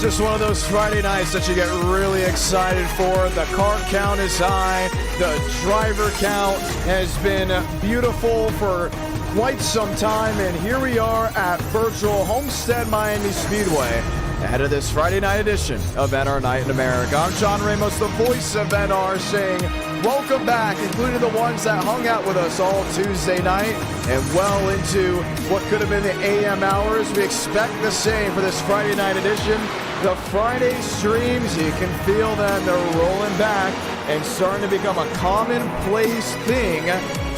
It's just one of those Friday nights that you get really excited for. The car count is high. The driver count has been beautiful for quite some time. And here we are at virtual Homestead-Miami Speedway ahead of this Friday night edition of NR Night in America. I'm John Ramos, the voice of NR, saying welcome back, including the ones that hung out with us all Tuesday night and well into what could have been the AM hours. We expect the same for this Friday night edition. The Friday streams, you can feel them, they're rolling back and starting to become a commonplace thing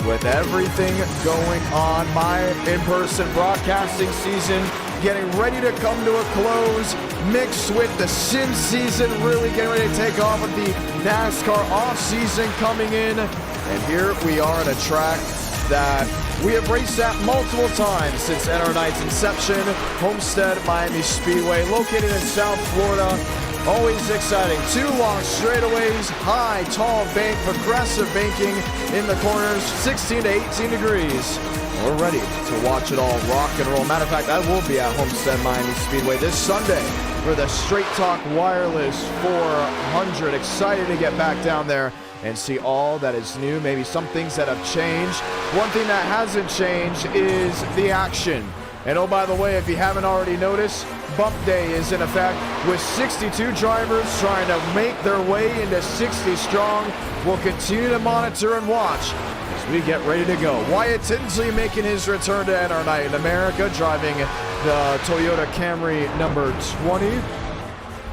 with everything going on. My in-person broadcasting season getting ready to come to a close, mixed with the sim season really getting ready to take off with the NASCAR off-season coming in. And here we are at a track that we have raced at multiple times since NR Night's inception, Homestead-Miami Speedway, located in South Florida. Always exciting. 2 long straightaways, high, tall bank, progressive banking in the corners, 16 to 18 degrees. We're ready to watch it all rock and roll. Matter of fact, I will be at Homestead-Miami Speedway this Sunday for the Straight Talk Wireless 400. Excited to get back down there and see all that is new, maybe some things that have changed. One thing that hasn't changed is the action. And oh, by the way, if you haven't already noticed, Bump Day is in effect with 62 drivers trying to make their way into 60 strong. We'll continue to monitor and watch as we get ready to go. Wyatt Tinsley making his return to NR Night in America, driving the Toyota Camry number 20.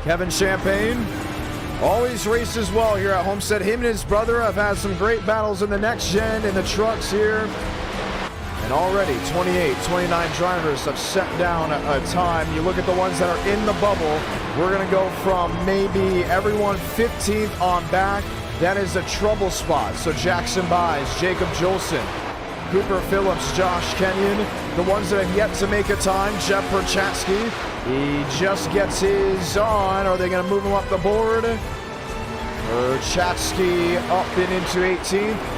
Kevin Champagne always races well here at Homestead. Him and his brother have had some great battles in the next gen in the trucks here. And already 28, 29 drivers have set down a time. You look at the ones that are in the bubble, we're going to go from maybe everyone 15th on back. That is a trouble spot. So Jackson Byes, Jacob Jolson, Cooper Phillips, Josh Kenyon. The ones that have yet to make a time, Jeff Perchatsky. He just gets his on. Are they going to move him up the board? Perchatsky up and into 18th.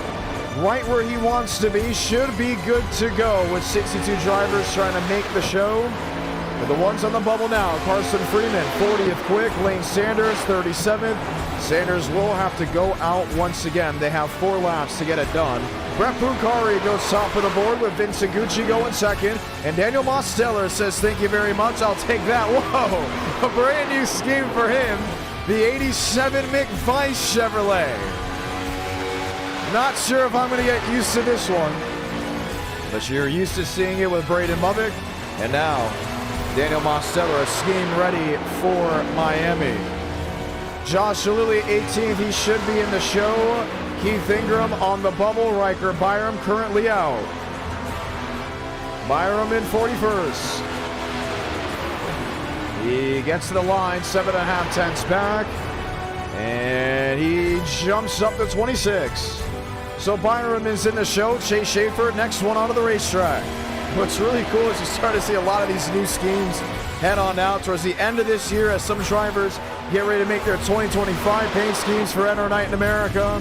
Right where he wants to be, should be good to go with 62 drivers trying to make the show. But the ones on the bubble now, Carson Freeman, 40th quick, Lane Sanders, 37th. Sanders will have to go out once again. They have 4 laps to get it done. Brett Pucari goes top of the board with Vince Iguchi going second. And Daniel Mosteller says, thank you very much, I'll take that. Whoa, a brand new scheme for him. The 87 McVice Chevrolet. Not sure if I'm going to get used to this one, but you're used to seeing it with Braden Mubick. And now, Daniel Mosteller, a scheme ready for Miami. Josh Lilly, 18th, he should be in the show. Keith Ingram on the bubble. Riker Byram currently out. Byram in 41st. He gets to the line, 7.5 tenths back, and he jumps up to 26. So Byram is in the show. Chase Schaefer, next one onto the racetrack. What's really cool is you start to see a lot of these new schemes head on out towards the end of this year as some drivers get ready to make their 2025 paint schemes for NR Night in America.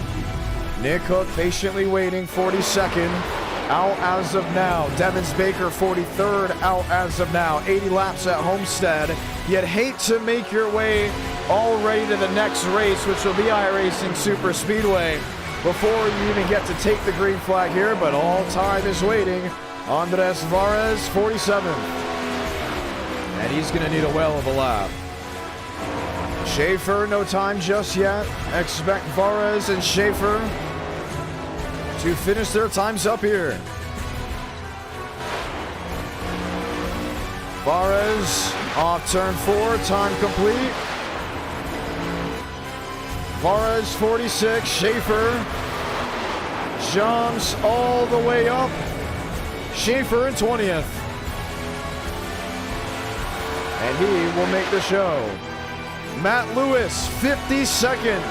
Nick Hook patiently waiting, 42nd, out as of now. Devins Baker, 43rd, out as of now. 80 laps at Homestead. You'd hate to make your way already to the next race, which will be iRacing Super Speedway, before you even get to take the green flag here, but all time is waiting. Andres Varez, 47th. And he's going to need a whale of a lap. Schaefer, no time just yet. Expect Varez and Schaefer to finish their times up here. Varez off turn 4, time complete. Varez 46, Schaefer jumps all the way up. Schaefer in 20th. And he will make the show. Matt Lewis, 52nd.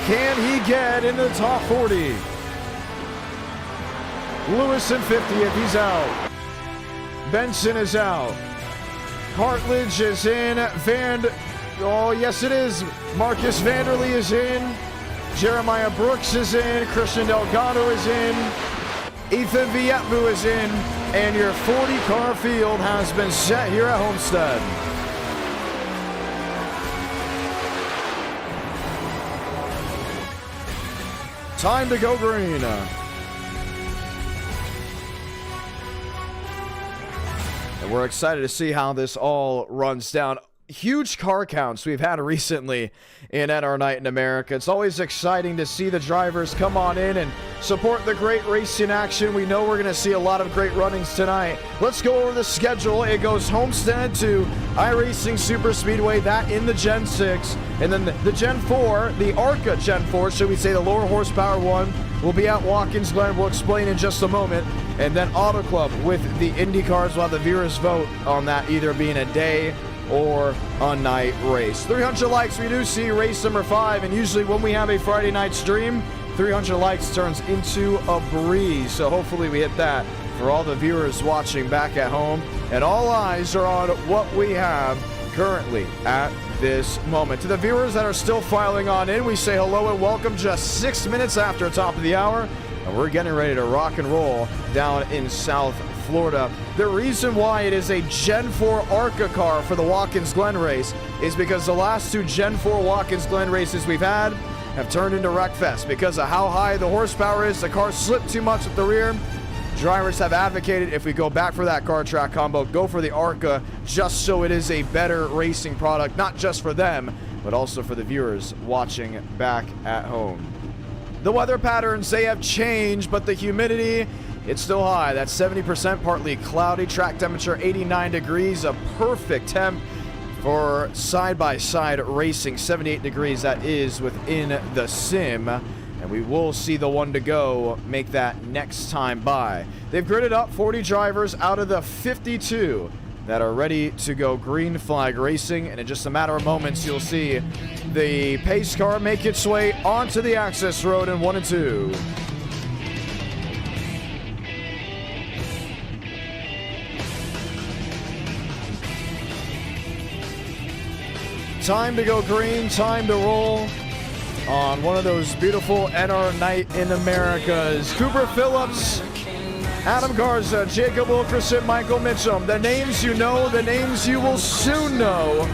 Can he get into the top 40? Lewis in 50th, he's out. Benson is out. Hartledge is in. Oh, yes it is. Marcus Vanderlee is in. Jeremiah Brooks is in. Christian Delgado is in. Ethan Vietvu is in. And your 40-car field has been set here at Homestead. Time to go green. And we're excited to see how this all runs down. Huge car counts we've had recently in NR Night in America. It's always exciting to see the drivers come on in and support the great racing action. We know we're going to see a lot of great runnings tonight. Let's go over the schedule. It goes Homestead to iRacing Super Speedway, that in the Gen 6. And then the Gen 4, the ARCA Gen 4, should we say the lower horsepower one, will be at Watkins Glen. We'll explain in just a moment. And then Auto Club with the IndyCars. We'll have the viewers vote on that either being a day or a night race. 300 likes, we do see race number 5, and usually when we have a Friday night stream, 300 likes turns into a breeze, so hopefully we hit that for all the viewers watching back at home. And all eyes are on what we have currently at this moment. To the viewers that are still filing on in, we say hello and welcome just 6 minutes after top of the hour, and we're getting ready to rock and roll down in South Florida. The reason why it is a Gen 4 ARCA car for the Watkins Glen race is because the last 2 Gen 4 Watkins Glen races we've had have turned into wreckfest because of how high the horsepower is. The car slipped too much at the rear. Drivers have advocated if we go back for that car track combo, go for the ARCA, just so it is a better racing product, not just for them, but also for the viewers watching back at home. The weather patterns, they have changed, but the humidity, it's still high. That's 70%, partly cloudy. Track temperature 89 degrees, a perfect temp for side-by-side racing. 78 degrees, that is within the sim. And we will see the one to go make that next time by. They've gridded up 40 drivers out of the 52 that are ready to go green flag racing. And in just a matter of moments, you'll see the pace car make its way onto the access road in 1 and 2. Time to go green, time to roll on one of those beautiful NR Night in Americas. Cooper Phillips, Adam Garza, Jacob Wilkerson, Michael Mitchum. The names you know, the names you will soon know.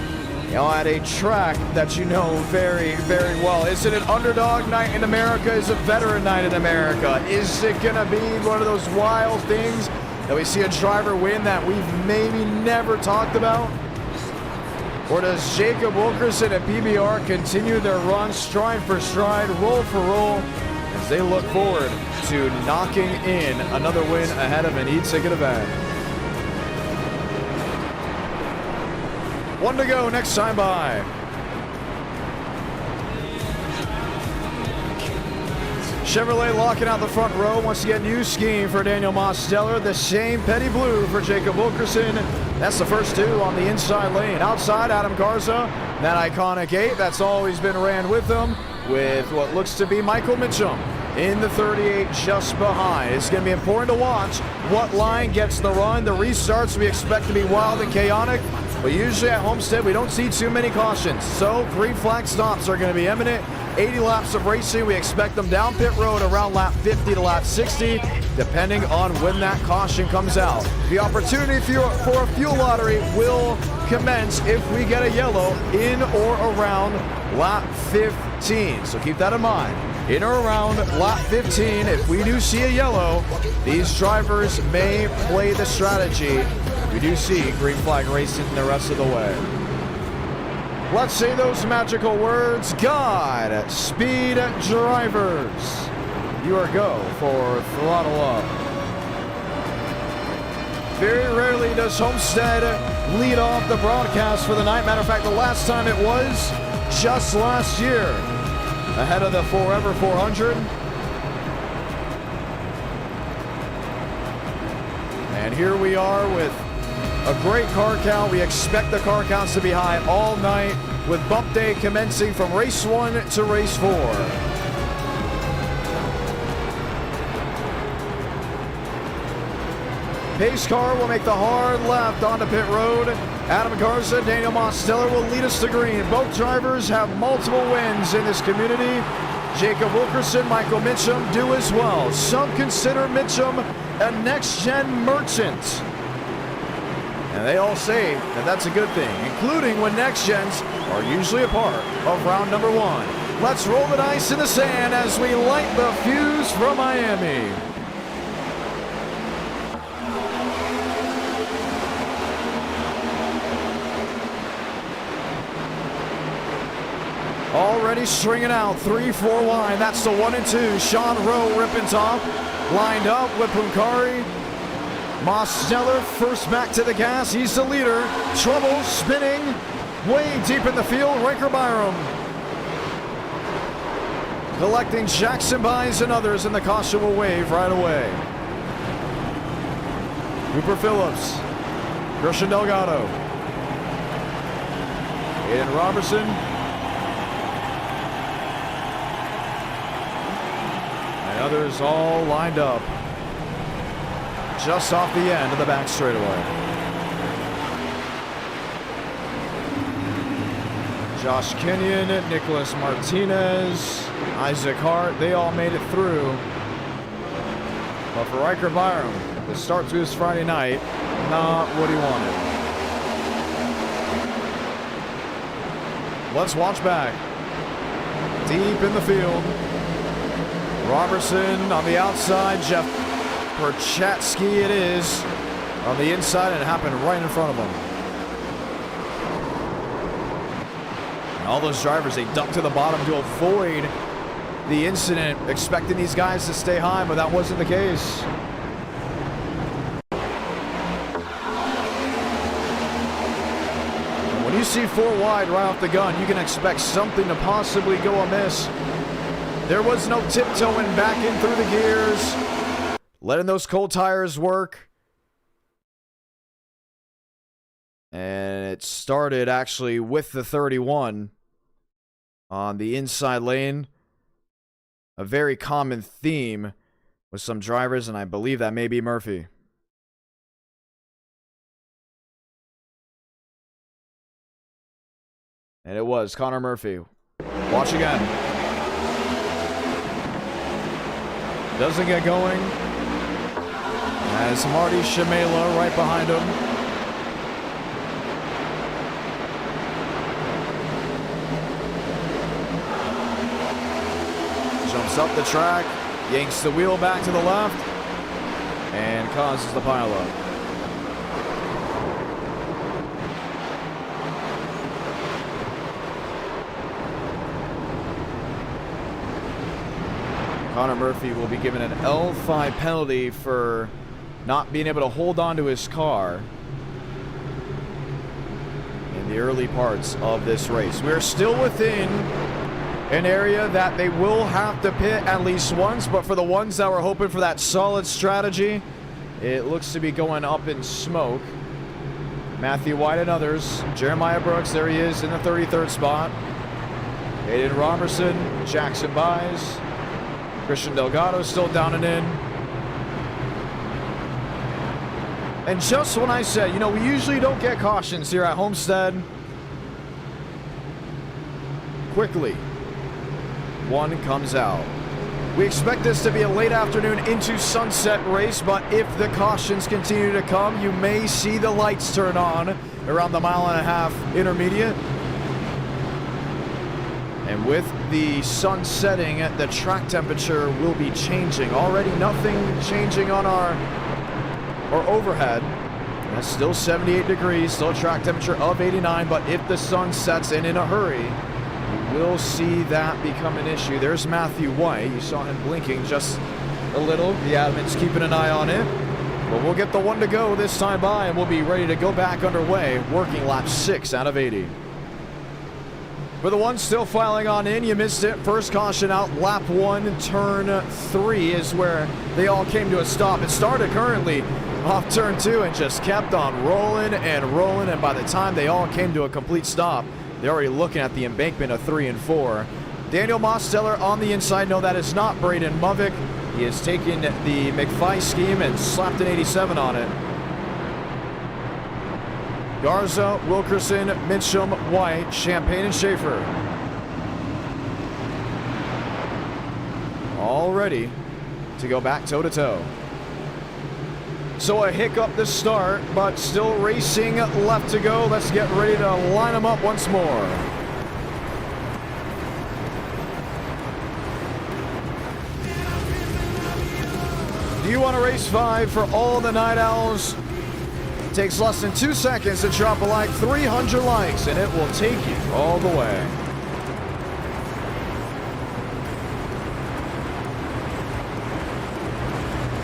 At a track that you know very, very well. Is it an underdog night in America? Is it a veteran night in America? Is it going to be one of those wild things that we see a driver win that we've maybe never talked about? Or does Jacob Wilkerson and PBR continue their run stride for stride, roll for roll, as they look forward to knocking in another win ahead of an e-ticket event? 1 to go, next time by. Chevrolet locking out the front row. Once again, new scheme for Daniel Mosteller. The same petty blue for Jacob Wilkerson. That's the first 2 on the inside lane. Outside, Adam Garza, that iconic 8 that's always been ran with him, with what looks to be Michael Mitchum in the 38 just behind. It's going to be important to watch what line gets the run. The restarts we expect to be wild and chaotic, but usually at Homestead we don't see too many cautions. So green flag stops are going to be imminent. 80 laps of racing, we expect them down pit road around lap 50 to lap 60, depending on when that caution comes out. The opportunity for a fuel lottery will commence if we get a yellow in or around lap 15. So keep that in mind. In or around lap 15, if we do see a yellow, these drivers may play the strategy. We do see green flag racing the rest of the way. Let's say those magical words. God speed drivers. You are go for throttle up. Very rarely does Homestead lead off the broadcast for the night. Matter of fact, the last time it was just last year, ahead of the Forever 400. And here we are with a great car count. We expect the car counts to be high all night, with bump day commencing from race 1 to race 4. Pace car will make the hard left onto pit road. Adam Garza, Daniel Mosteller will lead us to green. Both drivers have multiple wins in this community. Jacob Wilkerson, Michael Mitchum do as well. Some consider Mitchum a next-gen merchant. And they all say that that's a good thing, including when next gens are usually a part of round number 1. Let's roll the dice in the sand as we light the fuse from Miami. Already stringing out 3-4 line. That's the 1 and 2. Sean Rowe ripping top. Lined up with Punkari. Mosteller first back to the gas. He's the leader. Trouble spinning way deep in the field. Riker Byram collecting Jackson Buys and others, and the caution will wave right away. Cooper Phillips. Christian Delgado. Aiden Robertson. And others all lined up just off the end of the back straightaway. Josh Kenyon, Nicholas Martinez, Isaac Hart, they all made it through. But for Riker Byram, the start to his Friday night, not what he wanted. Let's watch back. Deep in the field. Robertson on the outside, Jeff Perchatsky it is on the inside, and it happened right in front of him. And all those drivers, they ducked to the bottom to avoid the incident, expecting these guys to stay high, but that wasn't the case. And when you see 4 wide right off the gun, you can expect something to possibly go amiss. There was no tiptoeing back in through the gears, letting those cold tires work. And it started actually with the 31 on the inside lane. A very common theme with some drivers, and I believe that may be Murphy. And it was Connor Murphy. Watch again. Doesn't get going. As Marty Shamela right behind him. Jumps up the track, yanks the wheel back to the left, and causes the pileup. Connor Murphy will be given an L5 penalty for not being able to hold on to his car in the early parts of this race. We're still within an area that they will have to pit at least once, but for the ones that were hoping for that solid strategy, it looks to be going up in smoke. Matthew White and others. Jeremiah Brooks, there he is in the 33rd spot. Aiden Robertson, Jackson Buys. Christian Delgado still down and in. And just when I said, you know, we usually don't get cautions here at Homestead, quickly, one comes out. We expect this to be a late afternoon into sunset race, but if the cautions continue to come, you may see the lights turn on around the 1.5 mile intermediate. And with the sun setting, the track temperature will be changing. Already nothing changing on our overhead. That's still 78 degrees, still a track temperature of 89, but if the sun sets in a hurry, we'll see that become an issue. There's Matthew White. You saw him blinking just a little. The admin's keeping an eye on it. But we'll get the one to go this time by, and we'll be ready to go back underway, working lap 6 out of 80. For the ones still filing on in, you missed it. First caution out, lap 1, turn 3 is where they all came to a stop. It started currently off turn 2 and just kept on rolling and rolling, and by the time they all came to a complete stop, they're already looking at the embankment of 3 and 4. Daniel Mosteller on the inside. No, that is not Braden Movick. He has taken the McFly scheme and slapped an 87 on it. Garza, Wilkerson, Mitchum, White, Champagne, and Schaefer. All ready to go back toe-to-toe. So a hiccup to start, but still racing left to go. Let's get ready to line them up once more. on a race 5 for all the Night Owls. It takes less than 2 seconds to drop a like, 300 likes, and it will take you all the way.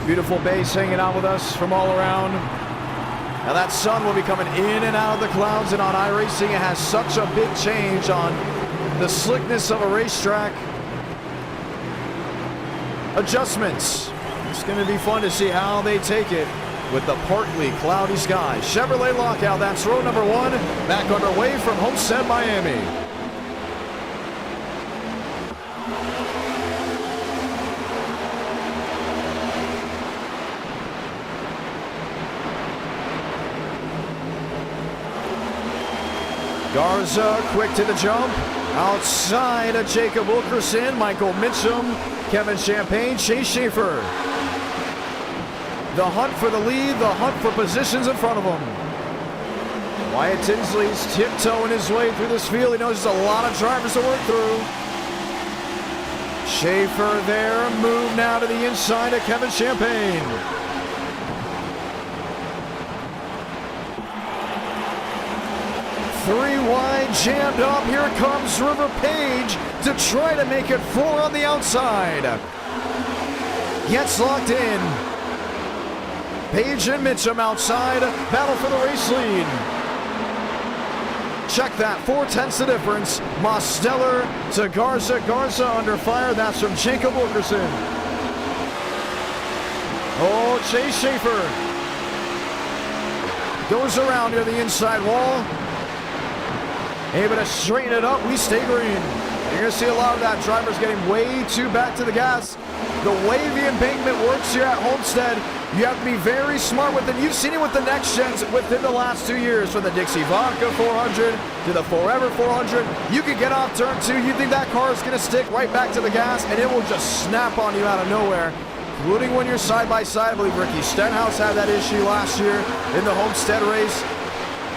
Beautiful base hanging out with us from all around. Now that sun will be coming in and out of the clouds, and on iRacing it has such a big change on the slickness of a racetrack. Adjustments. It's going to be fun to see how they take it with the partly cloudy sky. Chevrolet lockout, that's row number 1, back underway from Homestead-Miami. Garza quick to the jump. Outside of Jacob Wilkerson, Michael Mitchum, Kevin Champagne, Chase Schaefer. The hunt for the lead, the hunt for positions in front of him. Wyatt Tinsley's tiptoeing his way through this field. He knows there's a lot of drivers to work through. Schaefer there, move now to the inside of Kevin Champagne. Three wide, jammed up. Here comes River Page to try to make it 4 on the outside. Gets locked in. Page and Mitchum outside. Battle for the race lead. Check that. 4/10 the difference. Mosteller to Garza. Garza under fire. That's from Jacob Wilkerson. Oh, Chase Schaefer goes around near the inside wall. Able to straighten it up. We stay green. You're going to see a lot of that. Drivers getting way too back to the gas. The way the embankment works here at Homestead, you have to be very smart with it. You've seen it with the next gens within the last 2 years, from the Dixie Vodka 400 to the Forever 400. You can get off turn 2. You think that car is going to stick right back to the gas, and it will just snap on you out of nowhere, including when you're side by side. I believe Ricky Stenhouse had that issue last year in the Homestead race.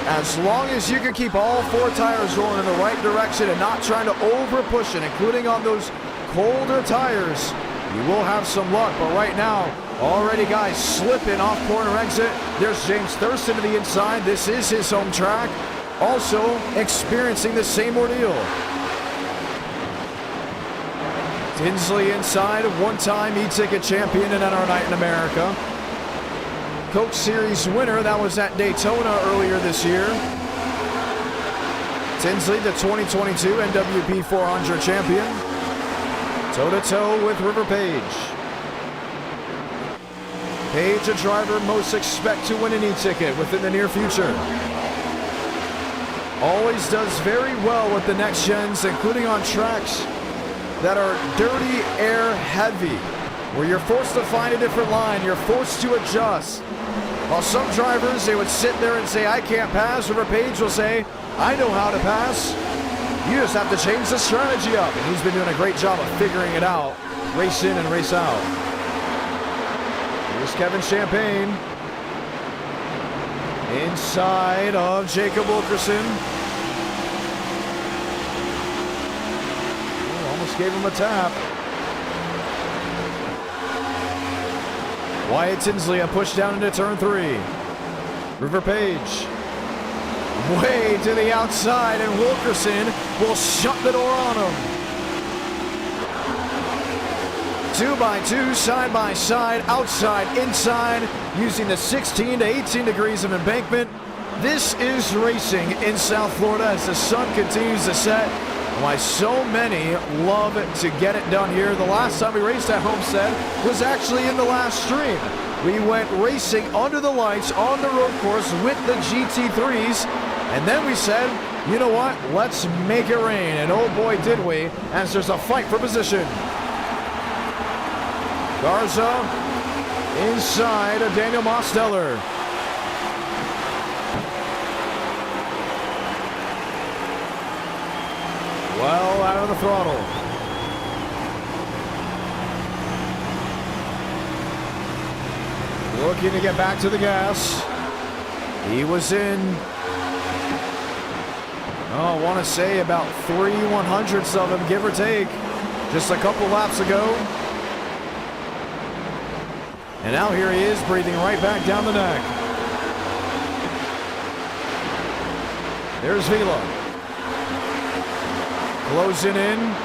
As long as you can keep all 4 tires rolling in the right direction and not trying to over push it, including on those colder tires, you will have some luck. But right now, already guys slipping off corner exit. There's James Thurston to the inside. This is his home track. Also experiencing the same ordeal. Tinsley inside, one-time e-ticket champion and NR Night in America. Coke Series winner, that was at Daytona earlier this year. Tinsley, the 2022 NWP 400 champion. Toe-to-toe with River Page. Page, a driver most expect to win an e-ticket within the near future. Always does very well with the next gens, including on tracks that are dirty air heavy, where you're forced to find a different line, you're forced to adjust. While some drivers, they would sit there and say, I can't pass. River Page will say, I know how to pass. You just have to change the strategy up. And he's been doing a great job of figuring it out. Race in and race out. Here's Kevin Champagne. Inside of Jacob Wilkerson. Oh, almost gave him a tap. Wyatt Tinsley, a push down into turn 3. River Page way to the outside, and Wilkerson will shut the door on him. 2x2, side by side, outside, inside, using the 16 to 18 degrees of embankment. This is racing in South Florida as the sun continues to set. Why so many love to get it done here. The last time we raced at Homestead was actually in the last stream. We went racing under the lights on the road course with the GT3s, and then we said, you know what, let's make it rain. And oh boy did we, as there's a fight for position. Garza inside of Daniel Mosteller. Well out of the throttle. Looking to get back to the gas. He was in, I want to say about 3/100ths of him, give or take, just a couple laps ago. And now here he is, breathing right back down the neck. There's Vila. Closing in.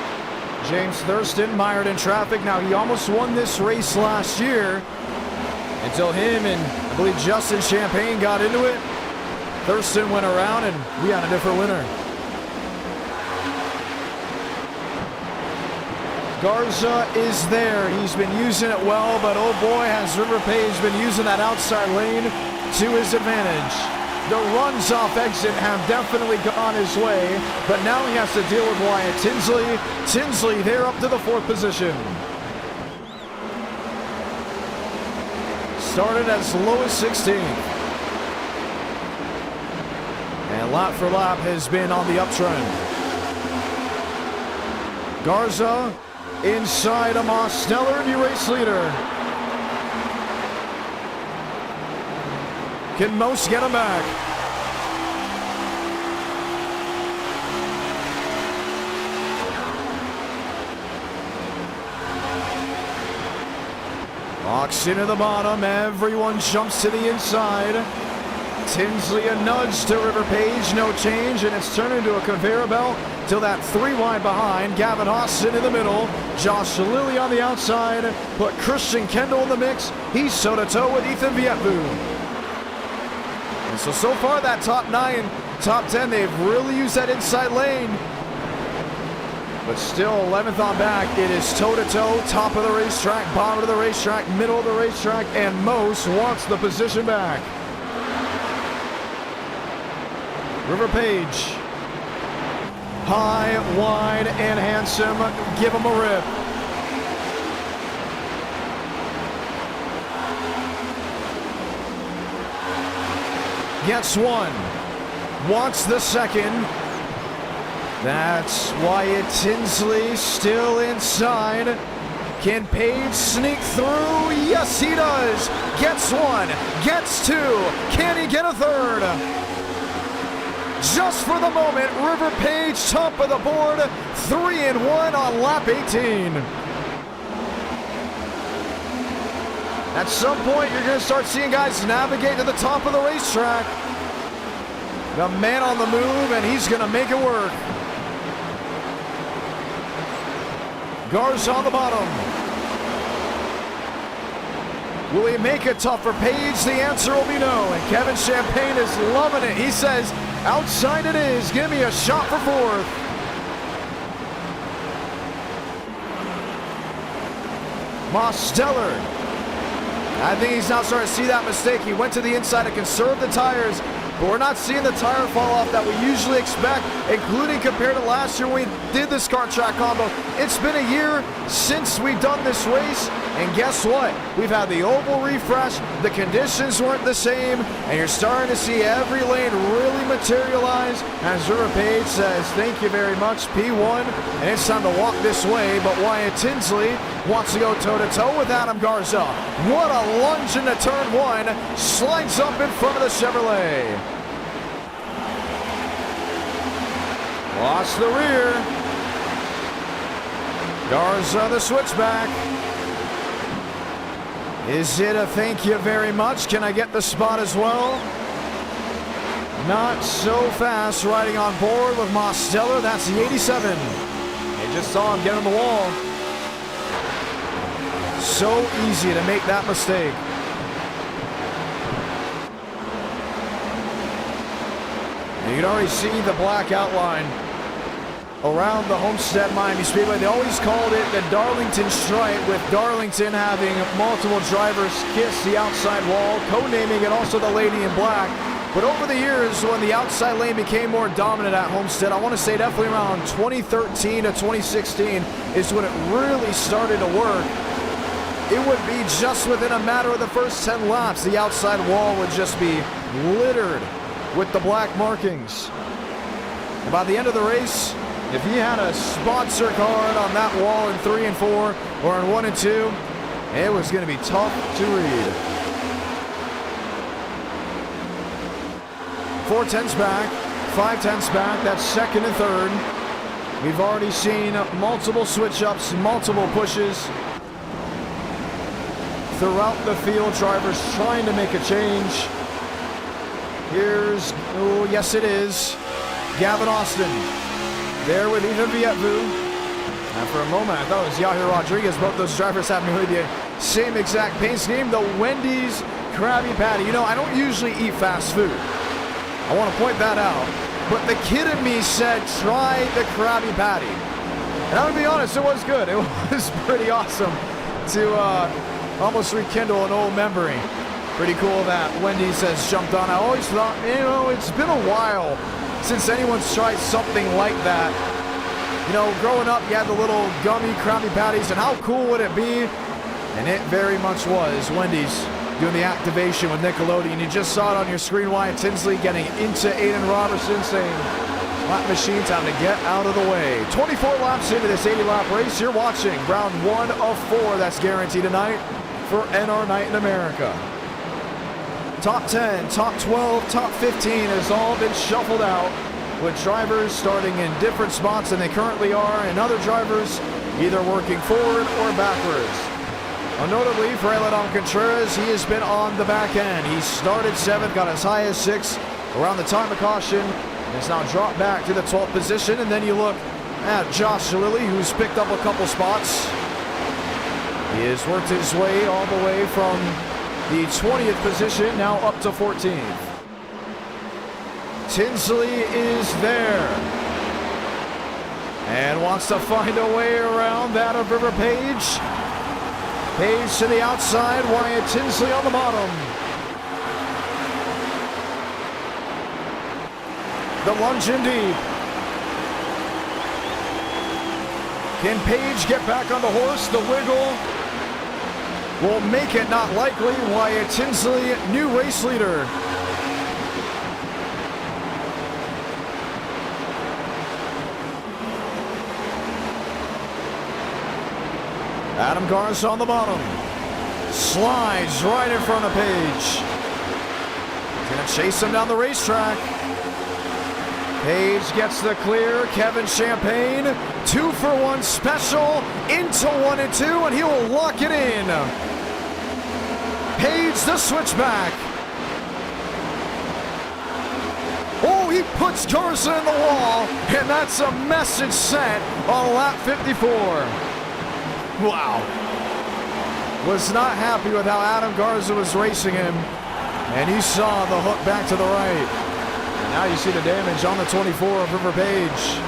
James Thurston mired in traffic. Now, he almost won this race last year until him and I believe Justin Champagne got into it. Thurston went around and we had a different winner. Garza is there. He's been using it well, but oh boy, has River Page been using that outside lane to his advantage. The runs off exit have definitely gone his way, but now he has to deal with Wyatt Tinsley. Tinsley there up to the 4th position. Started as low as 16th. And lap for lap has been on the uptrend. Garza inside of Mosteller, new race leader. Can Most get him back? Walks into the bottom. Everyone jumps to the inside. Tinsley a nudge to River Page. No change, and it's turned into a conveyor belt till that 3 wide behind. Gavin Austin in the middle. Josh Lilly on the outside. Put Christian Kendall in the mix. He's toe-to-toe with Ethan Vietvu. And so far that top 9, top 10, they've really used that inside lane. But still 11th on back. It is toe-to-toe, top of the racetrack, bottom of the racetrack, middle of the racetrack, and Most wants the position back. River Page. High, wide, and handsome. Give him a rip. Gets 1. Wants the 2nd. That's Wyatt Tinsley still inside. Can Page sneak through? Yes, he does. Gets 1. Gets 2. Can he get a 3rd? Just for the moment, River Page top of the board, 3-1 on lap 18. At some point, you're going to start seeing guys navigate to the top of the racetrack. The man on the move, and he's going to make it work. Garza on the bottom. Will he make it tough for Page? The answer will be no, and Kevin Champagne is loving it. He says, outside it is. Give me a shot for 4th. Mosteller. I think he's now starting to see that mistake. He went to the inside to conserve the tires, but we're not seeing the tire fall off that we usually expect, including compared to last year when we did this kart track combo. It's been a year since we've done this race, and guess what? We've had the oval refresh, the conditions weren't the same, and you're starting to see every lane really materialize as River Page says, thank you very much, P1, and it's time to walk this way, but Wyatt Tinsley wants to go toe-to-toe with Adam Garza. What a lunge into turn 1, slides up in front of the Chevrolet. Lost the rear. Garza the switchback. Is it a thank you very much? Can I get the spot as well? Not so fast riding on board with Mosteller. That's the 87. You just saw him get on the wall. So easy to make that mistake. You can already see the black outline around the Homestead-Miami Speedway. They always called it the Darlington Stripe, with Darlington having multiple drivers kiss the outside wall, codenaming it also the Lady in Black. But over the years, when the outside lane became more dominant at Homestead, I want to say definitely around 2013 to 2016 is when it really started to work. It would be just within a matter of the first 10 laps, the outside wall would just be littered with the black markings. And by the end of the race, if you had a sponsor card on that wall in 3 and 4 or in 1 and 2, it was going to be tough to read. 4 tenths back, 5 tenths back, that's second and third. We've already seen multiple switch ups, multiple pushes. throughout the field. Drivers trying to make a change. Here's, oh, yes it is, Gavin Austin there with Ethan Vietvu. And for a moment, I thought it was Yahir Rodriguez. Both those drivers have me with you. Same exact paint scheme, the Wendy's Krabby Patty. You know, I don't usually eat fast food. I want to point that out. But the kid in me said, try the Krabby Patty. And I'm going to be honest, it was good. It was pretty awesome to almost rekindle an old memory. Pretty cool that Wendy's has jumped on. I always thought, you know, it's been a while since anyone's tried something like that. You know, growing up, you had the little gummy Krabby Patties, and how cool would it be? And it very much was. Wendy's doing the activation with Nickelodeon. You just saw it on your screen, Wyatt Tinsley getting into Aiden Robertson, saying, lap machine, time to get out of the way. 24 laps into this 80-lap race. You're watching round 1 of 4. That's guaranteed tonight for NR Night in America. Top 10, top 12, top 15 has all been shuffled out, with drivers starting in different spots than they currently are, and other drivers either working forward or backwards. Notably, for Eladon Contreras, he has been on the back end. He started 7th, got as high as 6th around the time of caution, and has now dropped back to the 12th position. And then you look at Josh Lilly, who's picked up a couple spots. He has worked his way all the way from the 20th position, now up to 14th. Tinsley is there and wants to find a way around that of River Page. Page to the outside, Wyatt Tinsley on the bottom. The lunge in deep. Can Page get back on the horse? The wiggle will make it not likely. Wyatt Tinsley, new race leader. Adam Garza on the bottom. Slides right in front of Page. Gonna chase him down the racetrack. Page gets the clear. Kevin Champagne, 2-for-1 special into 1 and 2, and he will lock it in. Page the switchback. Oh, he puts Garza in the wall, and that's a message sent on lap 54. Wow. Was not happy with how Adam Garza was racing him, and he saw the hook back to the right. And now you see the damage on the 24 of River Page.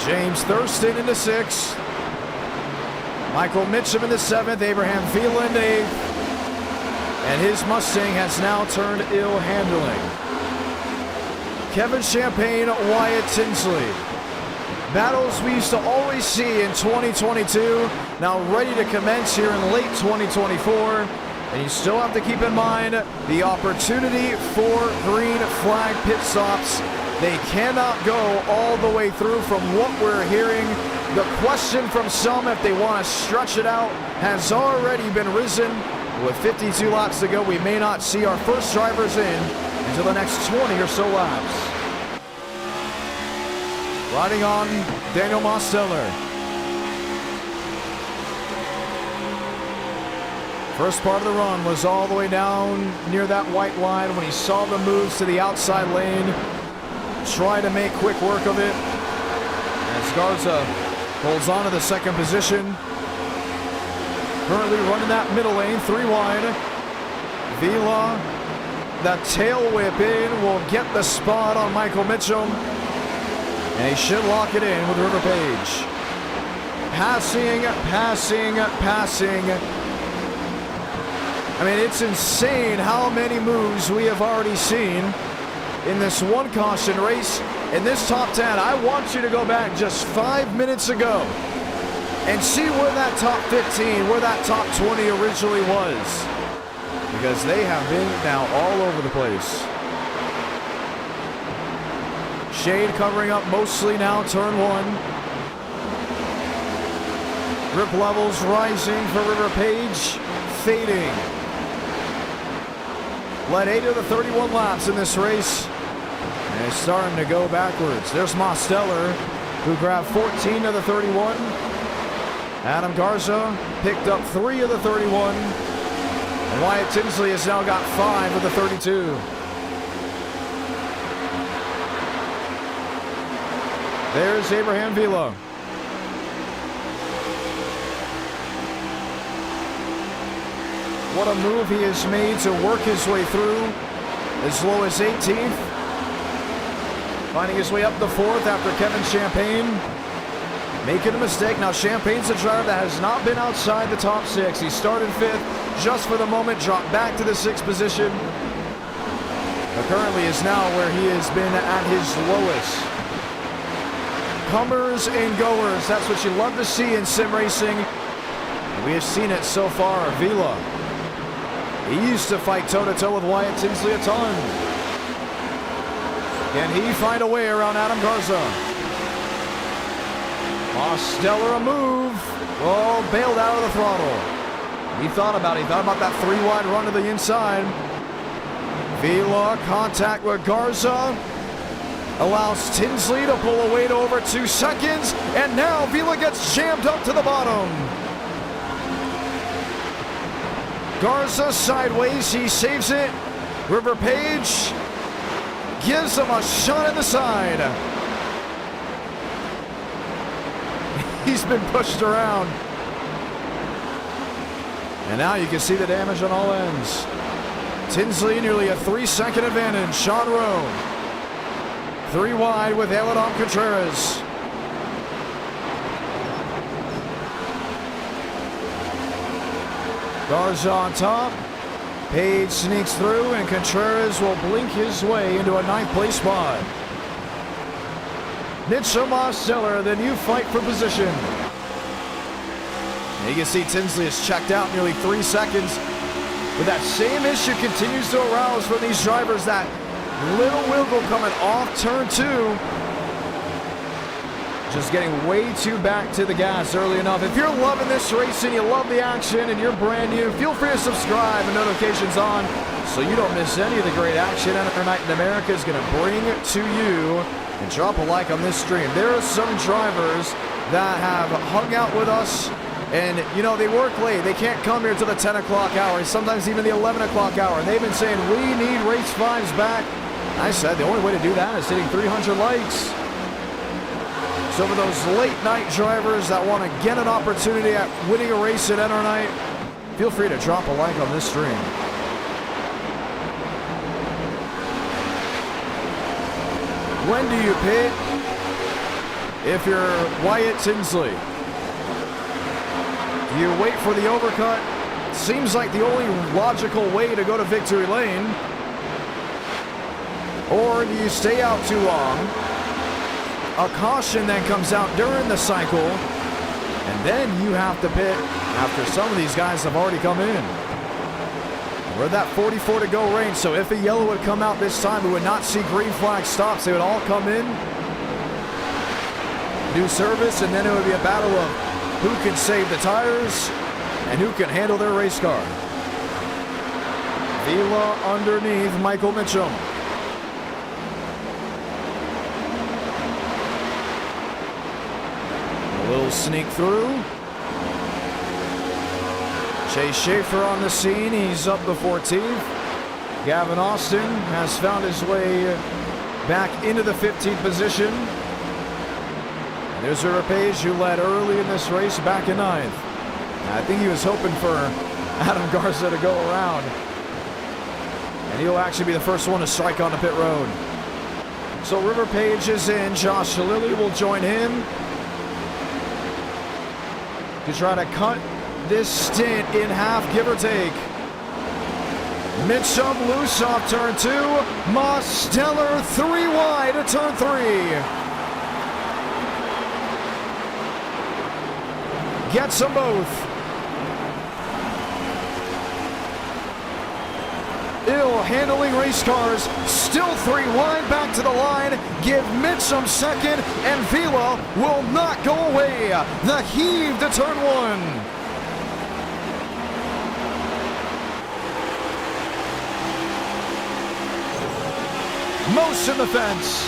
James Thurston into 6th. Michael Mitchum in the 7th. Abraham Phelan 8th. And his Mustang has now turned ill handling. Kevin Champagne, Wyatt Tinsley. Battles we used to always see in 2022, now ready to commence here in late 2024. And you still have to keep in mind the opportunity for green flag pit stops. They cannot go all the way through from what we're hearing. The question from some, if they want to stretch it out, has already been risen. With 52 laps to go, we may not see our first drivers in until the next 20 or so laps. Riding on Daniel Mosteller. First part of the run was all the way down near that white line when he saw the moves to the outside lane. Try to make quick work of it. As Garza holds on to the 2nd position. Currently running that middle lane, 3 wide. Vila, that tail whip in, will get the spot on Michael Mitchum. And he should lock it in with River Page. Passing. I mean, it's insane how many moves we have already seen in this one caution race. In this top 10, I want you to go back just 5 minutes ago and see where that top 15, where that top 20 originally was. Because they have been now all over the place. Shade covering up mostly now, turn 1. Grip levels rising for River Page, fading. Led 8 of the 31 laps in this race, and it's starting to go backwards. There's Mosteller, who grabbed 14 of the 31. Adam Garza picked up 3 of the 31. And Wyatt Tinsley has now got 5 of the 32. There's Abraham Vila. What a move he has made to work his way through as low as 18th. Finding his way up to 4th after Kevin Champagne making a mistake. Now Champagne's a driver that has not been outside the top 6. He started 5th just for the moment, dropped back to the 6th position. But currently is now where he has been at his lowest. Comers and goers, that's what you love to see in sim racing. And we have seen it so far. Vila, he used to fight toe-to-toe with Wyatt Tinsley a ton. Can he find a way around Adam Garza? Stellar a move. Oh, bailed out of the throttle. He thought about that 3-wide run to the inside. Vila, contact with Garza. Allows Tinsley to pull away to over 2 seconds. And now Vila gets jammed up to the bottom. Garza sideways, he saves it. River Page gives him a shot in the side. He's been pushed around. And now you can see the damage on all ends. Tinsley nearly a 3-second advantage. Sean Rowe 3 wide with Eladon Contreras. Garza on top. Page sneaks through, and Contreras will blink his way into a 9th place spot. Mitchell Mosteller, then you fight for position. And you can see Tinsley is checked out nearly 3 seconds. But that same issue continues to arouse from these drivers. That little wiggle coming off turn 2. Just getting way too back to the gas early enough. If you're loving this race and you love the action and you're brand new, feel free to subscribe and notifications on so you don't miss any of the great action NASCAR Night in America is going to bring to you. And drop a like on this stream. There are some drivers that have hung out with us and, you know, they work late. They can't come here till the 10 o'clock hour, sometimes even the 11 o'clock hour. And they've been saying, we need race 5s back. I said the only way to do that is hitting 300 likes. So for those late night drivers that want to get an opportunity at winning a race at NR Night, feel free to drop a like on this stream. When do you pit? If you're Wyatt Tinsley, do you wait for the overcut? Seems like the only logical way to go to victory lane. Or do you stay out too long? A caution then comes out during the cycle, and then you have to pit after some of these guys have already come in. We're at that 44 to go range, so if a yellow would come out this time, we would not see green flag stops. They would all come in, do service, and then it would be a battle of who can save the tires and who can handle their race car. Vila underneath Michael Mitchum. A little sneak through. Chase Schaefer on the scene, he's up the 14th. Gavin Austin has found his way back into the 15th position. And there's River Page, who led early in this race back in 9th. I think he was hoping for Adam Garza to go around. And he'll actually be the first one to strike on the pit road. So River Page is in, Josh Lilly will join him to try to cut this stint in half, give or take. Mitchum loose off turn 2. Mosteller 3 wide at turn 3. Gets them both. Ill handling race cars, still 3 wide back to the line. Give Mitchum second, and Vila will not go away. The heave to turn 1. Most in the fence.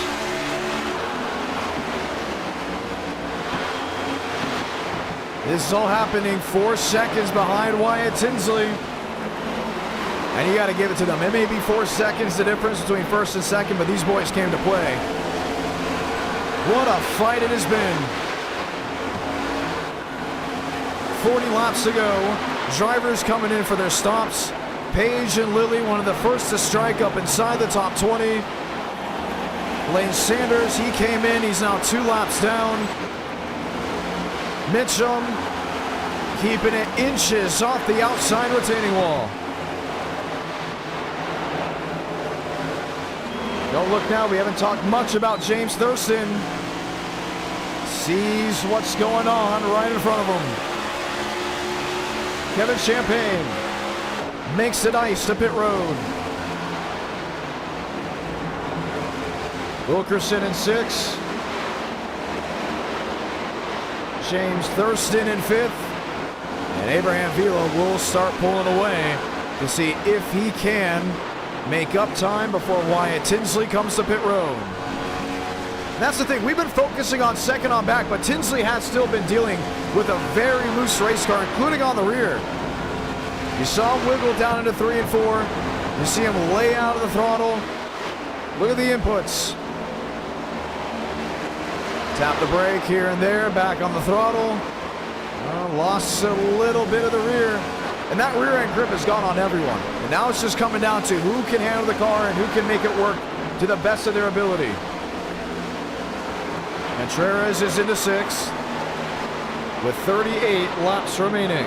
This is all happening 4 seconds behind Wyatt Tinsley. And you got to give it to them. It may be 4 seconds the difference between first and second, but these boys came to play. What a fight it has been. 40 laps to go. Drivers coming in for their stops. Page and Lilly, one of the first to strike up inside the top 20. Lane Sanders, he came in. He's now 2 laps down. Mitchum keeping it inches off the outside retaining wall. Don't look now, we haven't talked much about James Thurston. Sees what's going on right in front of him. Kevin Champagne makes it ice to pit road. Wilkerson in 6. James Thurston in 5th. And Abraham Vila will start pulling away to see if he can make up time before Wyatt Tinsley comes to pit road. And that's the thing, we've been focusing on second on back, but Tinsley has still been dealing with a very loose race car, including on the rear. You saw him wiggle down into 3 and 4. You see him lay out of the throttle. Look at the inputs. Tap the brake here and there, back on the throttle. Lost a little bit of the rear. And that rear end grip has gone on everyone. And now it's just coming down to who can handle the car and who can make it work to the best of their ability. Contreras is into 6th with 38 laps remaining.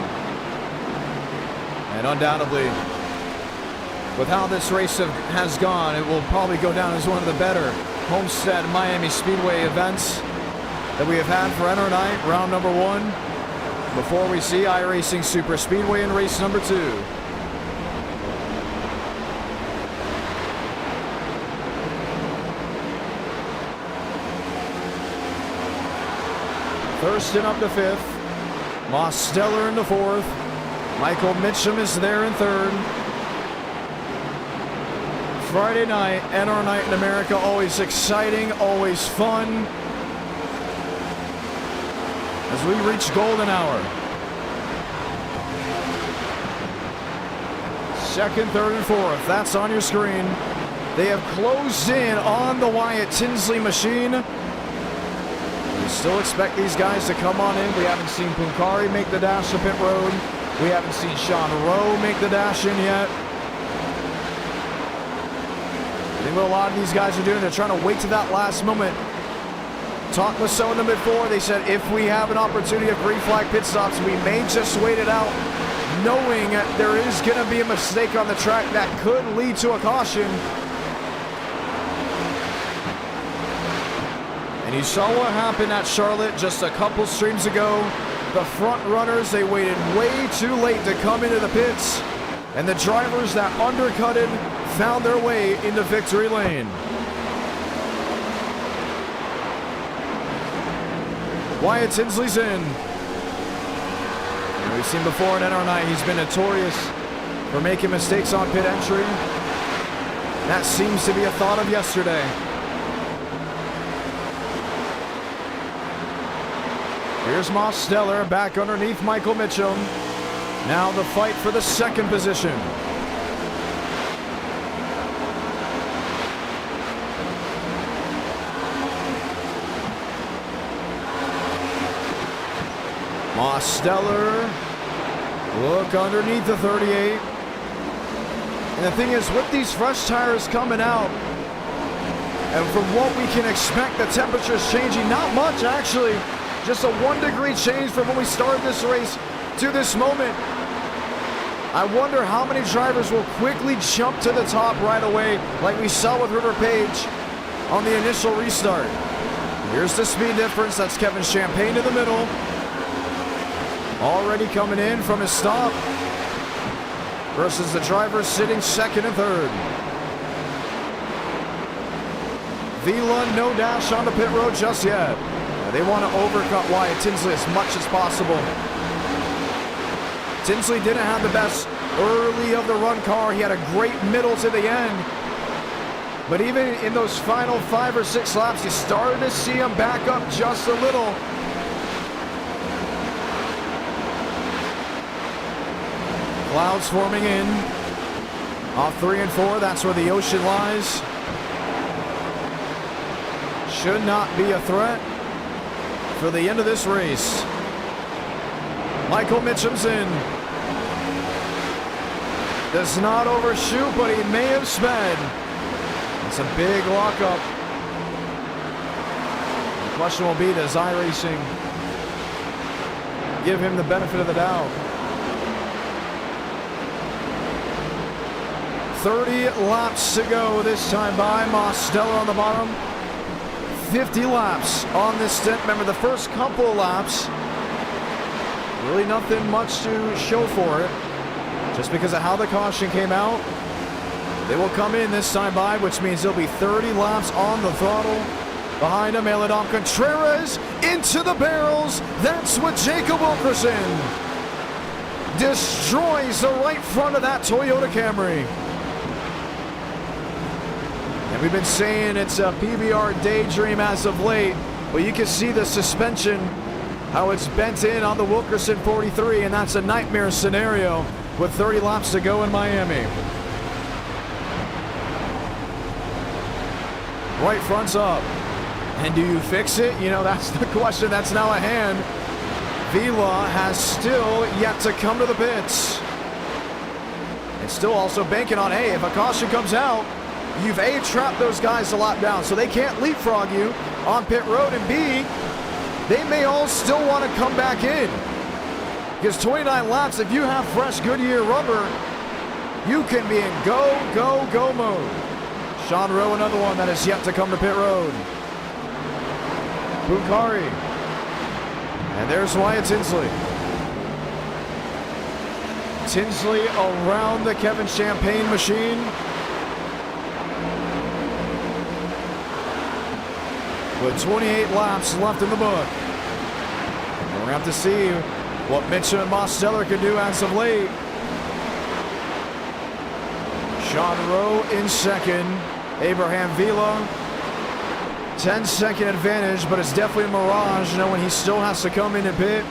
And undoubtedly, with how this race has gone, it will probably go down as one of the better Homestead-Miami Speedway events that we have had for Enter Night, round number 1, before we see iRacing Super Speedway in race number 2. Thurston up to 5th. Mosteller in the 4th. Michael Mitchum is there in 3rd. Friday night, NR Night in America, always exciting, always fun. As we reach golden hour. 2nd, 3rd, and 4th. That's on your screen. They have closed in on the Wyatt Tinsley machine. We still expect these guys to come on in. We haven't seen Punkari make the dash to pit road. We haven't seen Sean Rowe make the dash in yet. I think what a lot of these guys are doing, they're trying to wait to that last moment. Talked with some of them before. They said if we have an opportunity of green flag pit stops, we may just wait it out, knowing there is going to be a mistake on the track that could lead to a caution. And you saw what happened at Charlotte just a couple streams ago. The front runners, they waited way too late to come into the pits. And the drivers that undercutted found their way into victory lane. Wyatt Tinsley's in. And we've seen before in NR Night, he's been notorious for making mistakes on pit entry. That seems to be a thought of yesterday. Here's Mosteller back underneath Michael Mitchum. Now the fight for the 2nd position. Mosteller, look underneath the 38. And the thing is, with these fresh tires coming out, and from what we can expect, the temperature's changing. Not much, actually. Just a 1 degree change from when we started this race to this moment. I wonder how many drivers will quickly jump to the top right away, like we saw with River Page on the initial restart. Here's the speed difference. That's Kevin Champagne in the middle. Already coming in from his stop versus the driver sitting 2nd and 3rd. Vila, no dash on the pit road just yet. They want to overcut Wyatt Tinsley as much as possible. Tinsley didn't have the best early of the run car. He had a great middle to the end. But even in those final 5 or 6 laps, you started to see him back up just a little. Clouds forming in. Off 3 and 4, that's where the ocean lies. Should not be a threat for the end of this race. Michael Mitchum's in. Does not overshoot, but he may have sped. It's a big lockup. The question will be, does iRacing give him the benefit of the doubt? 30 laps to go this time by. Mosteller on the bottom. 50 laps on this stint. Remember, the first couple of laps, really nothing much to show for it. Just because of how the caution came out. They will come in this time by, which means there'll be 30 laps on the throttle. Behind him, Eladon Contreras into the barrels. That's what Jacob Wilkerson destroys the right front of that Toyota Camry. And we've been saying it's a PBR daydream as of late, but you can see the suspension, how it's bent in on the Wilkerson 43, and that's a nightmare scenario with 30 laps to go in Miami. Right front's up. And do you fix it? You know, that's the question that's now at hand. Vila has still yet to come to the pits. And still also banking on, hey, if a caution comes out, you've A, trapped those guys a lap down, so they can't leapfrog you on pit road, and B, they may all still want to come back in. Because 29 laps, if you have fresh Goodyear rubber, you can be in go, go, go mode. Sean Rowe, another one that is yet to come to pit road. Bukhari. And there's Wyatt Tinsley. Tinsley around the Kevin Champagne machine. With 28 laps left in the book. And we're going to have to see what Mitchum and Mosteller can do as of late. Sean Rowe in second. Abraham Vila. 10-second advantage, but it's definitely a mirage knowing he still has to come in and pit.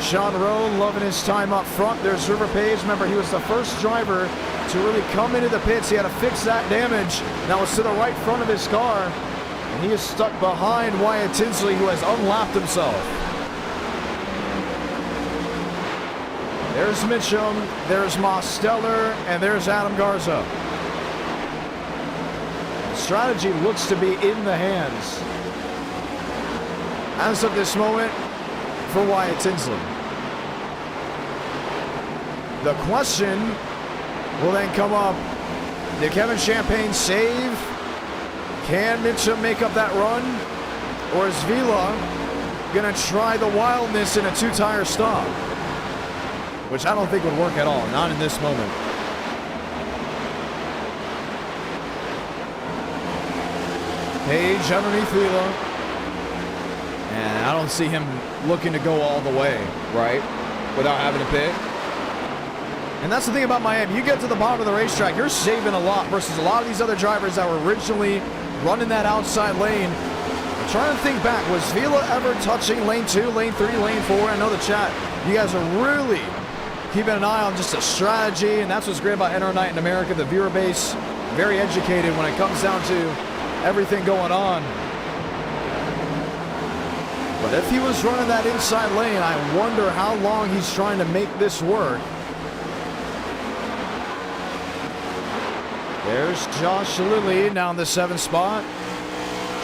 Sean Rowe loving his time up front. There's River Page. Remember, he was the first driver to really come into the pits. He had to fix that damage. Now it's to the right front of his car. And he is stuck behind Wyatt Tinsley, who has unlapped himself. There's Mitchum, there's Mosteller, and there's Adam Garza. Strategy looks to be in the hands, as of this moment, for Wyatt Tinsley. The question will then come up, did Kevin Champagne save? Can Mitchum make up that run? Or is Vila going to try the wildness in a two-tire stop? Which I don't think would work at all, not in this moment. Page underneath Vila. And I don't see him looking to go all the way, right? Without having to pit. And that's the thing about Miami. You get to the bottom of the racetrack, you're saving a lot versus a lot of these other drivers that were originally running that outside lane. I'm trying to think back. Was Vila ever touching lane 2, lane 3, lane 4? I know the chat, you guys are really keeping an eye on just a strategy, and that's what's great about NR Night in America. The viewer base, very educated when it comes down to everything going on. But if he was running that inside lane, I wonder how long he's trying to make this work. There's Josh Lilly now in the 7th spot.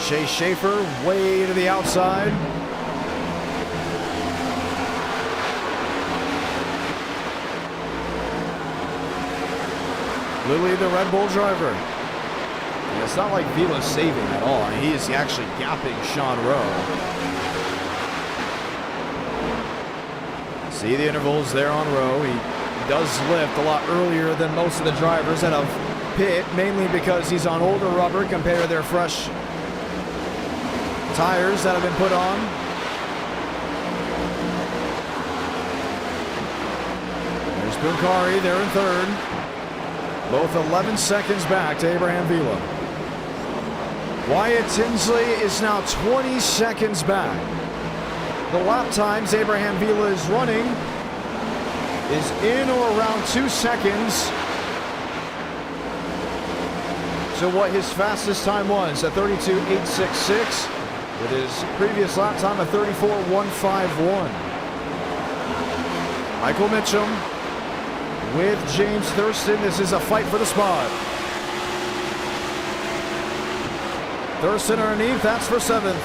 Chase Schaefer way to the outside. Lilly, the Red Bull driver. And it's not like Vila's saving at all. I mean, he is actually gapping Sean Rowe. See the intervals there on Rowe. He does lift a lot earlier than most of the drivers out of pit, mainly because he's on older rubber compared to their fresh tires that have been put on. There's Bukhari there in 3rd. Both 11 seconds back to Abraham Vila. Wyatt Tinsley is now 20 seconds back. The lap times Abraham Vila is running is in or around 2 seconds to what his fastest time was, at 32.866, with his previous lap time of 34.151. Michael Mitchum with James Thurston. This is a fight for the spot. Thurston underneath, that's for 7th.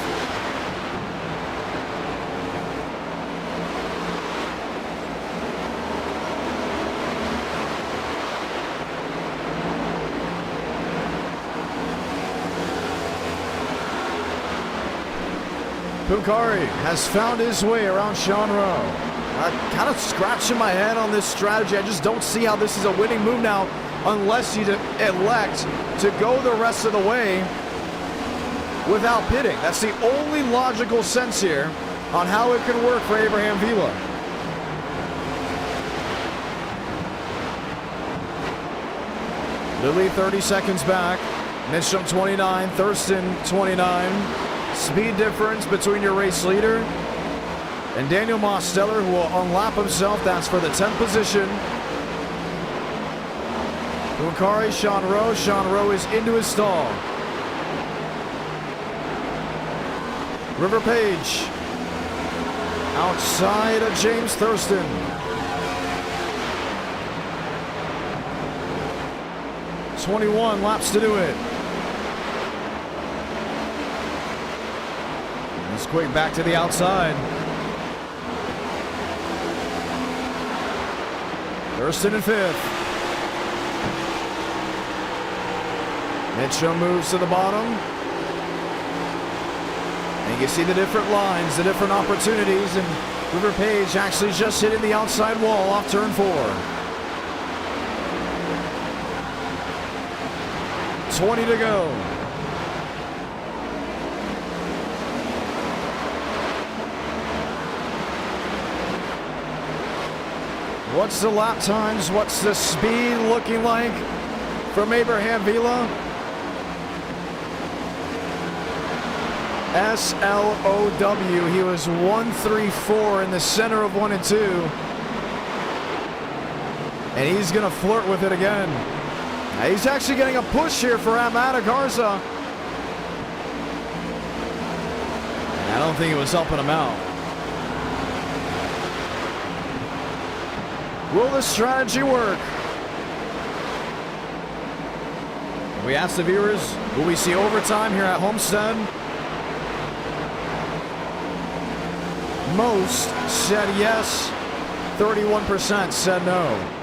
Puncari has found his way around Sean Rowe. I'm kind of scratching my head on this strategy. I just don't see how this is a winning move now unless you elect to go the rest of the way without pitting. That's the only logical sense here on how it can work for Abraham Vila. Lilly 30 seconds back. Mitchum 29, Thurston 29. Speed difference between your race leader and Daniel Mosteller, who will unlap himself. That's for the 10th position. Puncari, Sean Rowe. Sean Rowe is into his stall. River Page outside of James Thurston. .21 laps to do it. He's quick back to the outside. Thurston in 5th. Mitchum moves to the bottom. And you can see the different lines, the different opportunities, and River Page actually just hitting the outside wall off turn 4. 20 to go. What's the lap times? What's the speed looking like from Abraham Vila? SLOW. He was 134 in the center of 1 and 2. And he's going to flirt with it again. Now he's actually getting a push here for Amada Garza. And I don't think it was helping him out. Will the strategy work? We asked the viewers, will we see overtime here at Homestead? Most said yes, 31% said no.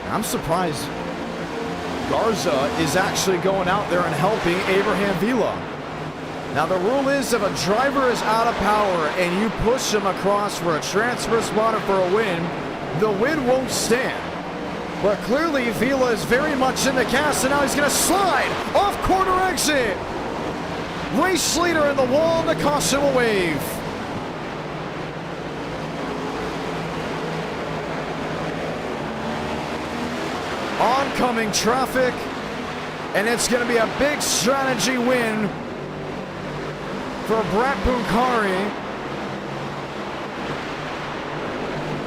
I'm surprised Garza is actually going out there and helping Abraham Vila. Now the rule is if a driver is out of power and you push him across for a transfer spot or for a win, the win won't stand. But clearly Vila is very much in the cast, and now he's going to slide off corner exit. Race leader in the wall, and the caution will wave. Oncoming traffic, and it's going to be a big strategy win for Brett Puncari.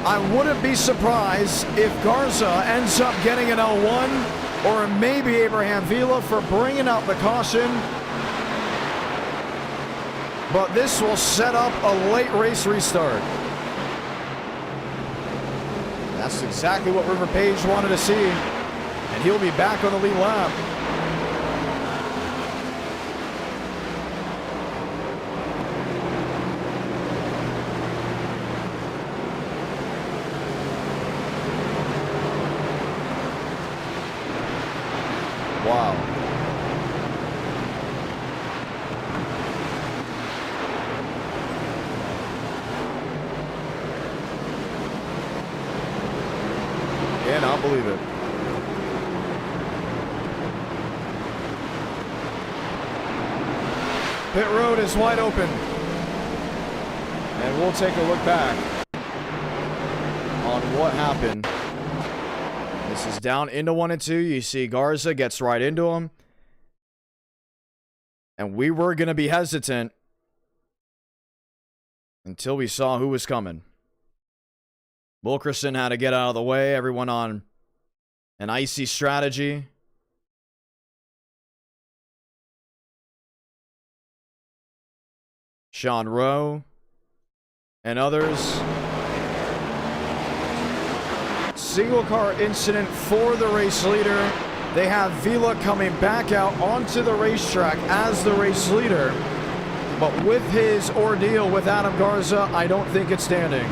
I wouldn't be surprised if Garza ends up getting an L1, or maybe Abraham Vila for bringing out the caution. But this will set up a late race restart. That's exactly what River Page wanted to see. And he'll be back on the lead lap. Wow. Cannot believe it. Pit road is wide open. And we'll take a look back on what happened. This is down into 1 and 2. You see Garza gets right into him. And we were going to be hesitant until we saw who was coming. Wilkerson had to get out of the way. Everyone on an icy strategy. Sean Rowe and others. Single car incident for the race leader. They have Vila coming back out onto the racetrack as the race leader. But with his ordeal with Adam Garza, I don't think it's standing.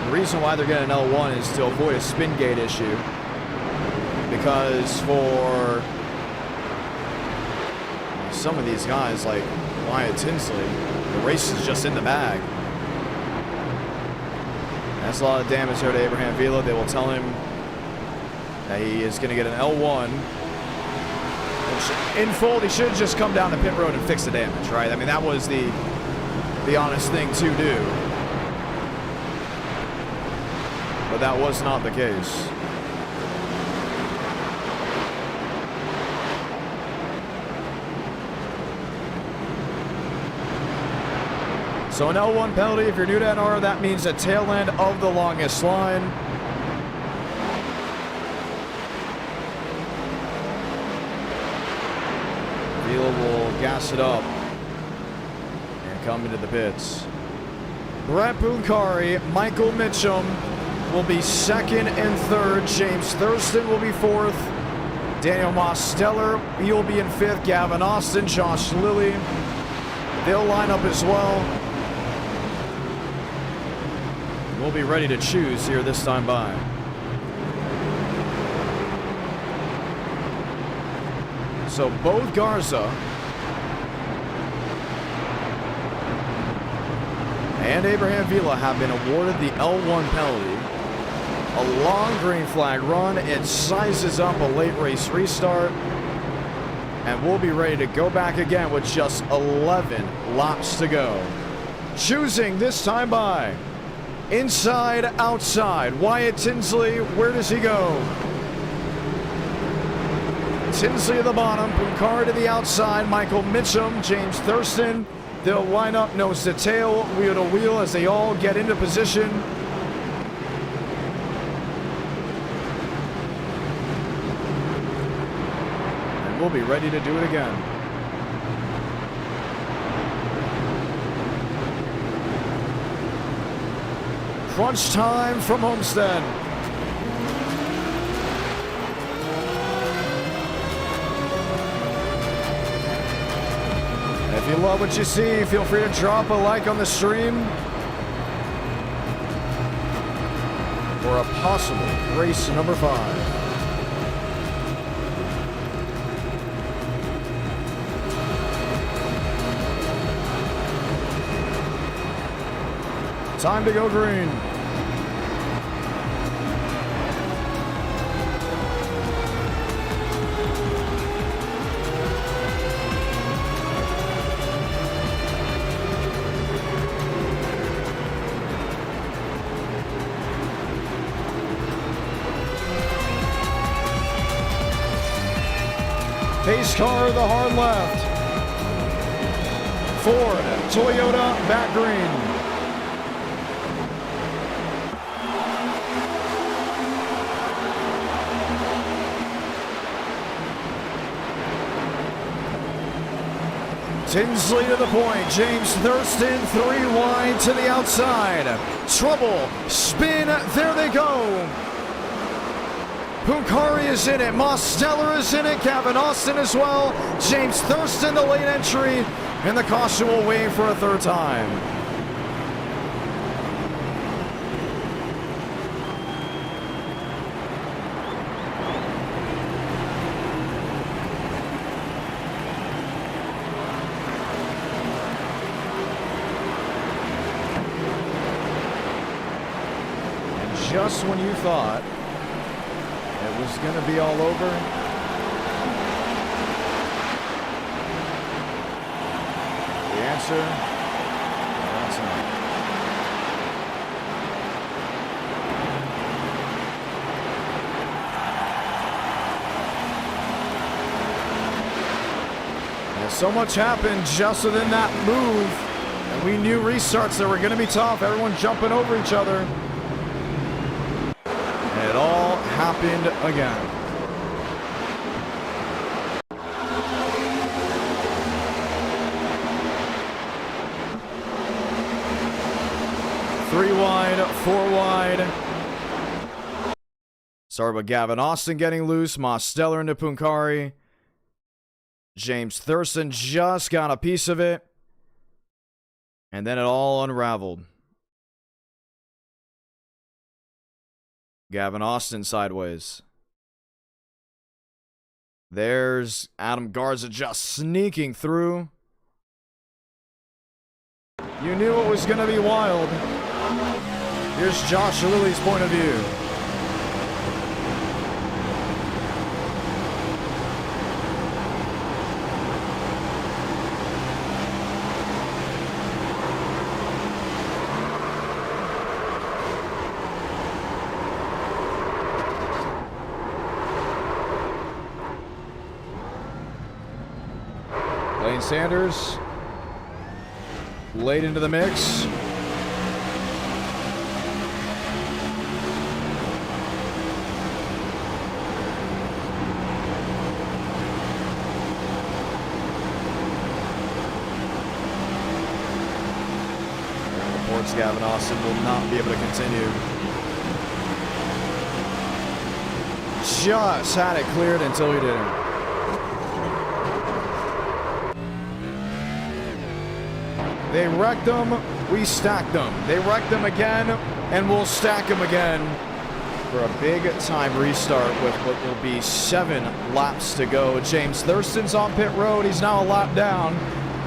The reason why they're getting an L1 is to avoid a spin gate issue. Because for some of these guys, like Wyatt Tinsley, the race is just in the bag. That's a lot of damage there to Abraham Vila. They will tell him that he is going to get an L1. Which, in full, he should have just come down the pit road and fix the damage, right? I mean, that was the honest thing to do. But that was not the case. So an L1 penalty, if you're new to NR, that means the tail end of the longest line. Vila will gas it up and come into the pits. Brett Bunkari, Michael Mitchum will be second and third. James Thurston will be fourth. Daniel Mosteller, he will be in fifth. Gavin Austin, Josh Lilly, they'll line up as well. We'll be ready to choose here this time by. So both Garza and Abraham Vila have been awarded the L1 penalty. A long green flag run. It sizes up a late race restart. And we'll be ready to go back again with just 11 laps to go. Choosing this time by. Inside, outside. Wyatt Tinsley, where does he go? Tinsley at the bottom, Bunkari to the outside, Michael Mitchum, James Thurston. They'll line up nose to tail, wheel to wheel as they all get into position. And we'll be ready to do it again. Crunch time from Homestead. If you love what you see, feel free to drop a like on the stream for a possible race number 5. Time to go green. Pace car, the hard left. Ford, Toyota, back green. Tinsley to the point. James Thurston, 3 wide to the outside. Trouble, spin, there they go. Bunkari is in it. Mosteller is in it. Gavin Austin as well. James Thurston, the late entry. And the caution will wave for a third time. And just when you thought it was going to be all over, answer. That's not. And so much happened just within that move. And we knew restarts that were going to be tough. Everyone jumping over each other. And it all happened again. Three wide, four wide. Sorry about Gavin Austin getting loose. Mosteller into Punkari. James Thurston just got a piece of it. And then it all unraveled. Gavin Austin sideways. There's Adam Garza just sneaking through. You knew it was going to be wild. Here's Josh Lilly's point of view. Lane Sanders, late into the mix. Reports Gavin Austin will not be able to continue. Just had it cleared until he didn't. They wrecked them, we stacked them. They wrecked them again, and we'll stack them again for a big-time restart with what will be 7 laps to go. James Thurston's on pit road. He's now a lap down.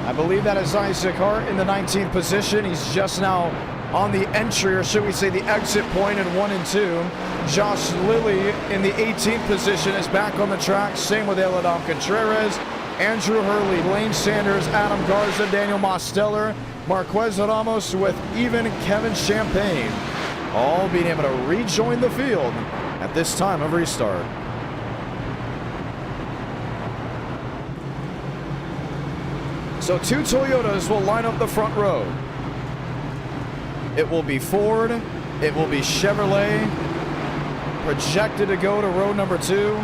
I believe that is Isaac Hart in the 19th position. He's just now on the entry, or should we say the exit point in 1 and 2. Josh Lilly in the 18th position is back on the track. Same with Eladam Contreras. Andrew Hurley, Lane Sanders, Adam Garza, Daniel Mosteller, Marquez Ramos with even Kevin Champagne, all being able to rejoin the field at this time of restart. So 2 Toyotas will line up the front row. It will be Ford, it will be Chevrolet, projected to go to row number 2.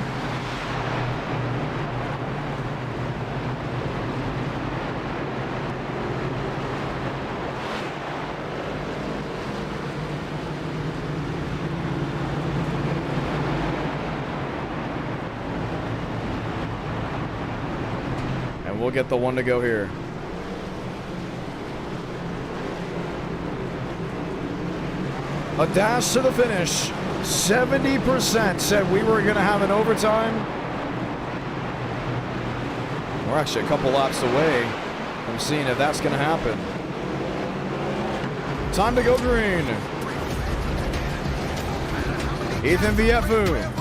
We'll get the one to go here. A dash to the finish. 70% said we were going to have an overtime. We're actually a couple laps away from seeing if that's going to happen. Time to go green. Ethan Viefu.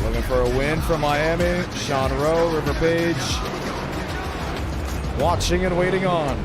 Looking for a win from Miami. Sean Rowe, River Page. Watching and waiting on.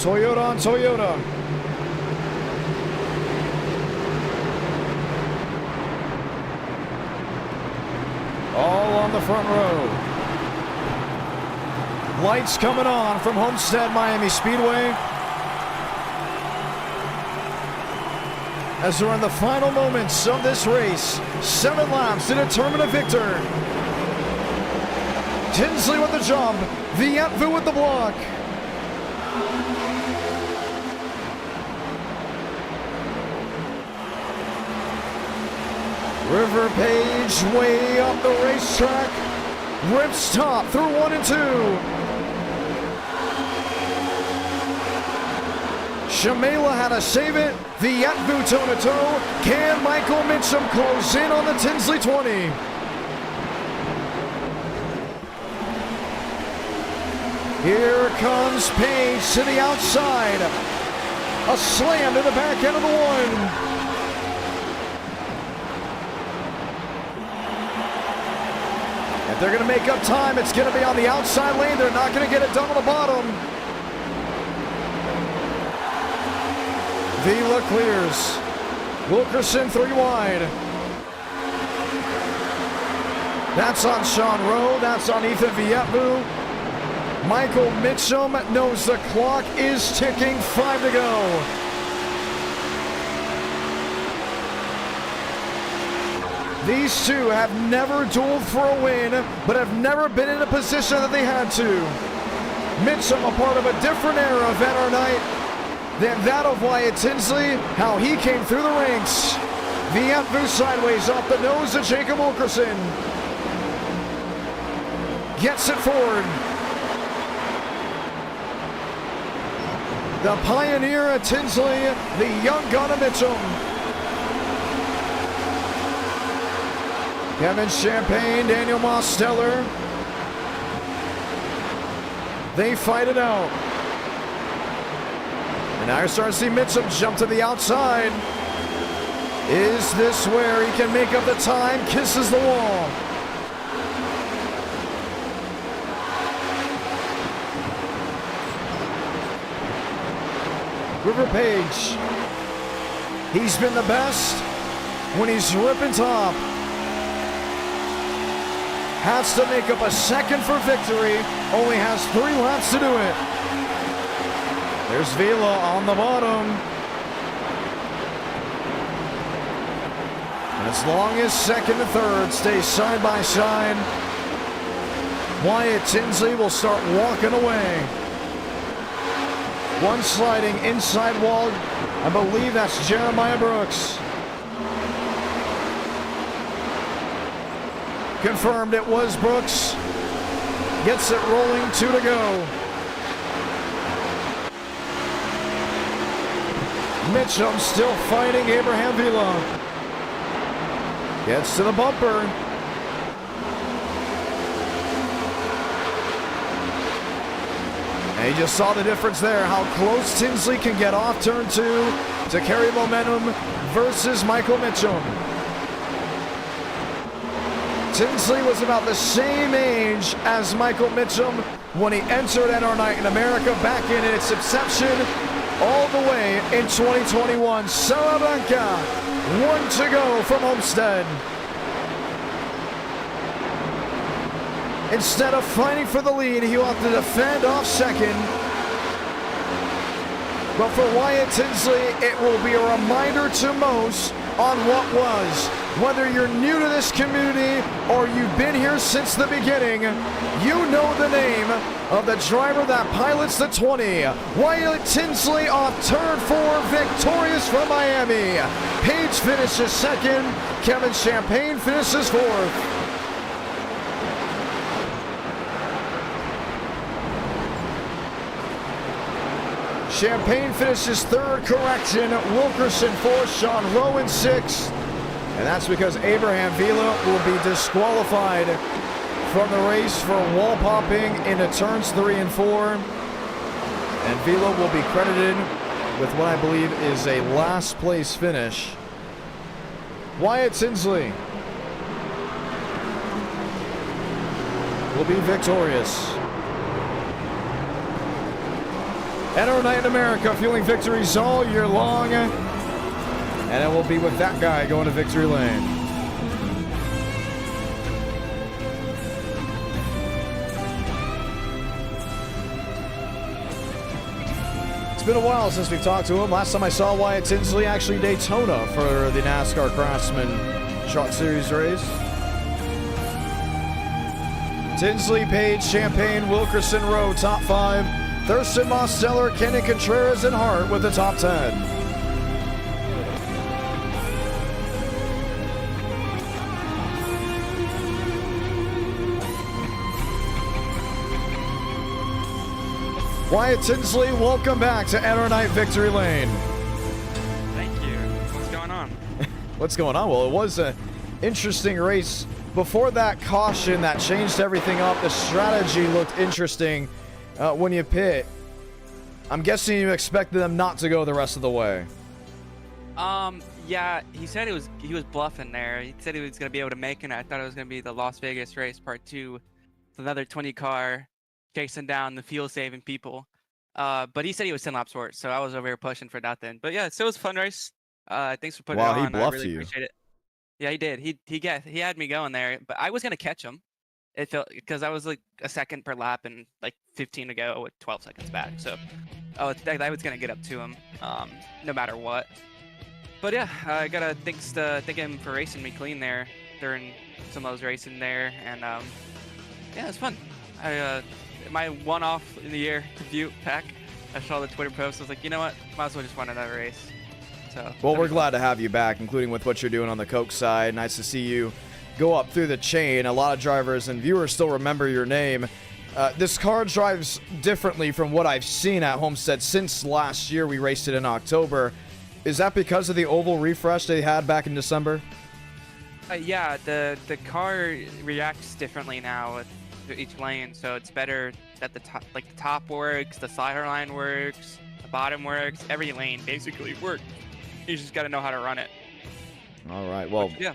Toyota on Toyota. All on the front row. Lights coming on from Homestead-Miami Speedway. As we're in the final moments of this race. 7 laps to determine a victor. Tinsley with the jump. Viefu with the block. River Page way up the racetrack. Rips top through 1 and 2. Shamela had to save it. Vietvu toe-to-toe. Can Michael Mitchum close in on the Tinsley 20? Here comes Page to the outside. A slam to the back end of the one. If they're going to make up time, it's going to be on the outside lane. They're not going to get it done on the bottom. Vila clears. Wilkerson 3 wide. That's on Sean Rowe. That's on Ethan Vietvu. Michael Mitchum knows the clock is ticking. 5 to go. These two have never dueled for a win, but have never been in a position that they had to. Mitchum, a part of a different era of NR night than that of Wyatt Tinsley, how he came through the ranks. Vietvu sideways off the nose of Jacob Wilkerson. Gets it forward. The pioneer of Tinsley, the young gun of Mitchum. Kevin Champagne, Daniel Mosteller. They fight it out. And now you're starting to see Mitchum jump to the outside. Is this where he can make up the time? Kisses the wall. River Page. He's been the best when he's ripping top. Has to make up a second for victory. Only has 3 laps to do it. There's Vila on the bottom. And as long as second and third stay side by side, Wyatt Tinsley will start walking away. One sliding inside wall. I believe that's Jeremiah Brooks. Confirmed it was Brooks. Gets it rolling, 2 to go. Mitchum still fighting Abraham Vila. Gets to the bumper. And you just saw the difference there, how close Tinsley can get off turn 2 to carry momentum versus Michael Mitchum. Tinsley was about the same age as Michael Mitchum when he entered NR Night in America back in its inception all the way in 2021. Salamanca, 1 to go from Homestead. Instead of fighting for the lead, he will have to defend off second. But for Wyatt Tinsley, it will be a reminder to most on what was. Whether you're new to this community or you've been here since the beginning, you know the name of the driver that pilots the 20. Wyatt Tinsley off turn 4, victorious from Miami. Page finishes second. Kevin Champagne finishes 4th. Champagne finishes 3rd, correction. Wilkerson 4th, Sean Rowe in 6th. And that's because Abraham Vila will be disqualified from the race for wall popping into turns 3 and 4. And Vila will be credited with what I believe is a last place finish. Wyatt Tinsley will be victorious. NR Night in America, fueling victories all year long. And it will be with that guy going to victory lane. It's been a while since we've talked to him. Last time I saw Wyatt Tinsley, actually Daytona for the NASCAR Craftsman Truck Series race. Tinsley, Page, Champagne, Wilkerson, Rowe, top 5. Thurston, Mosteller, Kenny Contreras, and Hart with the top 10. Wyatt Tinsley, welcome back to Enter Night Victory Lane. Thank you. What's going on? What's going on? Well, it was an interesting race. Before that caution that changed everything up, the strategy looked interesting when you pit. I'm guessing you expected them not to go the rest of the way. Yeah, he said he was bluffing there. He said he was going to be able to make it. I thought it was going to be the Las Vegas race part 2. Another 20 car chasing down the fuel saving people. But he said he was 10 laps short, so I was over here pushing for nothing. But yeah, so it was a fun race. Thanks for putting it on. Wow, he bluffed I really you. appreciate it. Yeah, he did. He had me going there, but I was going to catch him. It felt because I was like a second per lap and like 15 to go with 12 seconds back. So I was going to get up to him no matter what. But yeah, I got to thank him for racing me clean there during some of those racing there. And yeah, it was fun. My one-off in the year to pack, I saw the Twitter post. I was like, you know what? Might as well just run another race. So, well, we're glad to have you back, including with what you're doing on the Coke side. Nice to see you go up through the chain. A lot of drivers and viewers still remember your name. This car drives differently from what I've seen at Homestead since last year. We raced it in October. Is that because of the oval refresh they had back in December? Yeah, the car reacts differently now with each lane, so it's better that the top works, the slider line works, the bottom works, every lane basically works. You just got to know how to run it. All right, well, yeah,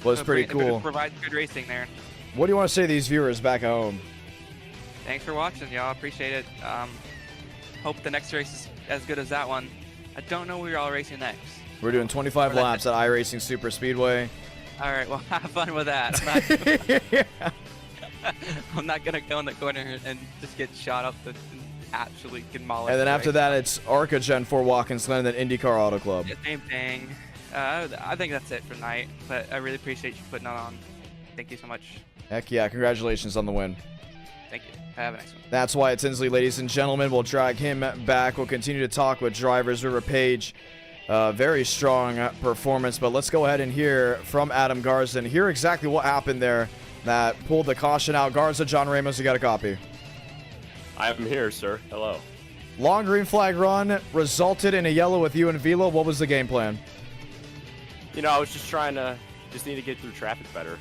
was pretty cool. It provides good racing there. What do you want to say to these viewers back at home? Thanks for watching, y'all. Appreciate it. Hope the next race is as good as that one. I don't know where you're all racing next. We're doing 25 laps at iRacing Super Speedway. All right, well, have fun with that. I'm not gonna go in the corner and just get shot up and absolutely demolish. And then after that, it's ARCA Gen 4 Watkins Glen and then IndyCar Auto Club. Yeah, same thing. I think that's it for tonight, but I really appreciate you putting it on. Thank you so much. Heck yeah, congratulations on the win. Thank you. Have a nice one. That's Wyatt Tinsley, ladies and gentlemen. We'll drag him back. We'll continue to talk with drivers. River Page, very strong performance, but let's go ahead and hear from Adam Garza and hear exactly what happened there that pulled the caution out. Garza, John Ramos, you got a copy. I am here, sir. Hello. Long green flag run resulted in a yellow with you and Velo. What was the game plan? You know, I was just need to get through traffic better.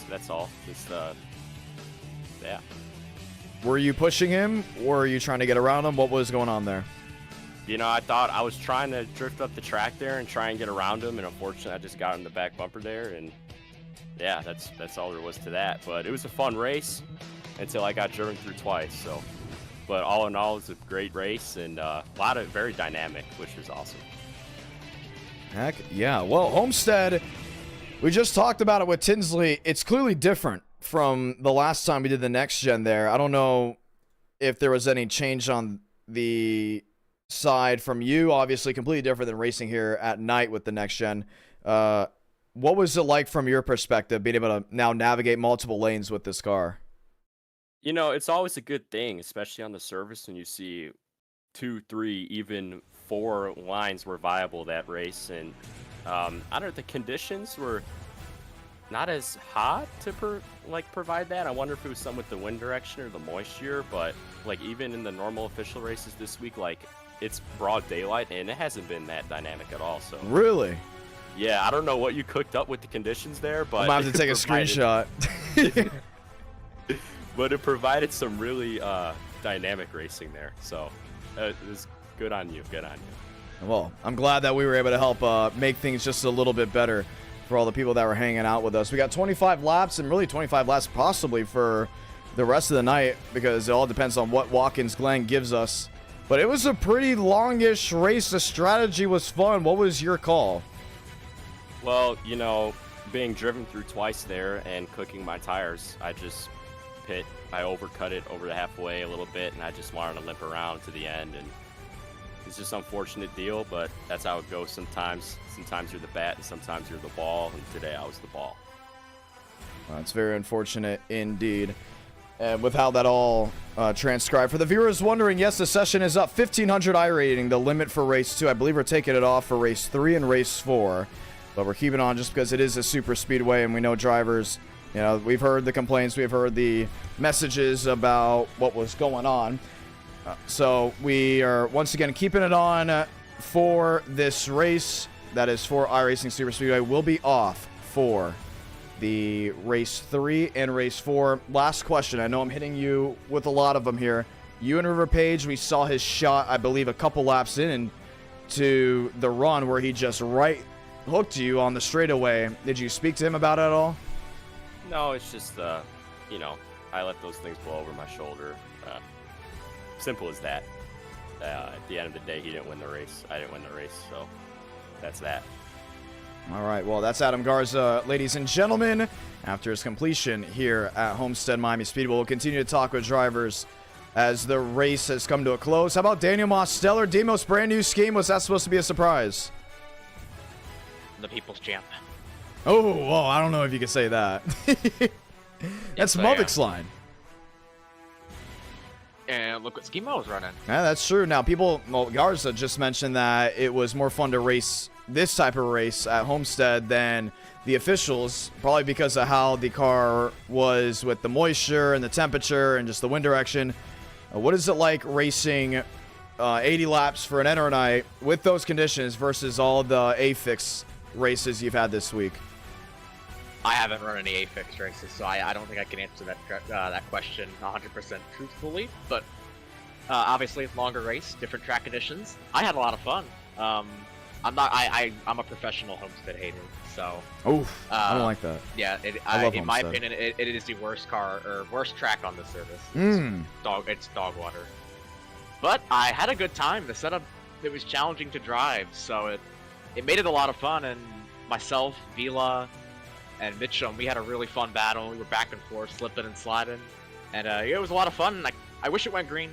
That's all. Just, yeah. Were you pushing him, or were you trying to get around him? What was going on there? You know, I thought I was trying to drift up the track there and try and get around him, and unfortunately, I just got in the back bumper there, and yeah, that's all there was to that. But it was a fun race until I got driven through twice. So, but all in all, it was a great race and a lot of very dynamic, which was awesome. Heck yeah. Well, Homestead, we just talked about it with Tinsley. It's clearly different from the last time we did the next gen there. I don't know if there was any change on the side from you. Obviously, completely different than racing here at night with the next gen. What was it like from your perspective, being able to now navigate multiple lanes with this car? You know, it's always a good thing, especially on the surface when you see 2, 3, even 4 lines were viable that race. And I don't know, the conditions were not as hot to provide that. I wonder if it was something with the wind direction or the moisture, but like even in the normal official races this week, like it's broad daylight and it hasn't been that dynamic at all. So really, yeah, I don't know what you cooked up with the conditions there, but I'm gonna have to take a screenshot. But it provided some really dynamic racing there, so it was good on you. Good on you. Well, I'm glad that we were able to help make things just a little bit better for all the people that were hanging out with us. We got 25 laps, and really 25 laps possibly for the rest of the night, because it all depends on what Watkins Glen gives us. But it was a pretty longish race. The strategy was fun. What was your call? Well, you know, being driven through twice there and cooking my tires, I just pit. I overcut it over the halfway a little bit, and I just wanted to limp around to the end. And it's just an unfortunate deal, but that's how it goes sometimes. Sometimes you're the bat, and sometimes you're the ball, and today I was the ball. That's very unfortunate indeed. And with how that all transcribed. For the viewers wondering, yes, the session is up. 1,500 iRating, the limit for race 2. I believe we're taking it off for race 3 and race 4. But we're keeping on just because it is a super speedway, and we know drivers, you know, we've heard the complaints, we've heard the messages about what was going on. So we are once again keeping it on for this race. That is for iRacing Super Speedway. Will be off for the race 3 and race 4. Last question. I know I'm hitting you with a lot of them here. You and River Page, we saw his shot, I believe, a couple laps in to the run where he just right hooked you on the straightaway. Did you speak to him about it at all? No, it's just, you know, I let those things blow over my shoulder. Simple as that. At the end of the day, he didn't win the race. I didn't win the race, so that's that. All right, well, that's Adam Garza, ladies and gentlemen. After his completion here at Homestead-Miami Speedway, we'll continue to talk with drivers as the race has come to a close. How about Daniel Mosteller? Demos brand new scheme. Was that supposed to be a surprise? The people's champ. Oh, well, I don't know if you could say that. That's Mubik's line. And look what scheme I was running. Yeah, that's true. Now, Garza just mentioned that it was more fun to race this type of race at Homestead than the officials, probably because of how the car was with the moisture and the temperature and just the wind direction. What is it like racing 80 laps for an enter night with those conditions versus all the A-Fix races you've had this week? I haven't run any A-Fix races, so I don't think I can answer that question 100% truthfully. But obviously, longer race, different track conditions. I had a lot of fun. I'm a professional Homestead hater, so. Oof, I don't like that. Yeah, in my opinion, it is the worst track on the service. It's dog water. But I had a good time. The setup, it was challenging to drive, so it made it a lot of fun. And myself, Vila, and Mitchum, we had a really fun battle. We were back and forth, slipping and sliding, and it was a lot of fun. I wish it went green,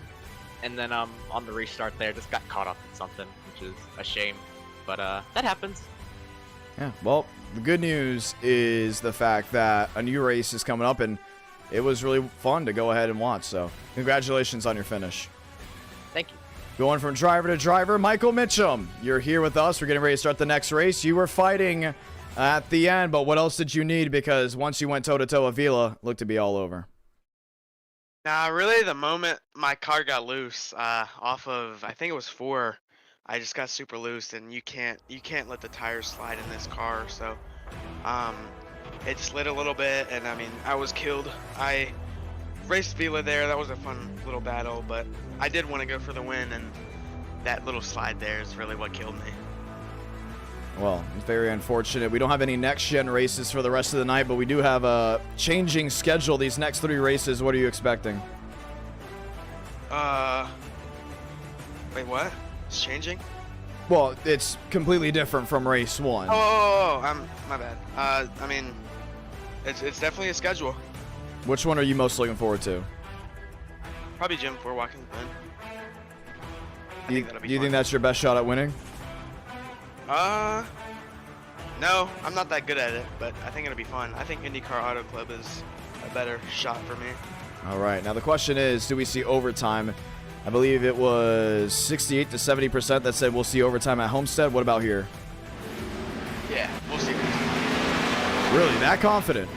and then on the restart there, just got caught up in something, which is a shame. But that happens. Yeah, well, the good news is the fact that a new race is coming up, and it was really fun to go ahead and watch. So congratulations on your finish. Thank you. Going from driver to driver, Michael Mitchum, you're here with us. We're getting ready to start the next race. You were fighting at the end, but what else did you need? Because once you went toe-to-toe with Vila, it looked to be all over. Nah, really, the moment my car got loose off of, I think it was 4, I just got super loose, and you can't let the tires slide in this car. So, it slid a little bit, and I mean, I was killed. I raced Vila there. That was a fun little battle, but I did want to go for the win, and that little slide there is really what killed me. Well, very unfortunate. We don't have any next-gen races for the rest of the night, but we do have a changing schedule these next 3 races. What are you expecting? Wait, what? It's changing? Well, it's completely different from race 1. My bad. I mean, it's definitely a schedule. Which one are you most looking forward to? Probably Gym 4 Watkins Glen. Do you think that's your best shot at winning? No, I'm not that good at it, but I think it'll be fun. I think IndyCar Auto Club is a better shot for me. All right. Now the question is, do we see overtime? I believe it was 68 to 70% that said we'll see overtime at Homestead. What about here? Yeah, we'll see. Really, that confident?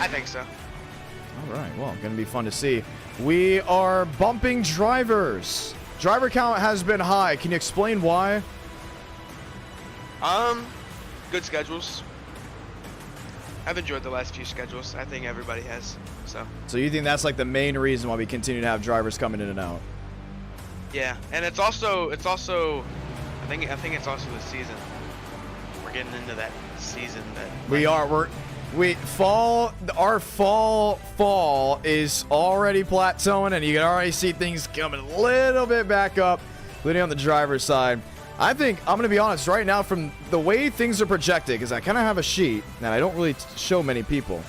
I think so. All right. Well, going to be fun to see. We are bumping drivers. Driver count has been high. Can you explain why? Good schedules. I've enjoyed the last few schedules. I think everybody has. So you think that's like the main reason why we continue to have drivers coming in and out? Yeah, and it's also I think it's also the season. We're getting into that season that our fall is already plateauing, and you can already see things coming a little bit back up, including on the driver's side. I think, I'm going to be honest, right now, from the way things are projected, because I kind of have a sheet that I don't really show many people.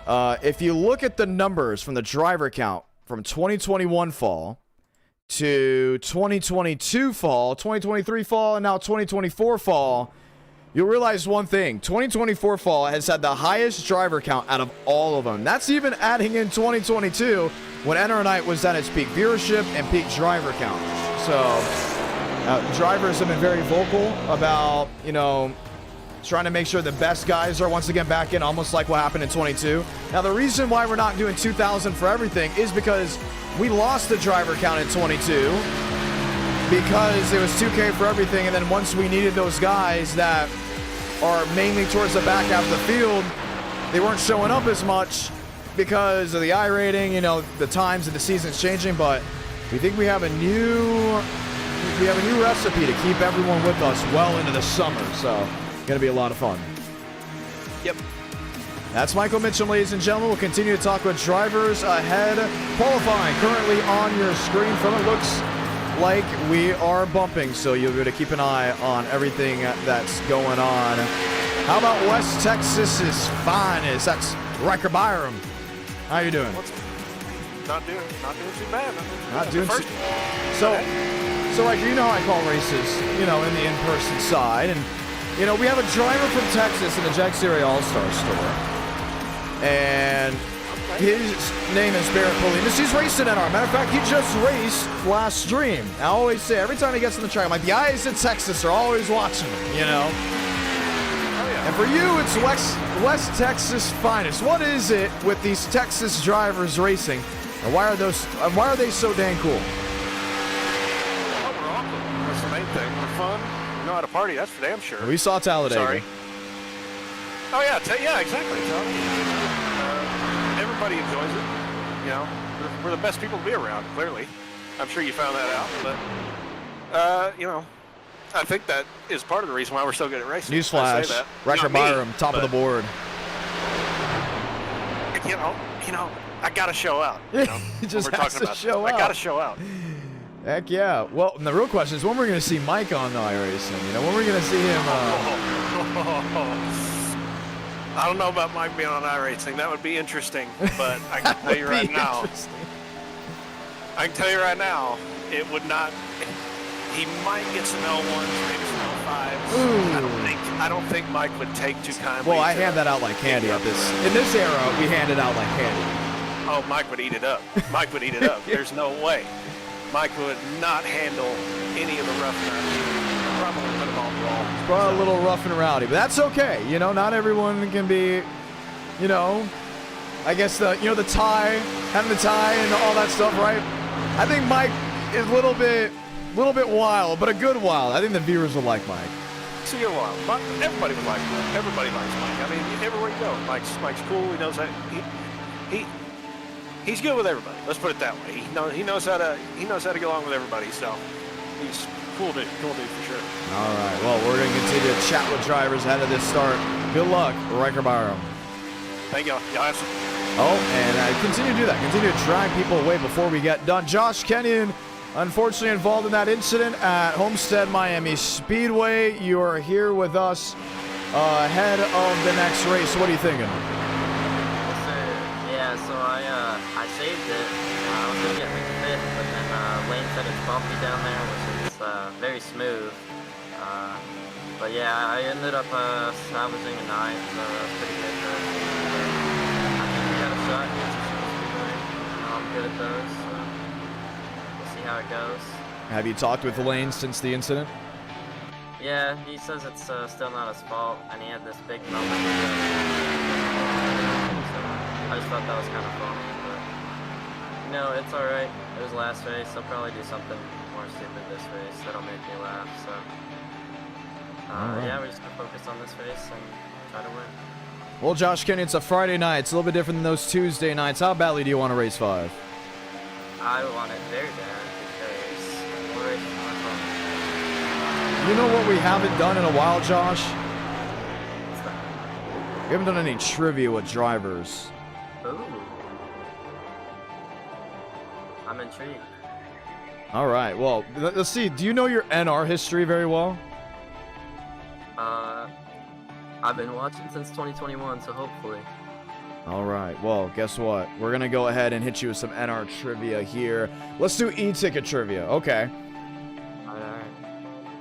If you look at the numbers from the driver count from 2021 fall to 2022 fall, 2023 fall, and now 2024 fall, you'll realize one thing. 2024 fall has had the highest driver count out of all of them. That's even adding in 2022 when Enter Night was at its peak viewership and peak driver count. So drivers have been very vocal about, trying to make sure the best guys are once again back in, almost like what happened in 22. Now, the reason why we're not doing 2,000 for everything is because we lost the driver count in 22 because it was 2K for everything, and then once we needed those guys that are mainly towards the back half of the field, they weren't showing up as much because of the iRating, you know, the times of the season's changing, but we think we have a new recipe to keep everyone with us well into the summer, so gonna be a lot of fun. Yep. That's Michael Mitchum, ladies and gentlemen. We'll continue to talk with drivers ahead. Qualifying currently on your screen from it. Looks like we are bumping, so you'll be able to keep an eye on everything that's going on. How about West Texas's finest? That's Riker Byram. How you doing? Not doing too bad. Not doing too. So like, you know how I call races, you know, in the in-person side, and you know we have a driver from Texas in the Jack Series All-Star store, and his name is Barrett Polinas. He's racing NR. Matter of fact, he just raced last stream. I always say every time he gets on the track, I'm like, the eyes in Texas are always watching him, you know. And for you, it's West Texas finest. What is it with these Texas drivers racing, and why are they so dang cool? Oh, we're awesome. That's the main thing. We're fun. We know how to party. That's for damn sure. We saw Talladega. Sorry. Oh yeah, yeah, exactly. Everybody enjoys it. You know, we're the best people to be around. Clearly, I'm sure you found that out. But you know, I think that is part of the reason why we're so good at racing. Newsflash: Riker Byram, top of the board. You know, I gotta show out. You know, He just when we're has talking to about show this. out. I gotta show out. Heck yeah. Well, the real question is when we're going to see Mike on the iRacing. You know, when we're going to see him. I don't know about Mike being on iRacing. That would be interesting, but I can tell you right now. I can tell you right now, it would not. He might get some L1s, maybe some L5s. I don't think Mike would take too kindly. Well, I hand that out like candy at this. In this era, we hand it out like candy. Oh, Mike would eat it up. Mike would eat it up. There's no way. Mike would not handle any of the rough nuts. Probably put them on the wall. It's probably a little rough and rowdy, but that's okay. You know, not everyone can be, you know, I guess the tie, having the tie and all that stuff, right? I think Mike is a little bit wild, but a good wild. I think the viewers will like Mike. It's a good wild. Everybody would like Mike. Everybody likes Mike. I mean, everywhere you go, Mike's cool. He knows that he's good with everybody. Let's put it that way. He knows how to get along with everybody. So he's cool dude for sure. All right. Well, we're going to continue to chat with drivers ahead of this start. Good luck, Riker Byram. Thank y'all. Y'all have some. Oh, and continue to do that. Continue to drag people away before we get done. Josh Kenyon, unfortunately involved in that incident at Homestead-Miami Speedway. You are here with us ahead of the next race. What are you thinking? Yeah, so I saved it. I was going to get like fifth, but then Lane said it's bumpy down there, which is very smooth. But yeah, I ended up salvaging a 9, so that's pretty good for us. I think we got a shot here. I'm good at those, so we'll see how it goes. Have you talked with Lane since the incident? Yeah, he says it's still not his fault, and he had this big moment. I just thought that was kind of funny, but you know, it's alright. It was last race. I'll probably do something more stupid this race that'll make me laugh, so yeah, we're just gonna focus on this race and try to win. Well, Josh Kenny, it's a Friday night. It's a little bit different than those Tuesday nights. How badly do you want to race 5? I want it very bad because we're racing for fun. You know what we haven't done in a while, Josh? What's that? We haven't done any trivia with drivers. Ooh. I'm intrigued. All right, well, let's see. Do you know your NR history very well? I've been watching since 2021, so hopefully. All right, well, guess what? We're going to go ahead and hit you with some NR trivia here. Let's do e-ticket trivia. Okay. All right.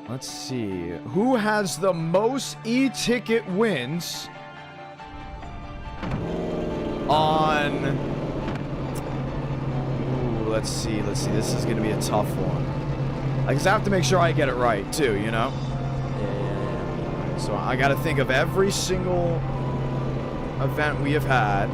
Let's see. Who has the most e-ticket wins on... Ooh, let's see. This is going to be a tough one. I have to make sure I get it right, too, you know? Yeah. So I got to think of every single event we have had.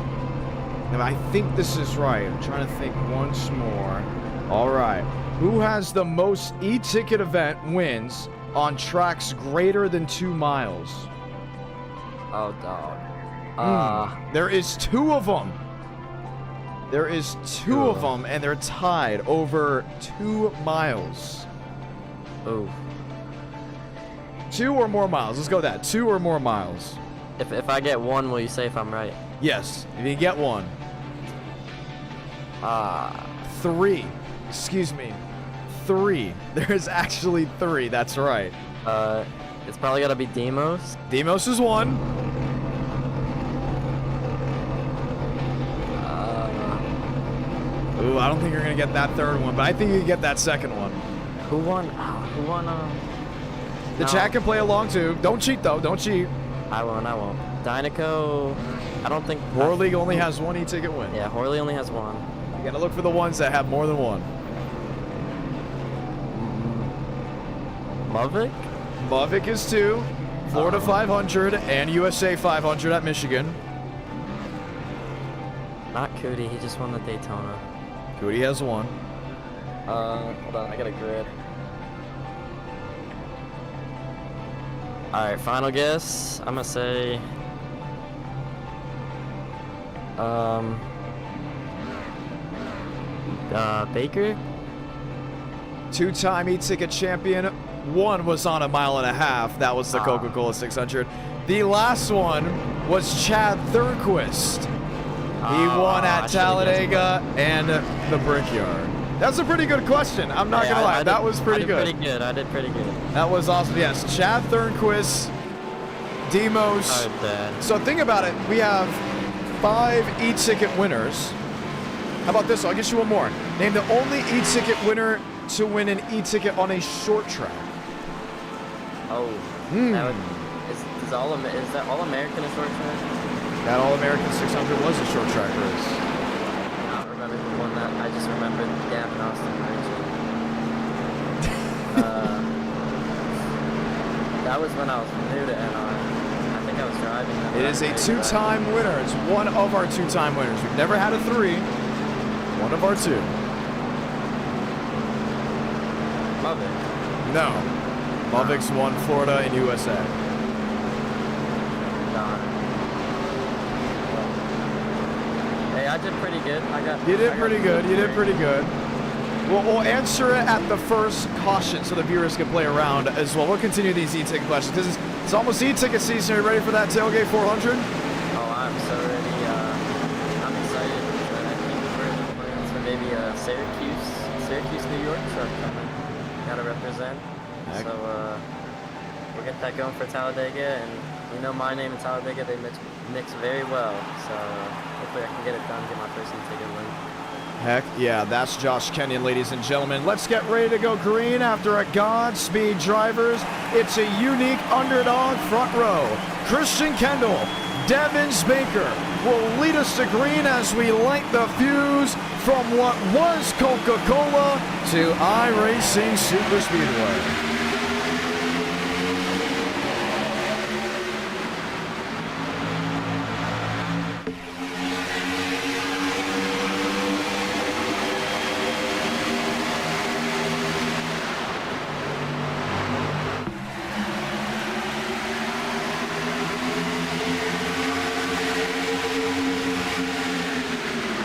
And I think this is right. I'm trying to think once more. All right. Who has the most e-ticket event wins on tracks greater than 2 miles? Oh, dog. There is 2 of them. There is 2 of them, and they're tied over 2 miles. Ooh. 2 or more miles. Let's go with that. 2 or more miles. If I get one, will you say if I'm right? Yes. If you get one. 3. Excuse me. 3. There's actually 3. That's right. It's probably gotta be Demos. Demos is 1. Ooh, I don't think you're gonna get that 3rd one, but I think you can get that 2nd one. Who won? The chat can play along too. Don't cheat though. Don't cheat. I won't. Dynaco, I don't think. War League only has 1 e-ticket win. Yeah, Horley only has 1. You gotta look for the ones that have more than 1. Mavic is 2. Florida 500 and USA 500 at Michigan. Not Cootie, he just won the Daytona. Cody has 1. Hold on, I got a grid. Alright, final guess. I'm gonna say... Baker? 2-time e-ticket champion. 1 was on 1.5 miles. That was the Coca-Cola 600. The last one was Chad Thurquist. He won at Talladega and the Brickyard. That's a pretty good question. I'm not going to lie. That was pretty good. I did pretty good. That was awesome. Yes, Chad Thurquist, Demos. So think about it. We have 5 e-ticket winners. How about this? I'll get you one more. Name the only e-ticket winner to win an e-ticket on a short track. Oh. Is that All-American a short track? That All-American 600 was a short track race. I don't remember who won that. I just remember Gavin Austin racing. That was when I was new to NR. I think I was driving that. It is a 2-time winner. It's one of our 2-time winners. We've never had a 3. One of our 2. Mavic. No. Mavic's won Florida and USA. Hey, I did pretty good. You did pretty good. You did pretty good. We'll answer it at the first caution so the viewers can play around as well. We'll continue these e-ticket questions because it's almost e-ticket season. Are you ready for that tailgate 400? Oh, I'm so ready. I'm excited. I think we're plans for maybe Syracuse, New York. So gotta represent. Heck. So we'll get that going for Talladega, and you know my name in Talladega, they mix very well. So hopefully I can get it done, get my first e-ticket win. Heck yeah, that's Josh Kenyon, ladies and gentlemen. Let's get ready to go green after a Godspeed, drivers. It's a unique underdog front row. Christian Kendall, Devins Baker will lead us to green as we light the fuse from what was Coca-Cola to iRacing Super Speedway.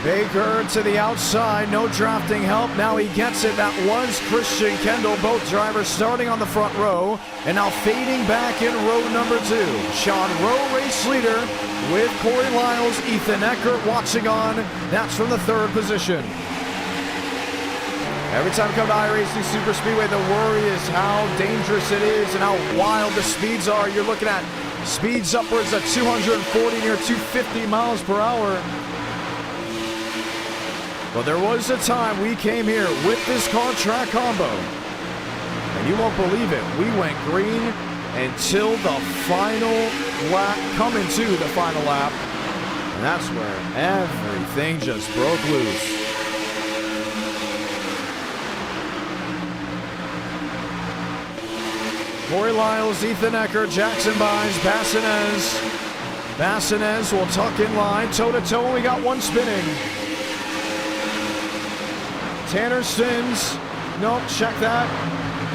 Baker to the outside, no drafting help. Now he gets it. That was Christian Kendall. Both drivers starting on the front row and now fading back in row number 2. Sean Rowe, race leader, with Corey Lyles, Ethan Eckert watching on. That's from the 3rd position. Every time we come to iRacing Super Speedway, the worry is how dangerous it is and how wild the speeds are. You're looking at speeds upwards of 240, near 250 miles per hour. Well, there was a time we came here with this car track combo, and you won't believe it, we went green until the final lap, coming to the final lap, and that's where everything just broke loose. Corey Lyles, Ethan Eckert, Jackson Bynes, Bassinez. Bassinez will tuck in line, toe-to-toe, we got one spinning. Tanner Sims, nope, check that.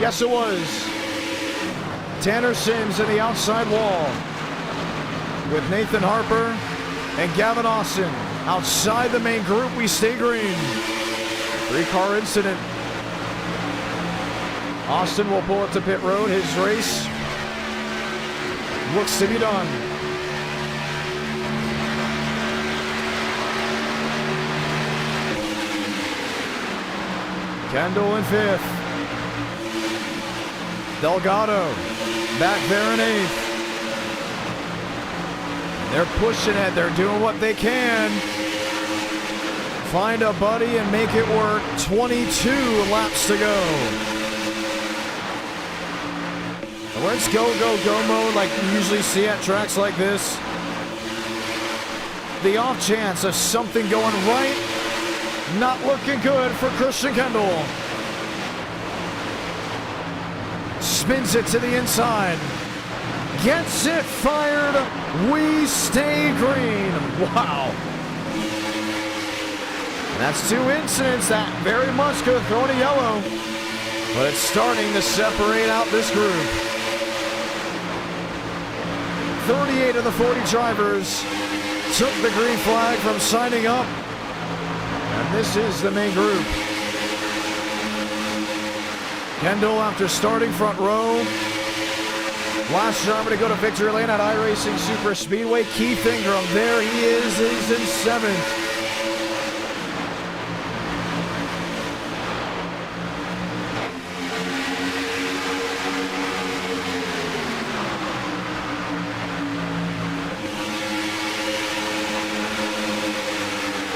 Yes, it was. Tanner Sims in the outside wall with Nathan Harper and Gavin Austin. Outside the main group, we stay green. 3-car incident. Austin will pull it to pit road. His race looks to be done. Kendall in 5th. Delgado back there in 8th. They're pushing it. They're doing what they can. Find a buddy and make it work. 22 laps to go. And let's go mode like you usually see at tracks like this. The off chance of something going right. Not looking good for Christian Kendall. Spins it to the inside. Gets it fired. We stay green. Wow. And that's 2 incidents that very much could have thrown a yellow. But it's starting to separate out this group. 38 of the 40 drivers took the green flag from signing up. And this is the main group. Kendall after starting front row. Last driver to go to victory lane at iRacing Super Speedway. Keith Ingram, there he is. He's in 7th.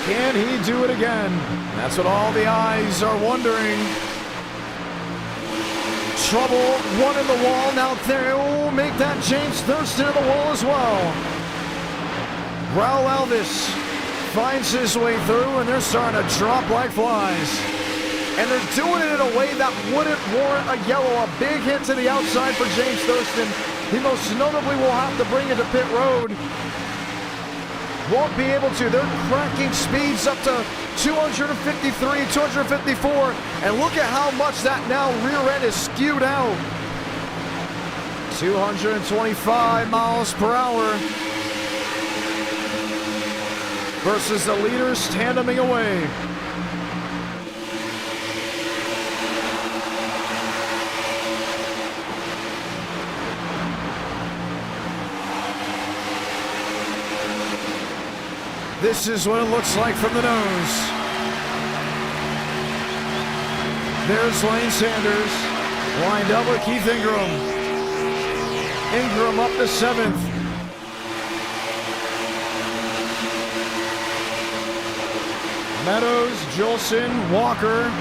Can he do it again? That's what all the eyes are wondering. Trouble, one in the wall. Now they'll make that James Thurston in the wall as well. Raul Elvis finds his way through, and they're starting to drop like flies. And they're doing it in a way that wouldn't warrant a yellow. A big hit to the outside for James Thurston. He most notably will have to bring it to pit road. Won't be able to. They're cracking speeds up to 253, 254. And look at how much that now rear end is skewed out. 225 miles per hour versus the leaders tandeming away. This is what it looks like from the nose. There's Lane Sanders, lined up with Keith Ingram. Ingram up to 7th. Meadows, Jolson, Walker,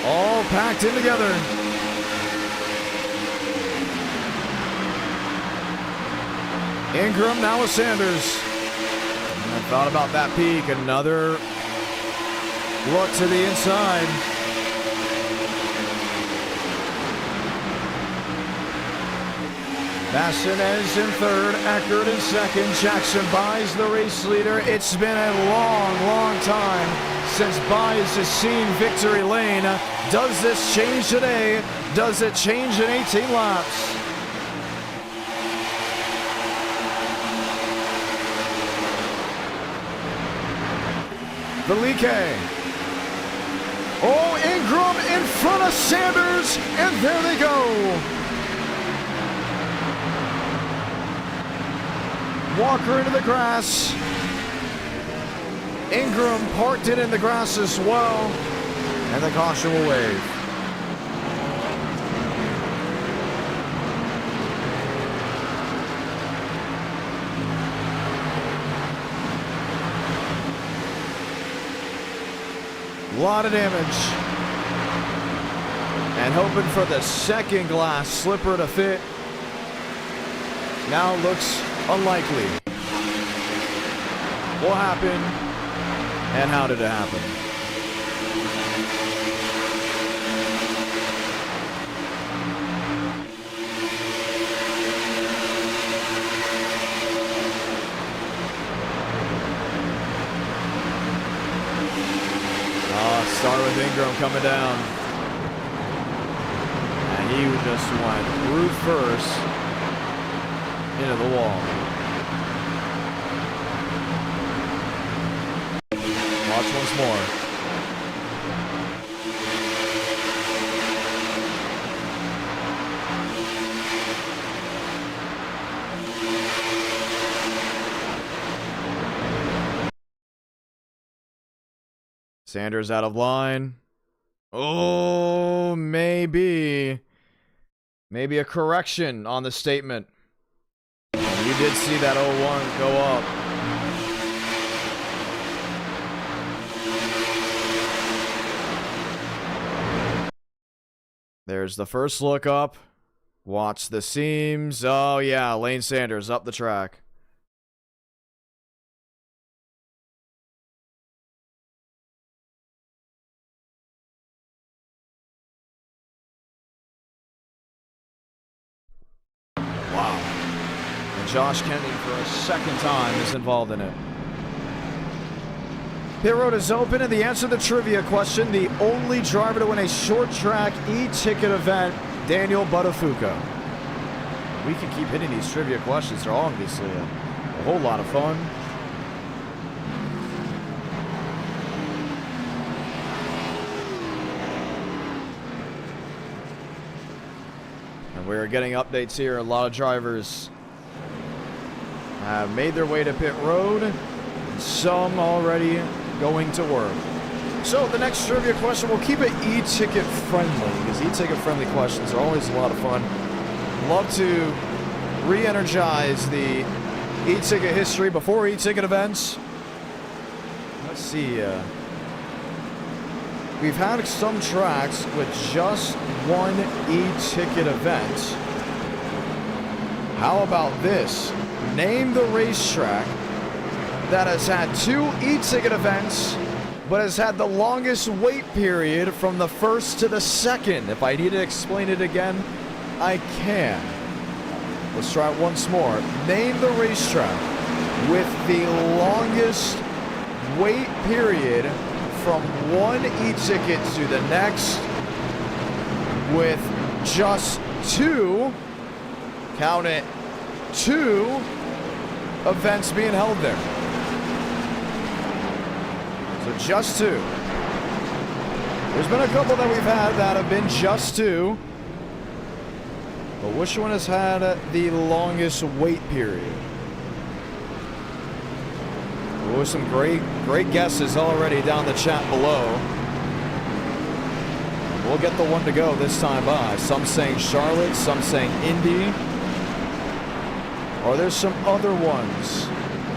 all packed in together. Ingram now with Sanders. I thought about that peak. Another look to the inside. Bassinez in 3rd, Eckert in 2nd. Jackson Byes the race leader. It's been a long time since Byes has seen victory lane. Does this change today? Does it change in 18 laps? Velike. Oh, Ingram in front of Sanders, and there they go. Walker into the grass. Ingram parked it in the grass as well, and the caution will wave. A lot of damage. And hoping for the second glass slipper to fit. Now looks unlikely. What happened and how did it happen? Ingram coming down. And he just went root first into the wall. Watch once more. Sanders out of line. Oh, maybe a correction on the statement. You did see that 0-1 go up. There's the first look up. Watch the seams. Oh, yeah, Lane Sanders up the track. Wow. And Josh Kenny, for a second time, is involved in it. Pit road is open, and the answer to the trivia question, the only driver to win a short track e-ticket event, Daniel Buttafuoco. We can keep hitting these trivia questions. They're obviously a whole lot of fun. And we're getting updates here. A lot of drivers have made their way to pit road. Some already going to work. So the next trivia question, we'll keep it e-ticket friendly, because e-ticket friendly questions are always a lot of fun. Love to re-energize the e-ticket history before e-ticket events. Let's see. We've had some tracks with just one e-ticket event. How about this? Name the racetrack that has had 2 e-ticket events, but has had the longest wait period from the first to the second. If I need to explain it again, I can. Let's try it once more. Name the racetrack with the longest wait period from one e-ticket to the next, with just 2, count it, 2 events being held there. So just 2. There's been a couple that we've had that have been just 2. But which one has had the longest wait period? There were some great guesses already down the chat below. We'll get the one to go this time by. Some saying Charlotte, some saying Indy. Or there's some other ones.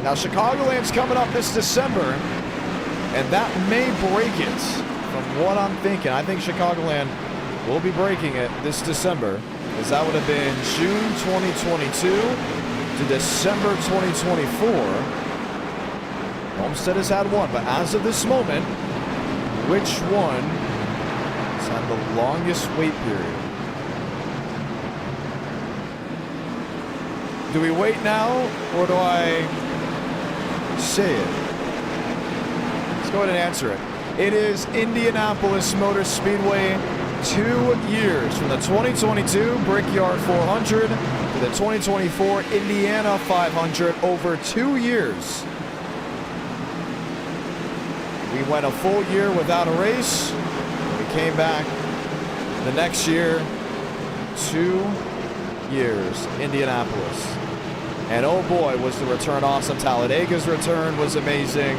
Now Chicagoland's coming up this December, and that may break it from what I'm thinking. I think Chicagoland will be breaking it this December, as that would have been June 2022 to December 2024. Homestead has had one, but as of this moment, which one has had the longest wait period? Do we wait now, or do I say it? Let's go ahead and answer it. It is Indianapolis Motor Speedway, 2 years, from the 2022 Brickyard 400 to the 2024 Indiana 500, over 2 years. We went a full year without a race. We came back the next year, 2 years, Indianapolis. And oh boy, was the return awesome. Talladega's return was amazing.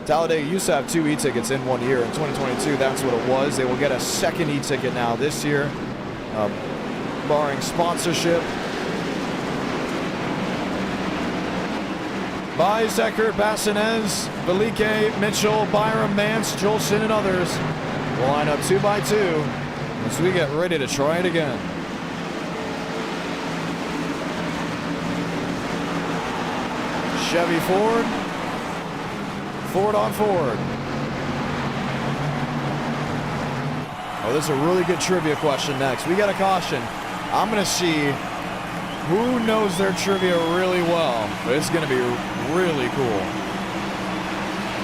Talladega used to have 2 e-tickets in 1 year. In 2022, that's what it was. They will get a second e-ticket now this year, barring sponsorship. Buys, Eckert, Bassinez, Velike, Mitchell, Byram, Mance, Jolson, and others will line up 2 by 2 as we get ready to try it again. Chevy Ford. Ford on Ford. Oh, this is a really good trivia question next. We got a caution. I'm going to see who knows their trivia really well. But it's going to be really cool.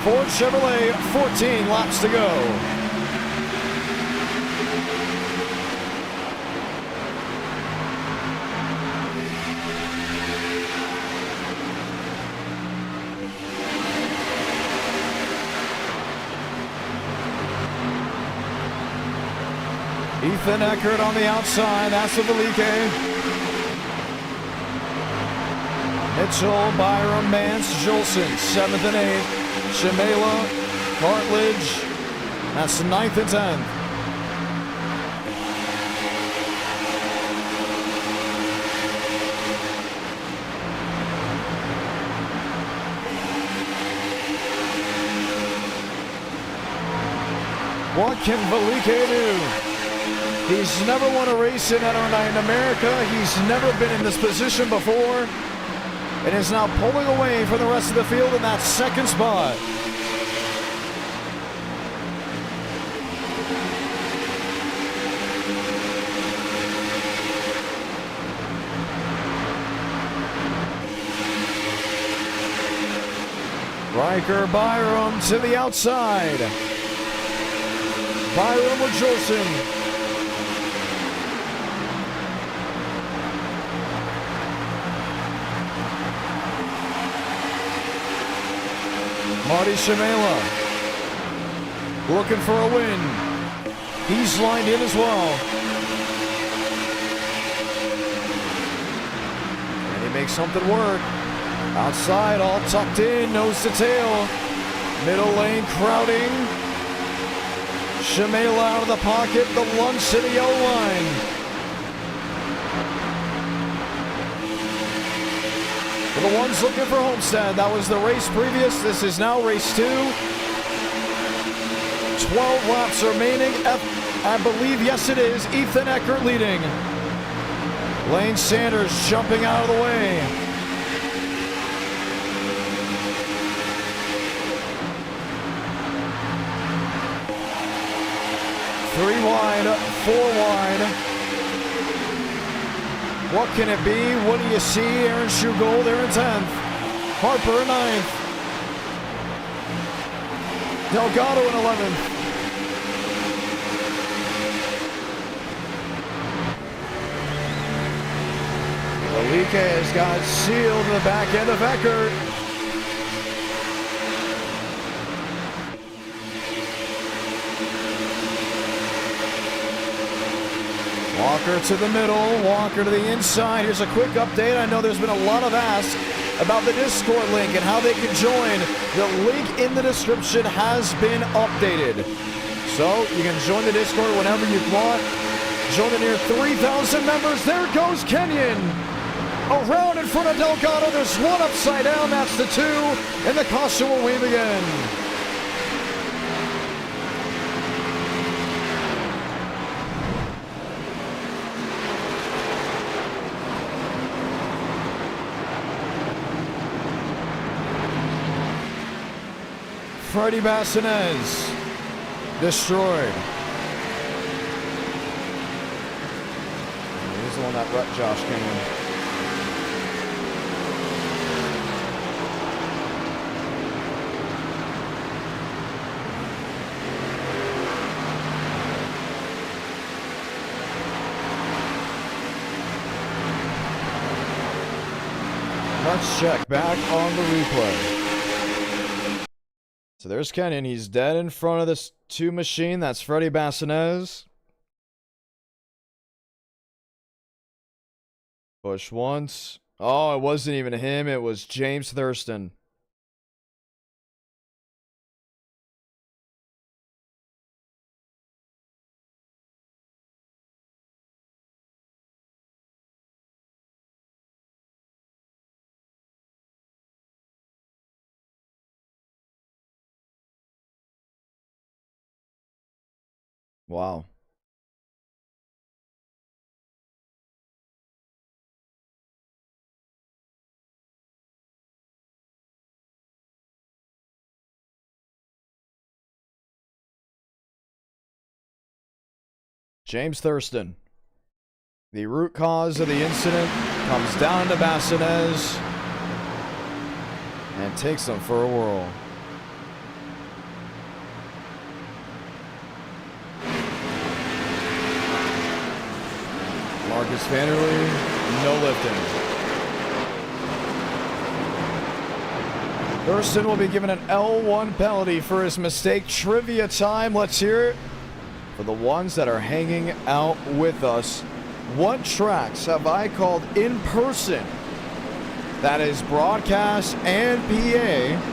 Ford Chevrolet, 14 laps to go. Ethan Eckert on the outside. That's Valike. Mitchell, Byram, Mance, Jolson, 7th and 8th. Shimela, Cartledge. That's 9th and 10th. What can Valike do? He's never won a race in America. He's never been in this position before. And is now pulling away from the rest of the field in that second spot. Riker Byram to the outside. Byram with Jolson. Marty Shimela looking for a win. He's lined in as well. And he makes something work. Outside, all tucked in, nose to tail. Middle lane crowding. Shimela out of the pocket, the lunge to the yellow line. For the ones looking for Homestead, that was the race previous. This is now race 2. 12 laps remaining. I believe, yes it is, Ethan Eckert leading. Lane Sanders jumping out of the way. Three wide, 4 wide. What can it be? What do you see? Aaron Shugold there in 10th. Harper in 9th. Delgado in 11th. Valike has got sealed in the back end of Eckert. Walker to the middle, Walker to the inside. Here's a quick update. I know there's been a lot of ask about the Discord link and how they can join. The link in the description has been updated. So you can join the Discord whenever you want. Join the near 3,000 members. There goes Kenyon. Around in front of Delgado. There's one upside down. That's the 2. And the caution will wave again. Freddie Bassinez destroyed. He's the one that rut Josh Kenyon. Let's check back on the replay. So there's Kenyon. He's dead in front of this 2 machine. That's Freddie Bassinez. Push once. Oh, it wasn't even him. It was James Thurston. Wow. James Thurston. The root cause of the incident comes down to Bassinez and takes them for a whirl. Marcus Vanderlei, no lifting. Thurston will be given an L1 penalty for his mistake. Trivia time, let's hear it For the ones that are hanging out with us, what tracks have I called in person that is broadcast and PA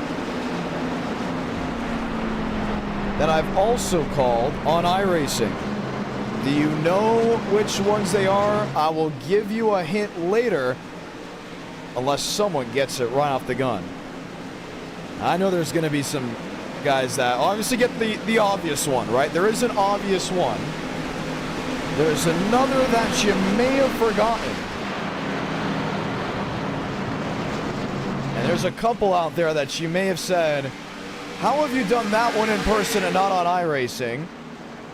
that I've also called on iRacing? Do you know which ones they are? I will give you a hint later, unless someone gets it right off the gun. I know there's going to be some guys that obviously get the obvious one, right? There is an obvious one. There's another that you may have forgotten. And there's a couple out there that you may have said, how have you done that one in person and not on iRacing?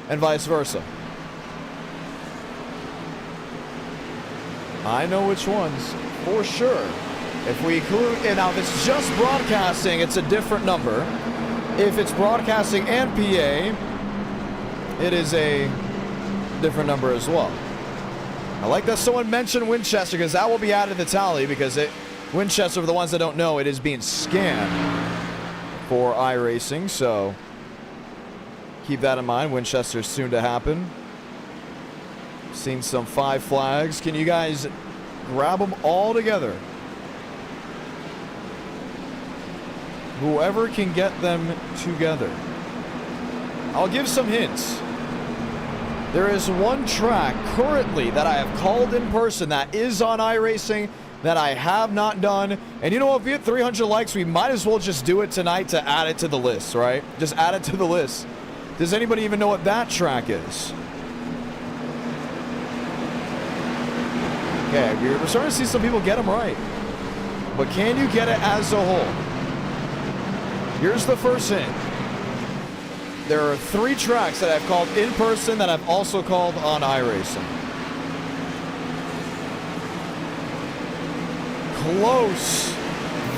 And vice versa. I know which ones, for sure. If we include, and now if it's just broadcasting, it's a different number. If it's broadcasting and PA, it is a different number as well. I like that someone mentioned Winchester, because that will be added to the tally, because Winchester, for the ones that don't know, it is being scanned for iRacing, so keep that in mind. Winchester's soon to happen. Seen some 5 flags. Can you guys grab them all together? Whoever can get them together. I'll give some hints. There is one track currently that I have called in person that is on iRacing that I have not done. And you know what? If we hit 300 likes, we might as well just do it tonight to add it to the list, right? Just add it to the list. Does anybody even know what that track is? Okay, we're starting to see some people get them right. But can you get it as a whole? Here's the first hint. There are 3 tracks that I've called in person that I've also called on iRacing. Close.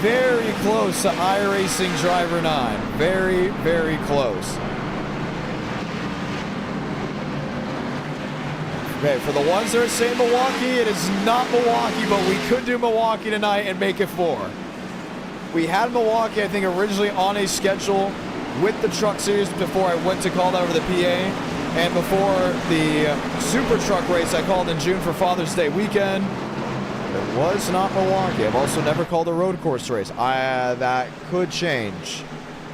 Very close to iRacing Driver 9. Very, very close. Okay, for the ones that are saying Milwaukee, it is not Milwaukee, but we could do Milwaukee tonight and make it 4. We had Milwaukee, I think, originally on a schedule with the Truck Series before I went to call that over the PA. And before the Super Truck race I called in June for Father's Day weekend, it was not Milwaukee. I've also never called a road course race. That could change.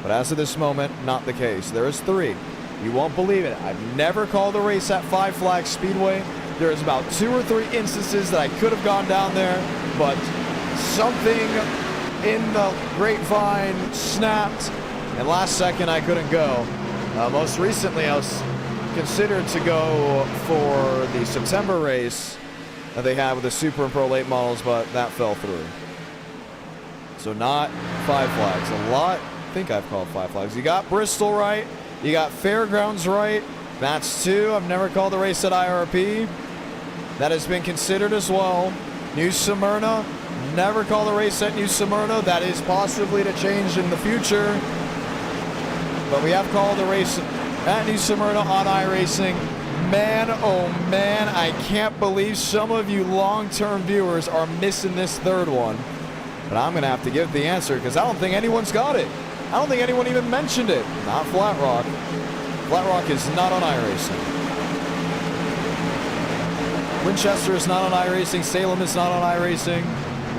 But as of this moment, not the case. There is 3. You won't believe it. I've never called a race at 5 Flags Speedway. There's about 2 or 3 instances that I could have gone down there, but something in the grapevine snapped, and last second I couldn't go. Most recently I was considered to go for the September race that they had with the Super and Pro late models, but that fell through. So not 5 Flags. A lot, I think I've called 5 Flags. You got Bristol right. You got Fairgrounds right. That's 2. I've never called the race at IRP. That has been considered as well. New Smyrna. Never called a race at New Smyrna. That is possibly to change in the future. But we have called a race at New Smyrna on iRacing. Man, oh man, I can't believe some of you long-term viewers are missing this 3rd one. But I'm going to have to give the answer because I don't think anyone's got it. I don't think anyone even mentioned it. Not Flat Rock. Flat Rock is not on iRacing. Winchester is not on iRacing. Salem is not on iRacing.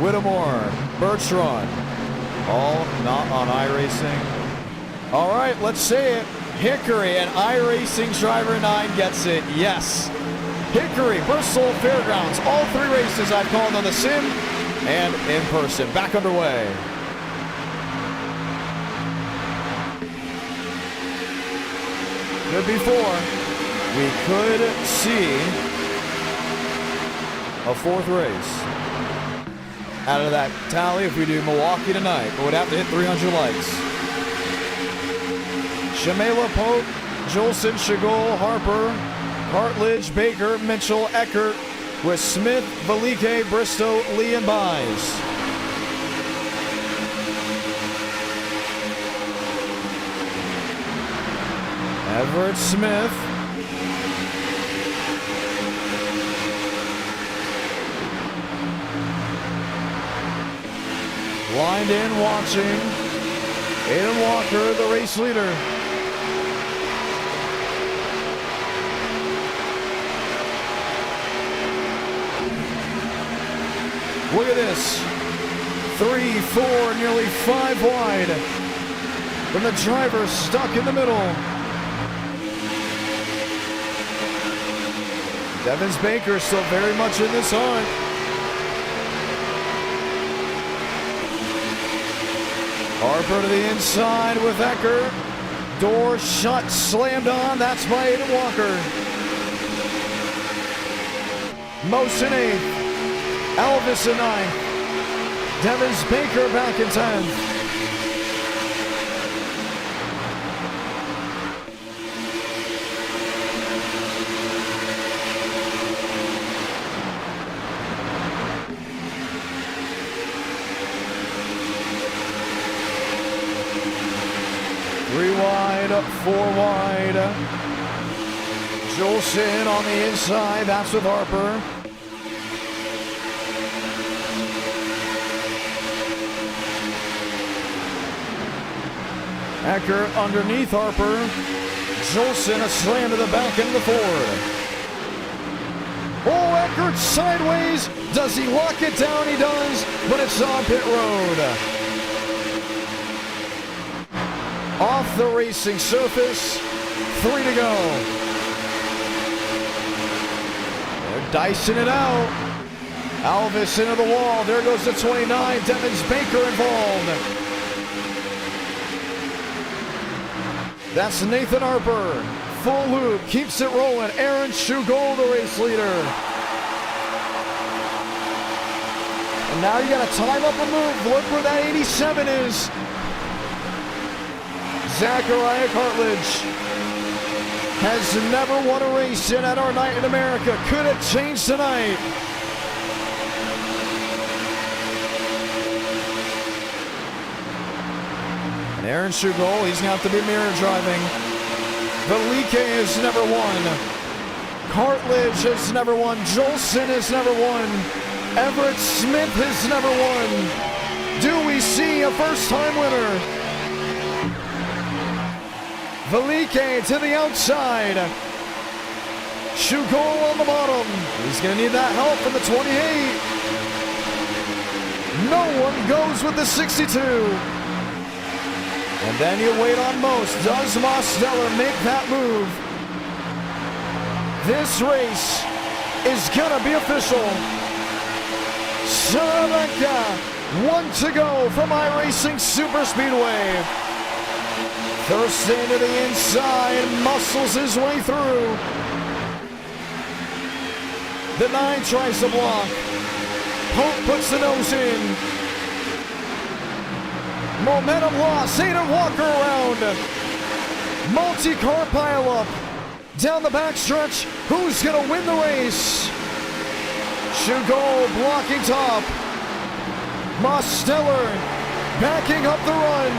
Whittemore, Bertrand, all not on iRacing. All right, let's say it. Hickory and iRacing Driver 9 gets it. Yes. Hickory, Bristol, Fairgrounds, all 3 races I've called on the sim and in person. Back underway. Good before. We could see a 4th race out of that tally if we do Milwaukee tonight, but would have to hit 300 likes. Shamela, Pope, Jolson, Chagall, Harper, Hartledge, Baker, Mitchell, Eckert, with Smith, Valike, Bristow, Lee, and Buys. Everett Smith. Lined in, watching. Aiden Walker, the race leader. Look at this. 3, 4, nearly 5 wide. From the driver stuck in the middle. Devins Baker still very much in this hunt. Harper to the inside with Ecker. Door shut, slammed on. That's by Aiden Walker. Most in 8th. Elvis in 9th. Devins Baker back in 10th. Three wide, 4 wide. Jolson on the inside. That's with Harper. Ecker underneath Harper. Jolson a slam to the back end of the Ford. Oh, Eckert sideways. Does he lock it down? He does, but it's on pit road. Off the racing surface, 3 to go. They're dicing it out. Alvis into the wall. There goes the 29. Devins Baker involved. That's Nathan Harper. Full loop, keeps it rolling. Aaron Shugol, the race leader. And now you got to time up a move. Look where that 87 is. Zachariah Cartledge has never won a race yet at our night in America. Could it change tonight? And Aaron Shugol, he's going to have to be mirror driving. Velike has never won. Cartledge has never won. Jolson has never won. Everett Smith has never won. Do we see a first-time winner? Velike to the outside. Shugol on the bottom. He's going to need that help from the 28. No one goes with the 62. And then you wait on most. Does Mosteller make that move? This race is going to be official. Salamanca, 1 to go from iRacing Superspeedway. Thurston to the inside, muscles his way through. The 9 tries to block. Pope puts the nose in. Momentum loss, Aiden Walker around. Multi-car pileup. Down the backstretch, who's gonna win the race? Shugol blocking top. Mosteller backing up the run.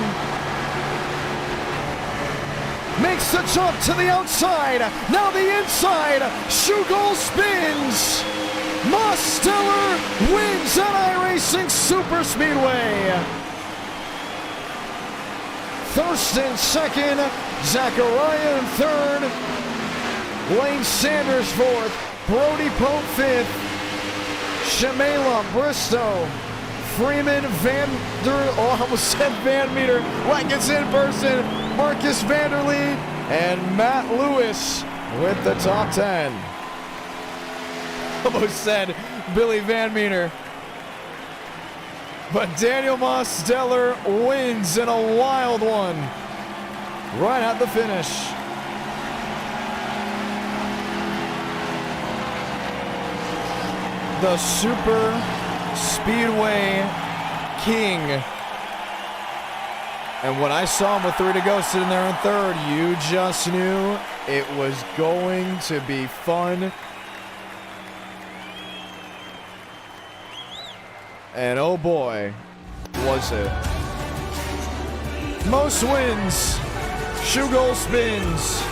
Makes the jump to the outside. Now the inside. Shugol spins. Mosteller wins at iRacing Superspeedway. Thurston second. Zachariah in third. Lane Sanders fourth. Brody Pope fifth. Shamela Bristow. Freeman I almost said Van Meter. Like it's in person. Marcus Vanderleed and Matt Lewis with the top 10. Almost said Billy Van Meter. But Daniel Mosteller wins in a wild one right at the finish. The Super Speedway King. And when I saw him with 3 to go sitting there in third, you just knew it was going to be fun. And oh boy, was it. Most wins. Shugol spins.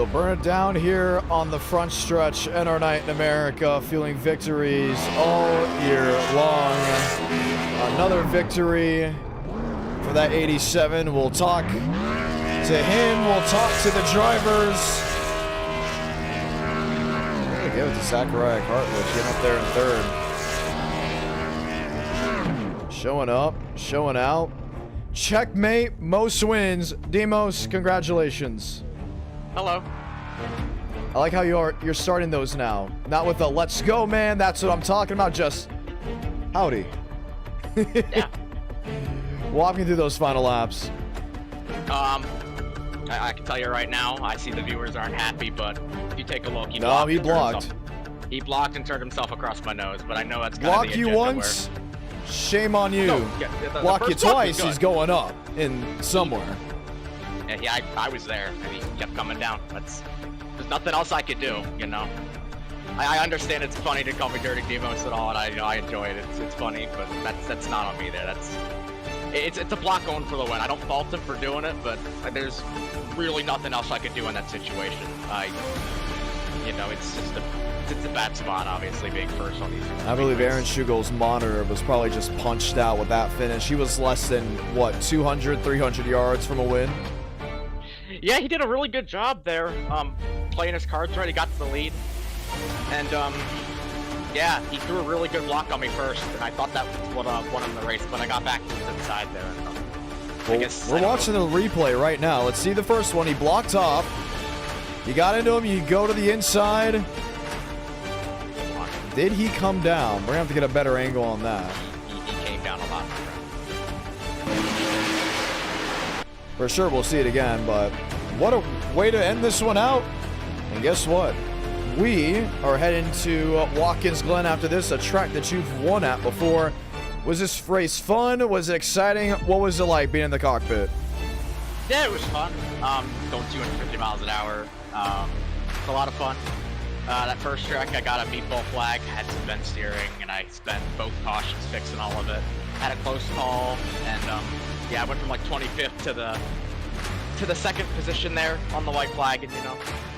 Still burn it down here on the front stretch and our night in America, feeling victories all year long. Another victory for that 87. We'll talk to him. We'll talk to the drivers. I'm gonna give it to Zachariah Cartledge, getting up there in third. Showing up, showing out. Checkmate, most wins. Demos, congratulations. Hello. I like how you're starting those now. Not with a let's go, man. That's what I'm talking about. Just howdy. Yeah. Walk me through those final laps. I can tell you right now, I see the viewers aren't happy, but if you take a look, he blocked. He blocked and turned himself across my nose, but I know that's kind of Block you once, shame on you. No, block you twice, he's going up in somewhere. Yeah, I was there, and he kept coming down. There's nothing else I could do, you know. I understand it's funny to call me Dirty Demos and all, and I enjoy it. It's funny, but that's not on me there. It's a block going for the win. I don't fault him for doing it, but there's really nothing else I could do in that situation. It's just it's a bad spot, obviously, being first on these. I believe Aaron Schugel's monitor was probably just punched out with that finish. He was less than, what, 200, 300 yards from a win? Yeah, he did a really good job there, playing his cards right. He got to the lead. And, yeah, he threw a really good block on me first, and I thought that was what won him the race, but I got back to the side there. And, we're watching the replay right now. Let's see the first one. He blocked off. You got into him. You go to the inside. Did he come down? We're going to have to get a better angle on that. He came down a lot. For sure, we'll see it again, but what a way to end this one out. And guess what? We are heading to Watkins Glen after this, a track that you've won at before. Was this race fun? Was it exciting? What was it like being in the cockpit? Yeah, it was fun. Going 250 miles an hour. It's a lot of fun. That first track, I got a meatball flag, had some vent steering, and I spent both cautions fixing all of it. Had a close call, and yeah, I went from like 25th to the second position there on the white flag, and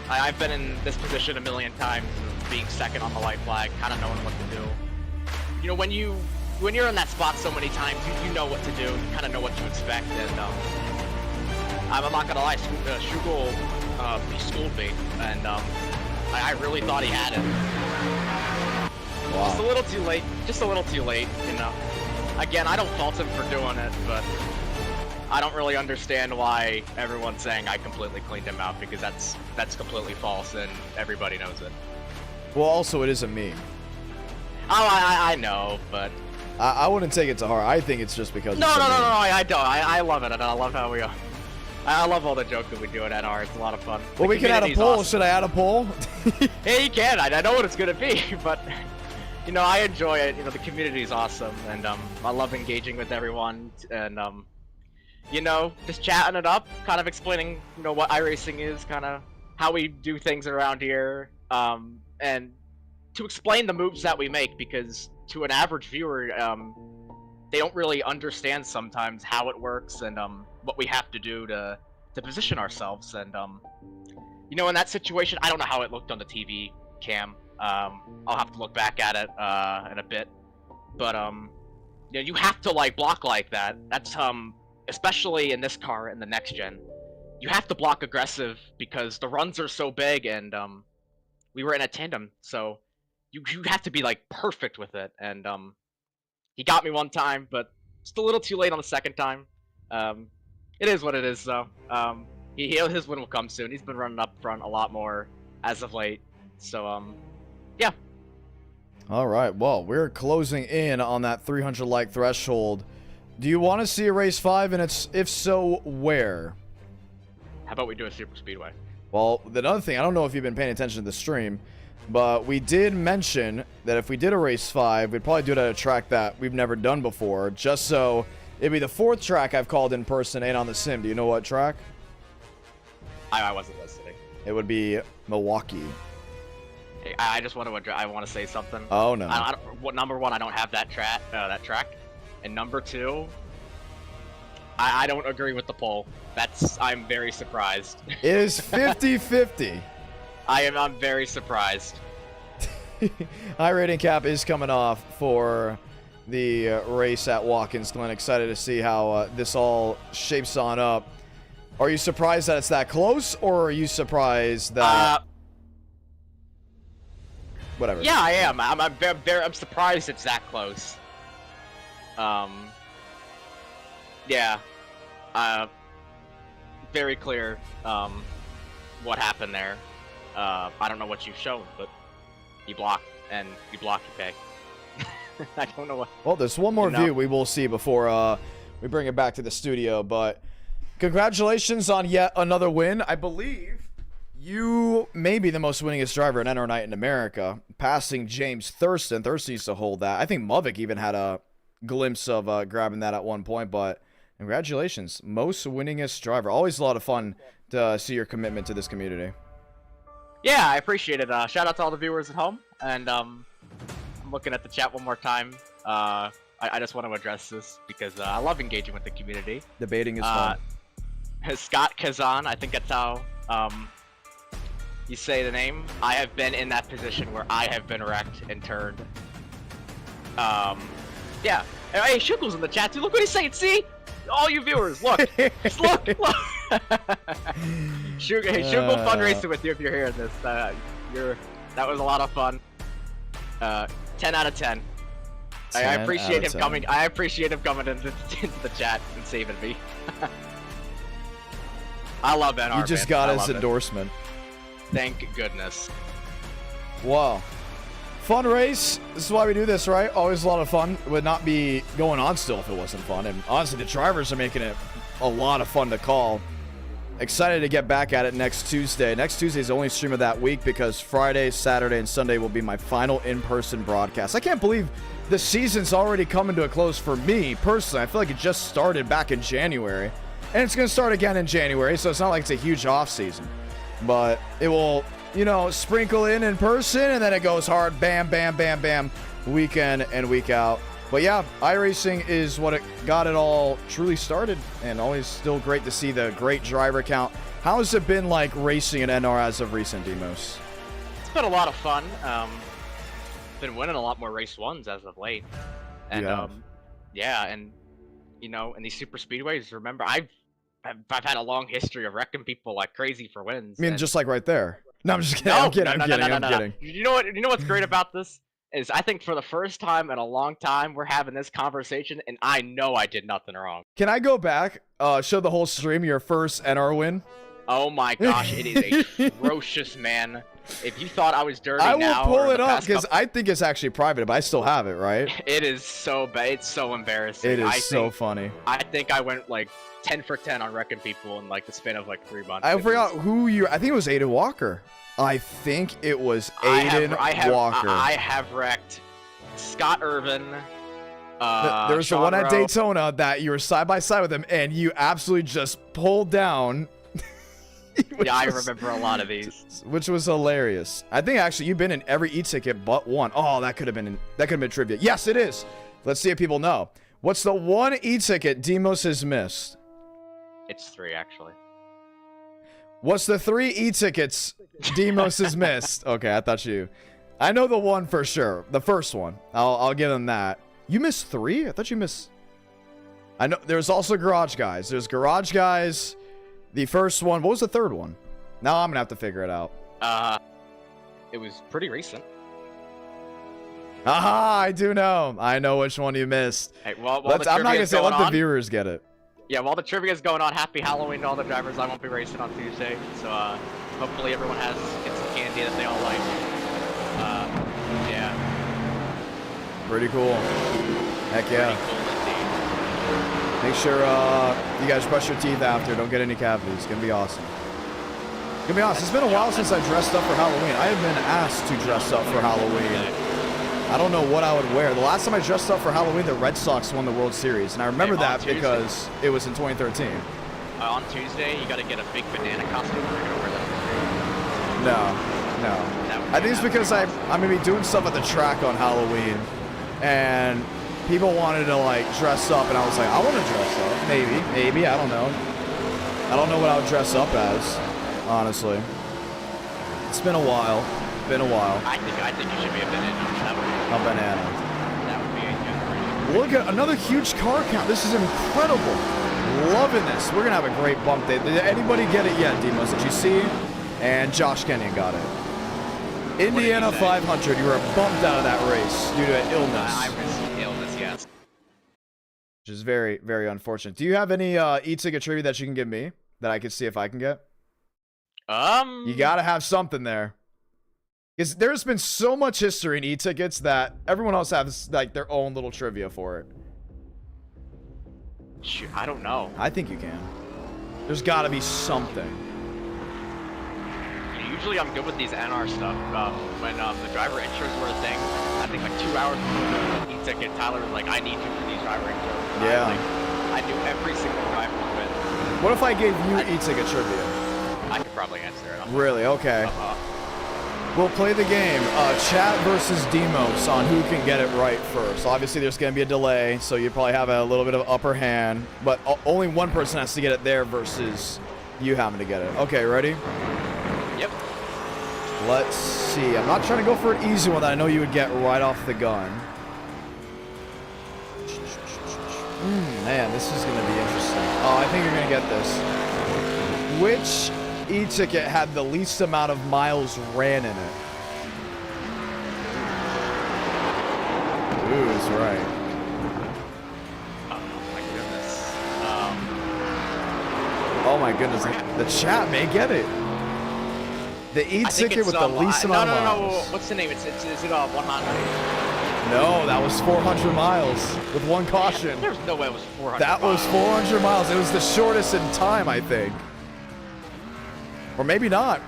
I've been in this position a million times, being second on the white flag, kind of knowing what to do. When you're in that spot so many times, you know what to do, you kind of know what to expect, and I'm not gonna lie, Schugel, he schooled me, and I really thought he had it. Wow. Just a little too late, Again, I don't fault him for doing it, but I don't really understand why everyone's saying I completely cleaned him out, because that's completely false and everybody knows it. Well, also it isn't me. Oh, I know, but I wouldn't take it to heart. I think it's just because. No, I don't. I love it, and I love how we are. I love all the jokes that we do at NR. It's a lot of fun. Well, we can add a poll. Awesome. Should I add a poll? Yeah, you can. I know what it's gonna be, but I enjoy it. The community is awesome, and I love engaging with everyone, and just chatting it up, kind of explaining, what iRacing is, kind of how we do things around here, and to explain the moves that we make, because to an average viewer, they don't really understand sometimes how it works and what we have to do to position ourselves. And in that situation, I don't know how it looked on the TV cam. I'll have to look back at it in a bit, but you have to block like that. That's especially in this car in the next gen, you have to block aggressive because the runs are so big, and we were in a tandem, so you have to be perfect with it. And he got me one time, but just a little too late on the second time. It is what it is, though. His win will come soon. He's been running up front a lot more as of late, so yeah. All right, well, we're closing in on that 300 like threshold. Do you want to see a race 5, and if so, where? How about we do a super speedway? Well, another thing, I don't know if you've been paying attention to the stream, but we did mention that if we did a race 5, we'd probably do it at a track that we've never done before, just so it'd be the 4th track I've called in person and on the sim. Do you know what track? I wasn't listening. It would be Milwaukee. Hey, I just want to say something. Oh no. Number one, I don't have that track. And number 2, I don't agree with the poll. I'm very surprised. It is 50-50. I'm very surprised. iRating cap is coming off for the race at Watkins Glen. Excited to see how this all shapes on up. Are you surprised that it's that close, or are you surprised that... whatever. Yeah, I am. I'm surprised it's that close. Yeah. Very clear what happened there. I don't know what you've shown, but you block, and you pay. I don't know what... Well, there's one more view we will see before we bring it back to the studio, but congratulations on yet another win. I believe you may be the most winningest driver in NR Night in America, passing James Thurston. Thurston used to hold that. I think Muvik even had a glimpse of grabbing that at one point, but congratulations. Most winningest driver. Always a lot of fun to see your commitment to this community. Yeah, I appreciate it. Shout out to all the viewers at home, and I'm looking at the chat one more time. I just want to address this because I love engaging with the community. Debating is fun. Scott Kazan, I think that's how you say the name. I have been in that position where I have been wrecked and turned. Yeah. Hey, Shuggle's in the chat too. Look what he's saying. See? All you viewers, look. Just look. Shugle fun racing with you if you're hearing this. That was a lot of fun. 10 out of 10. I appreciate him coming. I appreciate him coming into the chat and saving me. I love NR. You just got his endorsement. Thank goodness. Wow. Fun race. This is why we do this, right? Always a lot of fun. It would not be going on still if it wasn't fun. And honestly, the drivers are making it a lot of fun to call. Excited to get back at it next Tuesday. Next Tuesday is the only stream of that week because Friday, Saturday, and Sunday will be my final in-person broadcast. I can't believe the season's already coming to a close for me personally. I feel like it just started back in January. And it's going to start again in January, so it's not like it's a huge off season. But it will, you know, sprinkle in person, and then it goes hard, bam, bam, bam, bam, week in and week out. But yeah, iRacing is what it got it all truly started, and always still great to see the great driver count. How has it been like racing in NR as of recent, Demos? It's been a lot of fun. Been winning a lot more race ones as of late. And yeah, and you know, in these super speedways, remember I've had a long history of wrecking people like crazy for wins. I mean, just like right there. No, I'm just kidding. I'm kidding. You know what's great about this is I think for the first time in a long time we're having this conversation, and I know I did nothing wrong. Can I go back, show the whole stream your first NR win? Oh my gosh, it is atrocious, man. If you thought I was dirty now, I will pull it up because I think it's actually private, but I still have it, right? It is so bad. It's so embarrassing. It is so funny. I think I went like 10 for 10 on wrecking people in like the span of like 3 months. I forgot who you. I think it was Aiden Walker. I think it was Aiden Walker. I have wrecked Scott Irvin. There was the one at Daytona that you were side by side with him, and you absolutely just pulled down. Yeah, I remember a lot of these, which was hilarious. I think actually you've been in every e-ticket but one. Oh, that could have been trivia. Yes, it is. Let's see if people know. What's the one e-ticket Demos has missed? It's 3 actually. What's the 3 e-tickets Demos has missed? Okay, I thought you. I know the one for sure. The first one. I'll give them that. You missed 3? I thought you missed. I know there's also Garage Guys. There's Garage Guys. The first one. What was the third one? Now I'm gonna have to figure it out. It was pretty recent. Aha! I do know. I know which one you missed. Hey, well, I'm not gonna say let the viewers get it. Yeah, while the trivia is going on, happy Halloween to all the drivers. I won't be racing on Tuesday, so hopefully everyone gets some candy that they all like. Yeah. Pretty cool. Heck yeah. Pretty cool indeed. Make sure you guys brush your teeth after. Don't get any cavities. It's gonna be awesome. It's gonna be awesome. It's been a while since I dressed up for Halloween. I have been asked to dress up for Halloween. I don't know what I would wear. The last time I dressed up for Halloween, the Red Sox won the World Series, and I remember that because it was in 2013. On Tuesday, you gotta get a big banana costume. Or you're gonna wear that. No. I think it's because I'm gonna be doing stuff at the track on Halloween, and people wanted to like dress up, and I was like, I want to dress up. Maybe, I don't know. I don't know what I would dress up as, honestly. It's been a while. I think you should be a banana. A banana. That would be a good. Look at another huge car count. This is incredible. Loving this. We're gonna have a great bump day. Did anybody get it yet, Demos? Did you see? And Josh Kenyon got it. Indiana 500. You were bumped out of that race due to illness. Illness, yes. Which is very, very unfortunate. Do you have any e-ticket trivia that you can give me that I can see if I can get? You gotta have something there. Because there's been so much history in e-tickets that everyone else has like their own little trivia for it. Shoot, I don't know. I think you can. There's gotta be something. Usually I'm good with these NR stuff. When the driver intros were a thing, I think like 2 hours before the e-ticket, Tyler was like, I need you for these driver intros. And Yeah. I knew every single driver with. What if I gave you e-ticket trivia? I could probably answer it. Really? Okay. We'll play the game. Chat versus Demos on who can get it right first. Obviously, there's going to be a delay, so you probably have a little bit of upper hand. But only one person has to get it there versus you having to get it. Okay, ready? Yep. Let's see. I'm not trying to go for an easy one that I know you would get right off the gun. Man, this is going to be interesting. Oh, I think you're going to get this. Which e-ticket had the least amount of miles ran in it? Ooh, that's right. Oh my goodness. Oh my goodness, the chat may get it. The e-ticket with the least amount of miles. No. What's the name? Is it 100? No, that was 400 miles with one caution. There's no way it was 400 That was 400 miles. It was the shortest in time, I think. Or maybe not.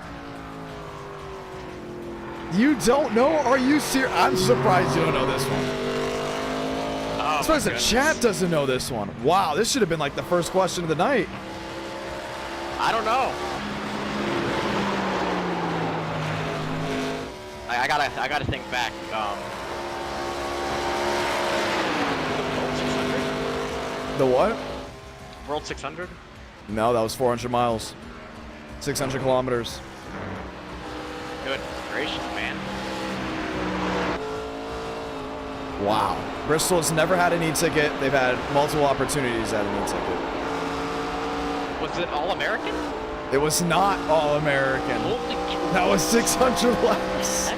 You don't know? Are you serious? I'm surprised you don't know this one. Oh, I'm surprised the chat doesn't know this one. Wow, this should have been like the first question of the night. I don't know. I gotta think back. The what? World 600? No, that was 400 miles. 600 kilometers. Good gracious, man. Wow. Bristol has never had an e-ticket. They've had multiple opportunities at an e-ticket. Was it All-American? It was not All-American. That was 600 laps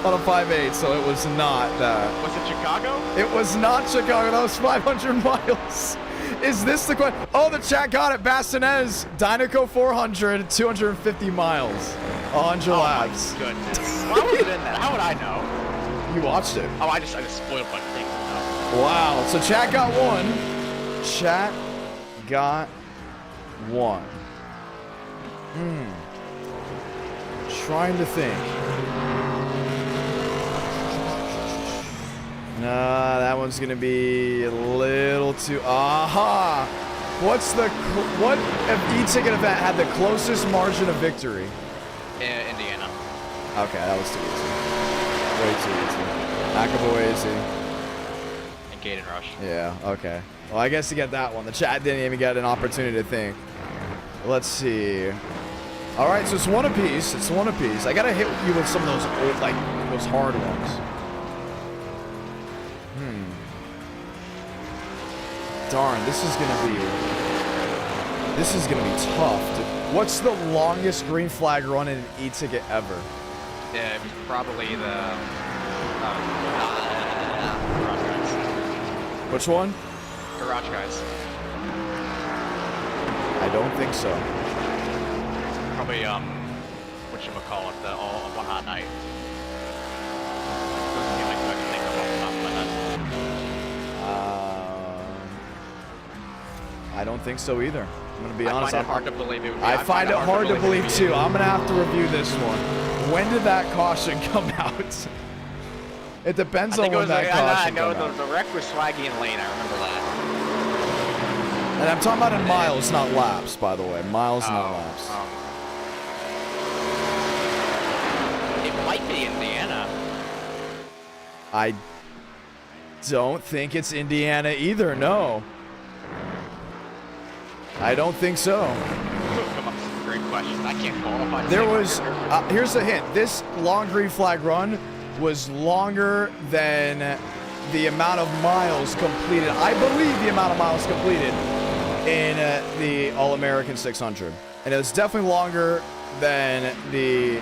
on a 5.8, so it was not that. Was it Chicago? It was not Chicago. That was 500 miles. Is this the question? Oh, the chat got it. Bastinez, Dynaco 400, 250 miles, 100 laps. My goodness. Why was it in that? How would I know? You watched it. Oh, I just spoiled my thing. Wow. So chat got one. Chat got one. Trying to think. Nah, that one's gonna be a little too. Aha! What e-ticket event had the closest margin of victory? Indiana. Okay, that was too easy. Way too easy. McAvoy easy. And Gaten Rush. Yeah. Okay. Well, I guess you get that one. The chat didn't even get an opportunity to think. Let's see. All right, so it's one apiece. It's one apiece. I gotta hit you with some of those old, like those hard ones. Darn, this is gonna be tough. What's the longest green flag run in an e-ticket ever? Yeah, it was probably the Garage Guys. Which one? Garage Guys. I don't think so. Probably whatchamacallit, the All One Hot Night. I don't think so either. I'm gonna be honest. I find it hard to believe it. I find it hard to believe too. I'm gonna have to review this one. When did that caution come out? It depends on when that caution I know come out. the wreck was Swaggy and Lane. I remember that. And I'm talking about in miles, not laps, by the way. Miles, not laps. It might be Indiana. don't think it's Indiana either, no. I don't think so. Come up with some great questions. I can't qualify. There was, here's a hint. This long green flag run was longer than the amount of miles completed. I believe the amount of miles completed in the All-American 600. And it was definitely longer than the...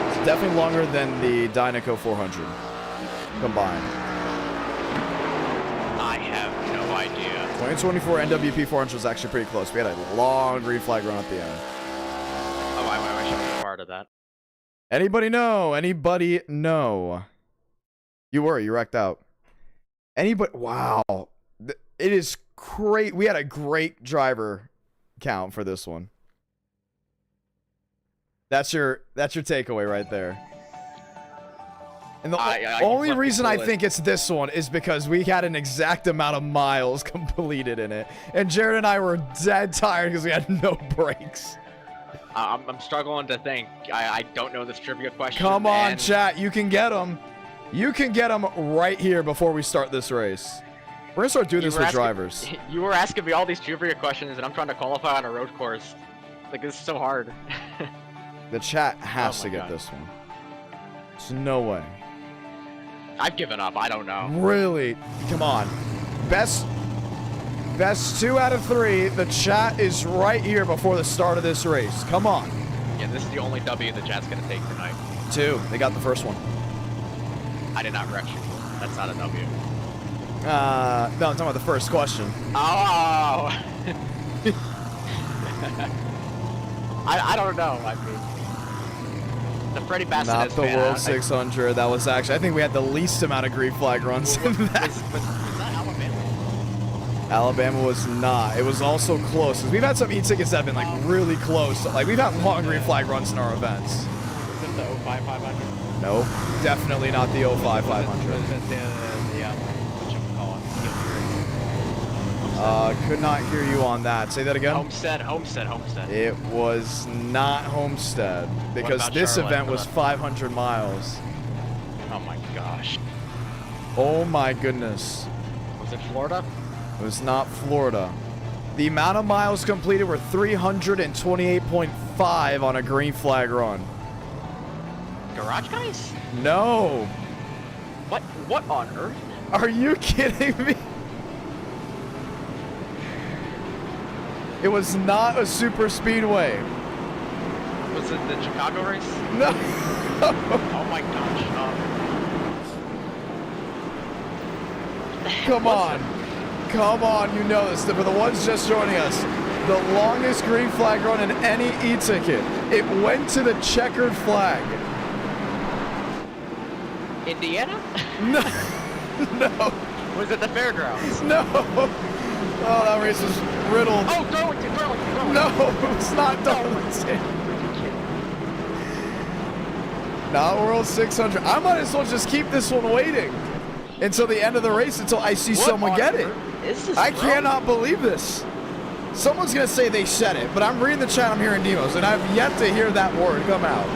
It's definitely longer than the Dynaco 400 combined. I have no idea. 2024 NWP 400 was actually pretty close. We had a long green flag run at the end. Oh, I wish I was part of that. Anybody know? Anybody know? You wrecked out. Anybody? Wow. It is great. We had a great driver count for this one. That's your takeaway right there. And the only reason I think it's this one is because we had an exact amount of miles completed in it. And Jared and I were dead tired because we had no brakes. I'm struggling to think. I don't know this trivia question. Come on, chat. You can get them. You can get them right here before we start this race. We're going to start doing this with drivers. You were asking me all these trivia questions, and I'm trying to qualify on a road course. Like, this is so hard. The chat has to get this one. There's no way. I've given up. I don't know. Really? Come on. Best 2 out of 3. The chat is right here before the start of this race. Come on. Yeah, this is the only W the chat's going to take tonight. 2. They got the first one. I did not wreck you. That's not a W. No, I'm talking about the first question. Oh! I don't know. I mean, the Freddie Bassett Not the World 600. That was actually, I think we had the least amount of green flag runs in that. Was that Alabama? Alabama was not. It was also close. We've had some e-tickets that have been like really close. Like we've had long green flag runs in our events. Was it the 05 500? No, definitely not the 05 500. Could not hear you on that. Say that again. Homestead. It was not Homestead because this Charlotte? event was 500 miles. Oh my gosh. Oh my goodness. Was it Florida? It was not Florida. The amount of miles completed were 328.5 on a green flag run. Garage Guys? No. What on earth? Are you kidding me? It was not a super speedway. Was it the Chicago race? No. Oh my gosh. Come on. Come on, you know this. For the ones just joining us, the longest green flag run in any e-ticket. It went to the checkered flag. Indiana? No. No. Was it the fairgrounds? No. Oh, that race was riddled. Oh, Darlington. No, it's not Darlington. Not World 600. I might as well just keep this one waiting until the end of the race until I see someone get it. I cannot believe this. Someone's going to say they said it, but I'm reading the chat, I'm hearing Demos, and I've yet to hear that word come out.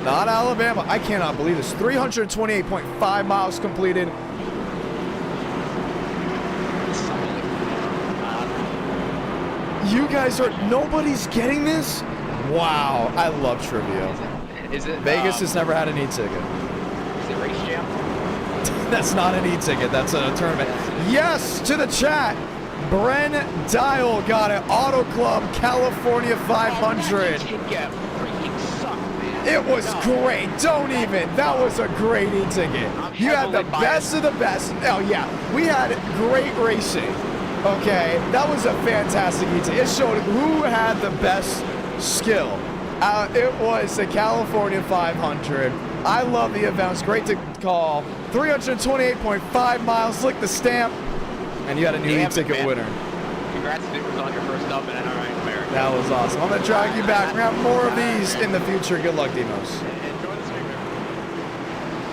Not Alabama. I cannot believe this. 328.5 miles completed. You guys are, nobody's getting this? Wow, I love trivia. Is it Vegas has never had an e-ticket. Is it Race Jam? That's not an e-ticket, that's a tournament. Yes, to the chat. Bren Dial got it. Auto Club California 500. It was great. Don't even. That was a great e-ticket. You had the best of the best. Oh, yeah. We had great racing. Okay. That was a fantastic e-ticket. It showed who had the best skill. It was the California 500. I love the event. It was great to call. 328.5 miles. Lick the stamp. And you had a new e-ticket winner. Congrats, Duke, on your first up in NRI America. That was awesome. I'm going to drag you back. We're going to have more of these in the future. Good luck, Demos. Enjoy the stream.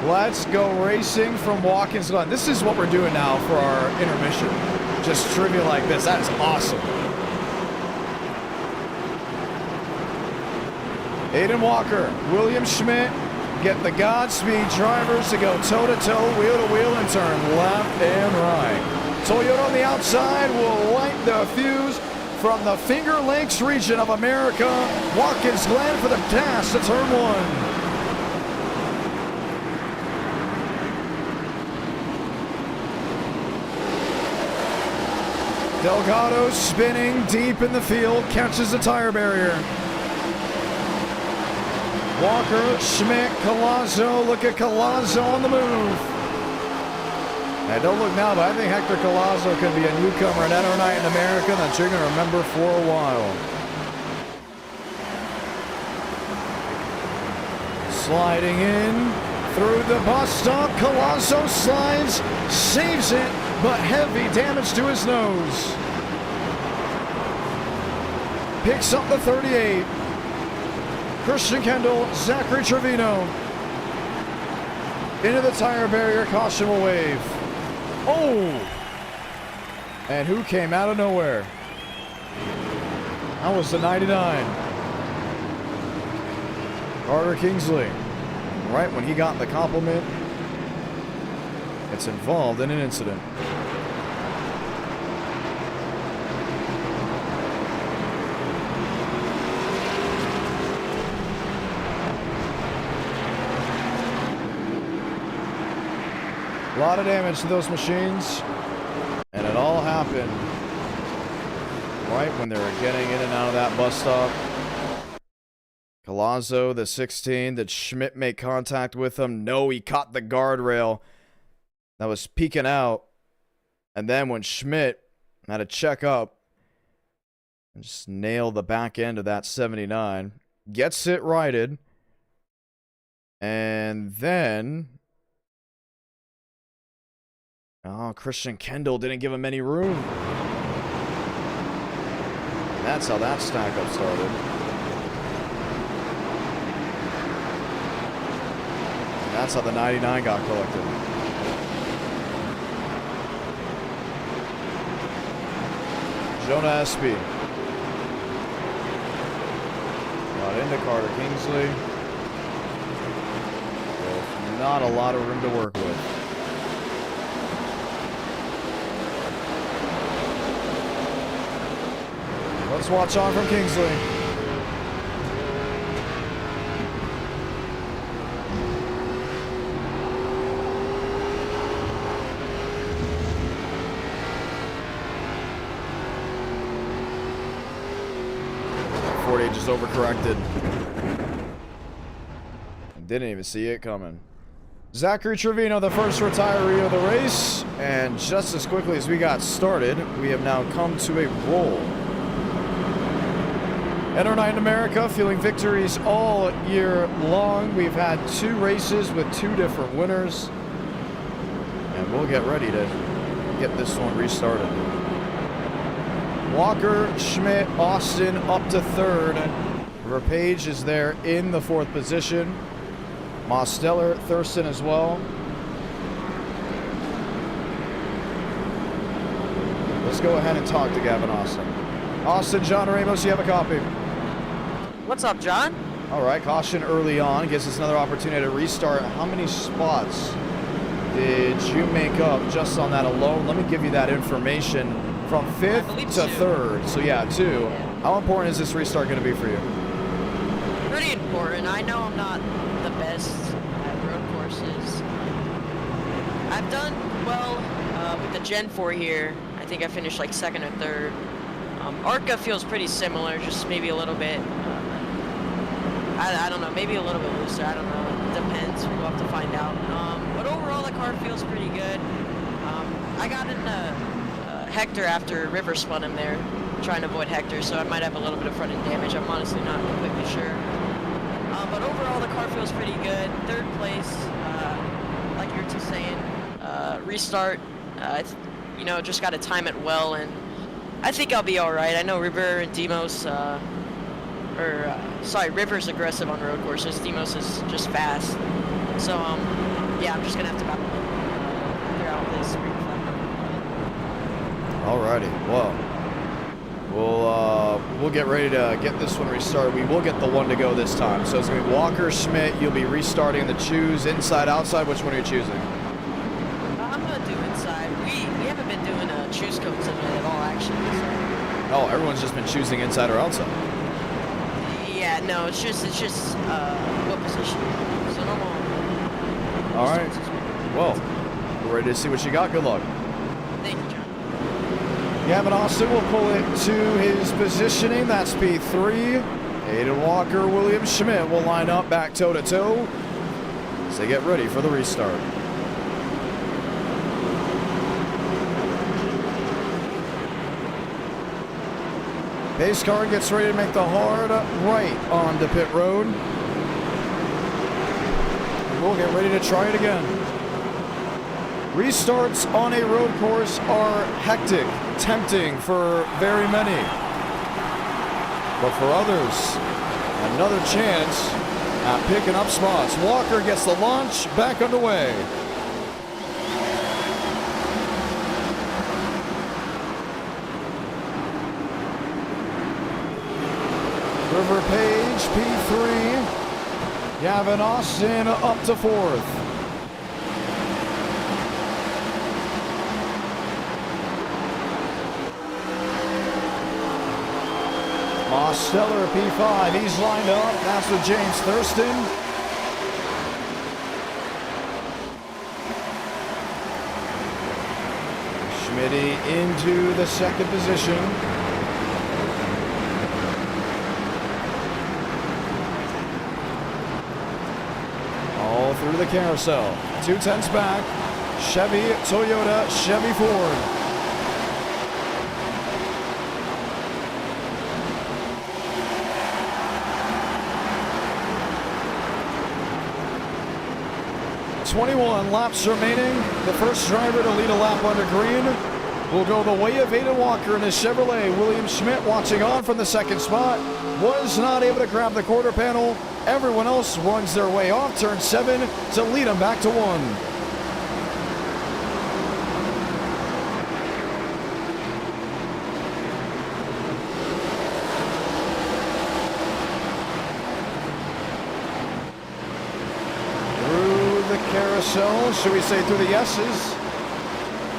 Let's go racing from Watkins Glen. This is what we're doing now for our intermission. Just trivia like this. That is awesome. Aiden Walker, William Schmidt get the Godspeed drivers to go toe-to-toe, wheel-to-wheel, and turn left and right. Toyota on the outside will light the fuse from the Finger Lakes region of America. Watkins Glen for the dash to turn 1. Delgado spinning deep in the field, catches the tire barrier. Walker, Schmidt, Collazo. Look at Collazo on the move. Now, don't look now, but I think Hector Collazo could be a newcomer at NR in America that you're going to remember for a while. Sliding in through the bus stop. Collazo slides, saves it, but heavy damage to his nose. Picks up the 38. Christian Kendall, Zachary Trevino. Into the tire barrier, caution will wave. Oh! And who came out of nowhere? That was the 99. Carter Kingsley. Right when he got the compliment, it's involved in an incident. A lot of damage to those machines, and it all happened right when they were getting in and out of that bus stop. Collazo, the 16, did Schmidt make contact with him? No, he caught the guardrail that was peeking out. And then when Schmidt had to check up and just nail the back end of that 79, gets it righted, and then Christian Kendall didn't give him any room. And that's how that stack up started. And that's how the 99 got collected. Jonah Espy. Got into Carter Kingsley. With not a lot of room to work with. Let's watch on from Kingsley. Just overcorrected. Didn't even see it coming. Zachary Trevino, the first retiree of the race. And just as quickly as we got started, we have now come to a roll. NR9 in America, feeling victories all year long. We've had 2 races with 2 different winners. And we'll get ready to get this one restarted. Walker, Schmidt, Austin up to 3rd. Verpage is there in the 4th position. Mosteller, Thurston as well. Let's go ahead and talk to Gavin Austin. Austin, John Ramos, you have a copy. What's up, John? All right, caution early on gives us another opportunity to restart. How many spots did you make up just on that alone? Let me give you that information. From 5th to 3rd. So yeah, 2. Yeah. How important is this restart going to be for you? Pretty important. I know I'm not the best at road courses. I've done well with the Gen 4 here. I think I finished like 2nd or 3rd. ARCA feels pretty similar, just maybe a little bit. I don't know, maybe a little bit looser. I don't know. It depends. We'll have to find out. But overall, the car feels pretty good. I got in Hector after River spun him there, trying to avoid Hector, so I might have a little bit of front end damage. I'm honestly not completely sure. But overall, the car feels pretty good. 3rd place, like you were just saying, restart. You know, just got to time it well, and I think I'll be all right. I know River and Demos, River's aggressive on road courses. Demos is just fast. So, yeah, I'm just gonna have to battle throughout this. Alrighty, well, We'll get ready to get this one restarted. We will get the one to go this time. So it's going to be Walker, Schmidt. You'll be restarting the choose inside, outside. Which one are you choosing? I'm going to do inside. We haven't been doing a choose code simulator at all, actually. So. Oh, everyone's just been choosing inside or outside. Yeah, no, it's just what position. So normal. All right. Well, we're ready to see what you got. Good luck. Thank you, John. Gavin Austin will pull it to his positioning. That's P3. Aiden Walker, William Schmidt will line up back toe-to-toe as they get ready for the restart. Pace car gets ready to make the hard right onto pit road. We'll get ready to try it again. Restarts on a road course are hectic, tempting for very many. But for others, another chance at picking up spots. Walker gets the launch back underway. River Page, P3. Gavin Austin up to 4th. Mosteller, P5. He's lined up. That's with James Thurston. Schmitty into the second position. All through the carousel. 2 tenths back. Chevy, Toyota, Chevy, Ford. .21 laps remaining. The first driver to lead a lap under green will go the way of Aiden Walker in his Chevrolet. William Schmidt, watching on from the second spot, was not able to grab the quarter panel. Everyone else runs their way off turn 7 to lead them back to 1. Carousel, should we say through the S's?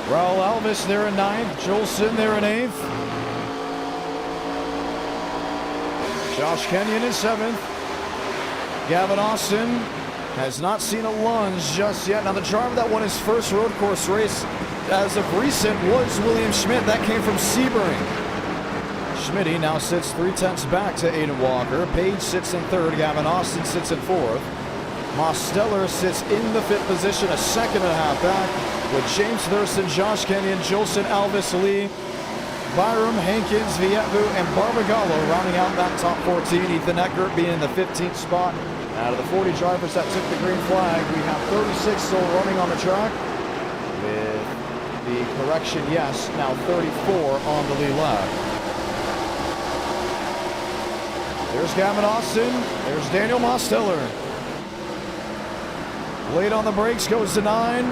Raul Alvis there in 9th, Jolson there in 8th. Josh Kenyon in 7th. Gavin Austin has not seen a lunge just yet. Now the driver that won his first road course race as of recent was William Schmidt. That came from Sebring. Schmitty now sits 3 tenths back to Aiden Walker. Page sits in 3rd. Gavin Austin sits in 4th. Mosteller sits in the 5th position, a 2.5 back, with James Thurston, Josh Kenyon, Jolson, Alvis, Lee, Byram, Hankins, Vietu, and Barbagallo rounding out that top 14. Ethan Eckert being in the 15th spot. Out of the 40 drivers that took the green flag, we have 36 still running on the track. With the correction, yes, now 34 on the lead lap. There's Gavin Austin. There's Daniel Mosteller. Late on the brakes goes to 9.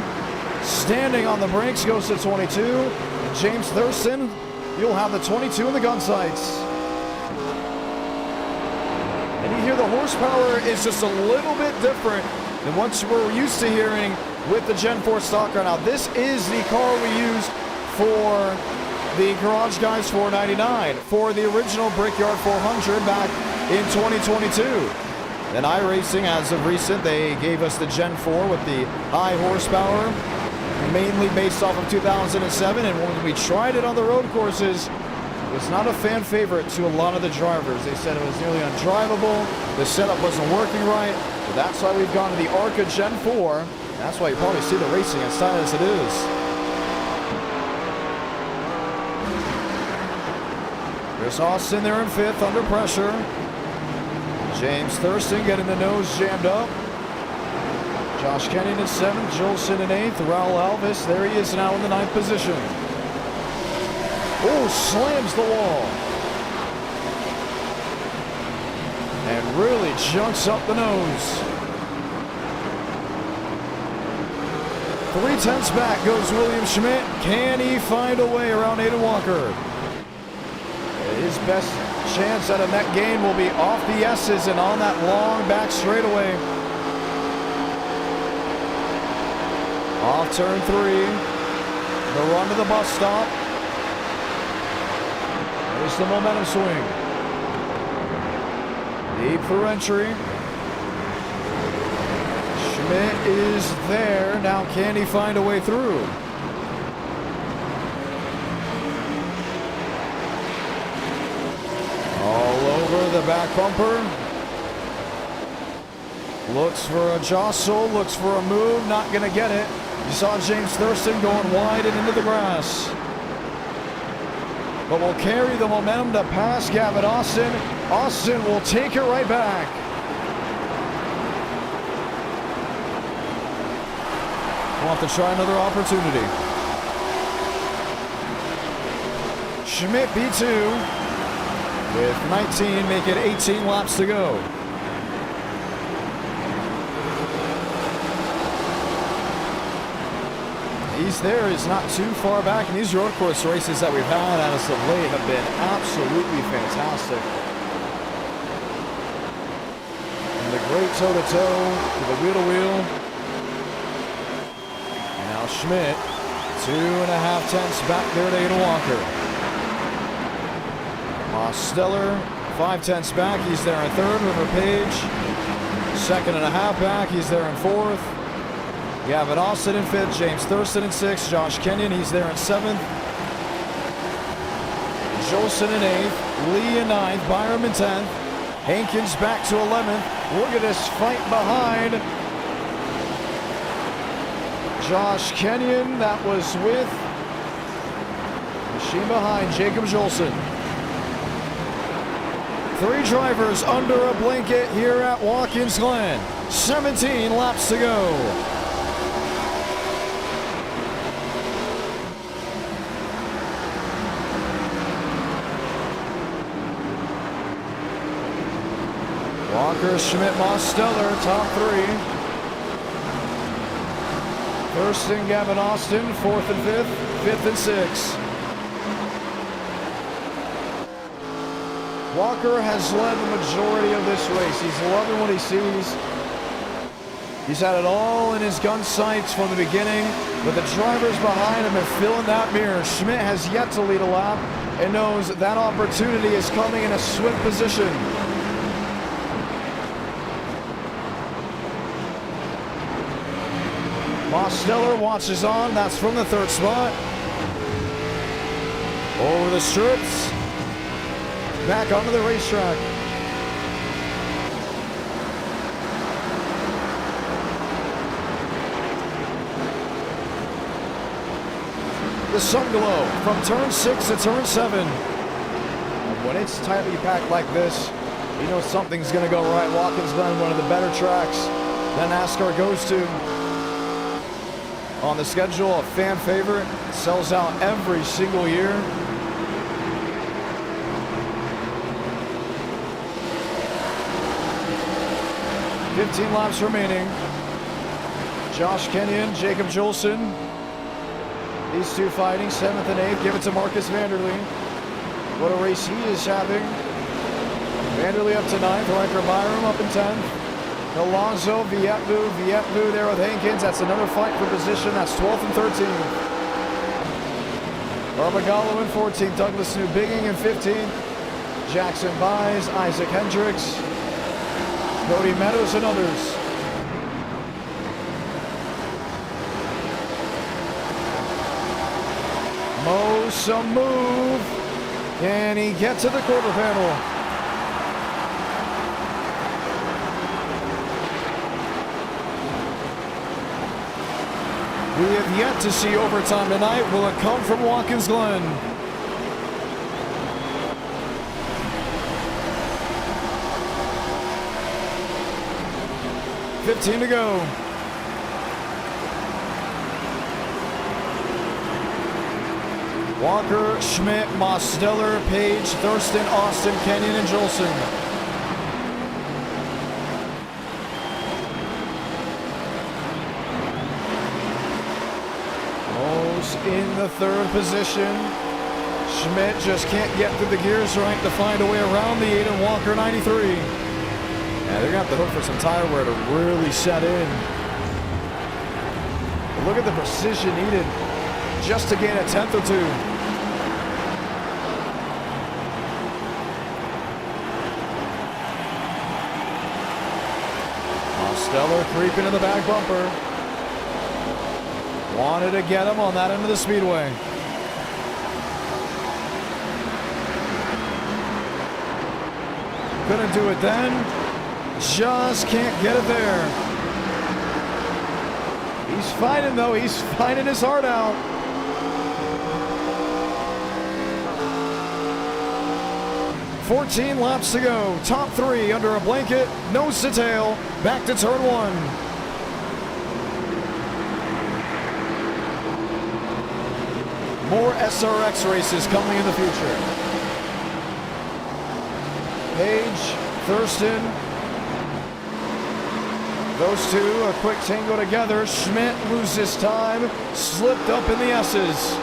Standing on the brakes goes to 22. And James Thurston, you'll have the 22 in the gun sights. And you hear the horsepower is just a little bit different than what we're used to hearing with the Gen 4 stock car. Now, this is the car we used for the Garage Guys 499, for the original Brickyard 400 back in 2022. Then iRacing, as of recent, they gave us the Gen 4 with the high horsepower, mainly based off of 2007. And when we tried it on the road courses, it was not a fan favorite to a lot of the drivers. They said it was nearly undrivable. The setup wasn't working right. So that's why we've gone to the ARCA Gen 4. That's why you probably see the racing as tight as it is. Chris Austin there in 5th under pressure. James Thurston getting the nose jammed up. Josh Kenyon in 7th, Jolson in 8th, Raul Alvis, there he is now in the 9th position. Oh, slams the wall. And really junks up the nose. 3 tenths back goes William Schmidt. Can he find a way around Aiden Walker? his best chance at a net gain will be off the S's and on that long back straightaway. Off turn 3. The run to the bus stop. There's the momentum swing. Deep through entry. Schmidt is there. Now can he find a way through? All over the back bumper. Looks for a jostle, looks for a move, not gonna get it. You saw James Thurston going wide and into the grass. But will carry the momentum to pass Gavin Austin. Austin will take it right back. We'll have to try another opportunity. Schmidt B2 with 19, make it 18 laps to go. He's there, he's not too far back, and these road course races that we've had as of late have been absolutely fantastic. And the great toe-to-toe to the wheel-to-wheel. And now Schmidt, 2.5 tenths back there to Aiden Walker. Mosteller, 5 tenths back, he's there in third. River Page, 2.5 back, he's there in fourth. Gavin Austin in fifth, James Thurston in sixth, Josh Kenyon, he's there in seventh. Jolson in eighth, Lee in ninth, Byram in 10th. Hankins back to 11th. Look at this fight behind Josh Kenyon. That was with machine behind Jacob Jolson. 3 drivers under a blanket here at Watkins Glen. 17 laps to go. Walker, Schmidt, Mosteller, top 3. Thurston, Gavin Austin, 4th and 5th, 5th and 6th. Walker has led the majority of this race. He's loving what he sees. He's had it all in his gun sights from the beginning, but the drivers behind him are filling that mirror. Schmidt has yet to lead a lap and knows that opportunity is coming in a swift position. Mosteller watches on. That's from the 3rd spot. Over the strips. Back onto the racetrack. The sun glow from turn 6 to turn 7. And when it's tightly packed like this, you know something's going to go right. Watkins Glen, one of the better tracks that NASCAR goes to. On the schedule, a fan favorite, sells out every single year. $15 laps remaining. Josh Kenyon, Jacob Jolson. These two fighting, 7th and 8th. Give it to Marcus Vanderlee. What a race he is having. Vanderlee up to 9th. Riker Byram up in 10th. Alonso, Vietvu there with Hankins. That's another fight for position. That's 12th and 13th. Armagallo in 14th. Douglas Newbigging in 15th. Jackson Byes, Isaac Hendricks, Cody Meadows, and others. Some move. Can he get to the quarter panel? We have yet to see overtime tonight. Will it come from Watkins Glen? $15 to go. Walker, Schmidt, Mosteller, Page, Thurston, Austin, Kenyon, and Jolson. In the 3rd position, Schmidt just can't get through the gears right to find a way around the Aiden Walker 93. Yeah, they're going to have to hope for some tire wear to really set in. But look at the precision needed just to gain a tenth or two. Mosteller creeping in the back bumper. Wanted to get him on that end of the speedway. Couldn't do it then. Just can't get it there. He's fighting though. He's fighting his heart out. "14 laps to go. Top three under a blanket. Nose to tail. Back to turn one." More SRX races coming in the future. Page, Thurston. Those two, a quick tango together. Schmidt loses time, slipped up in the S's.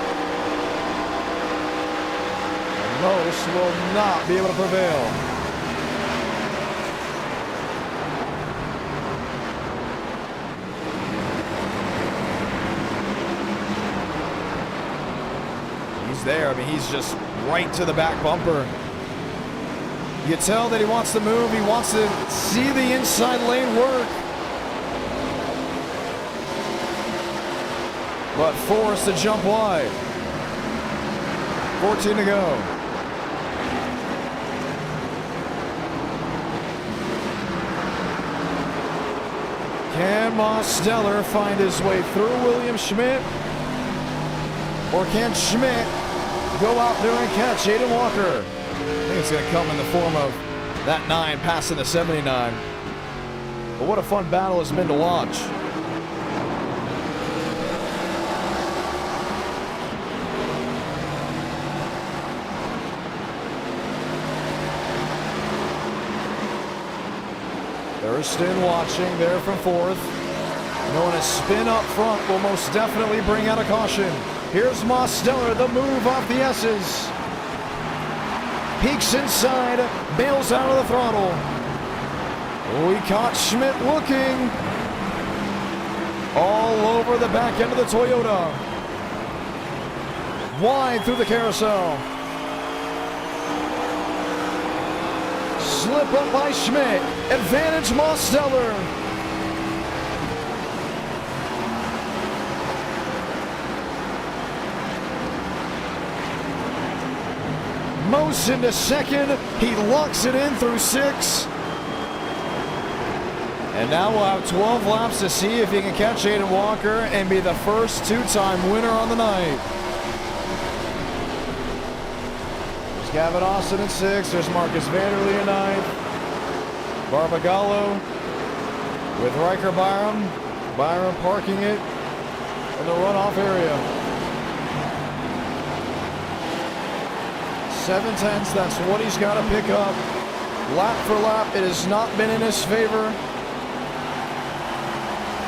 Most will not be able to prevail. He's there. I mean, he's just right to the back bumper. You tell that he wants to move. He wants to see the inside lane work. But forced to jump wide. 14 to go. Can Mosteller find his way through William Schmidt? Or can Schmidt go out there and catch Aiden Walker? I think it's going to come in the form of that 9 passing the 79. But what a fun battle it's been to watch. Thurston watching there from fourth. Knowing a spin up front will most definitely bring out a caution. Here's Mosteller, the move off the S's. Peeks inside, bails out of the throttle. We caught Schmidt looking. All over the back end of the Toyota. Wide through the carousel. Slip up by Schmidt. Advantage Mosteller. Most into second. He locks it in through 6. And now we'll have 12 laps to see if he can catch Aiden Walker and be the first 2-time winner on the night. There's Gavin Austin at 6. There's Marcus Vanderlee at 9. Barbagallo with Riker Byram. Byram parking it in the runoff area. 7/10, that's what he's got to pick up. Lap for lap, it has not been in his favor.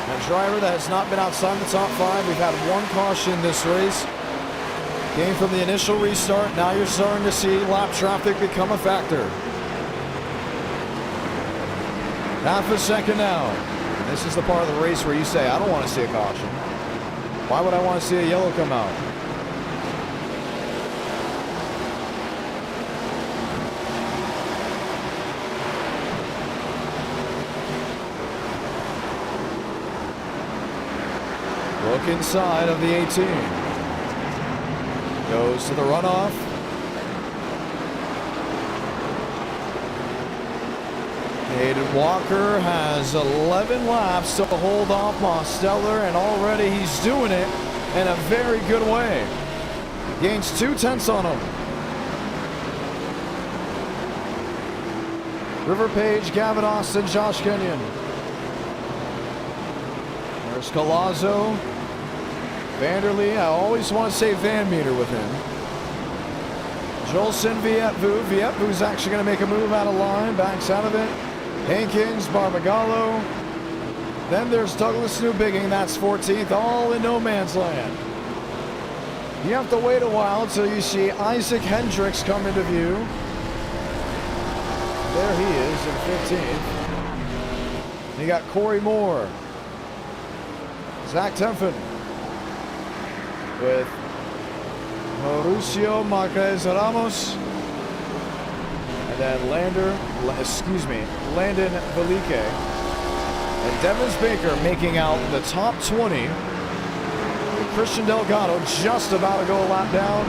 A driver that has not been outside the top 5. We've had one caution this race. Came from the initial restart. Now you're starting to see lap traffic become a factor. Half a second now. And this is the part of the race where you say, I don't want to see a caution. Why would I want to see a yellow come out? Look inside of the 18. Goes to the runoff. Aiden Walker has 11 laps to hold off Mosteller, and already he's doing it in a very good way. Gains 2/10 on him. River Page, Gavin Austin, Josh Kenyon. There's Colazzo. Vanderlee, I always want to say Van Meter with him. Jolson, Vietvu. Vietvu's actually going to make a move out of line, backs out of it. Hankins, Barbagallo. Then there's Douglas Newbigging, that's 14th, all in no man's land. You have to wait a while till you see Isaac Hendricks come into view. There he is in 15th. You got Corey Moore, Zach Tenfen with Mauricio Marquez Ramos, and then Landon Velique, and Devins Baker making out the top 20. With Christian Delgado just about to go a lap down,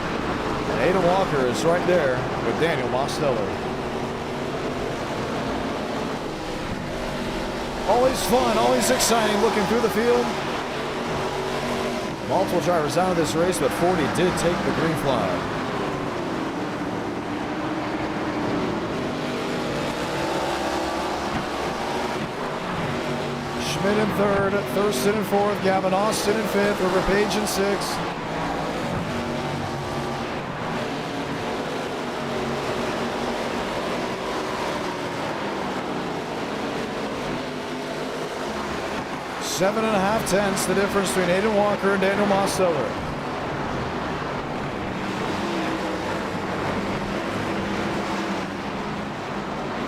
and Aidan Walker is right there with Daniel Mosteller. Always fun, always exciting looking through the field. Multiple drivers out of this race, but 40 did take the green flag. Schmidt in third, Thurston in fourth, Gavin Austin in fifth, River Page in sixth. Seven and a half tenths, the difference between Aidan Walker and Daniel Mosteller.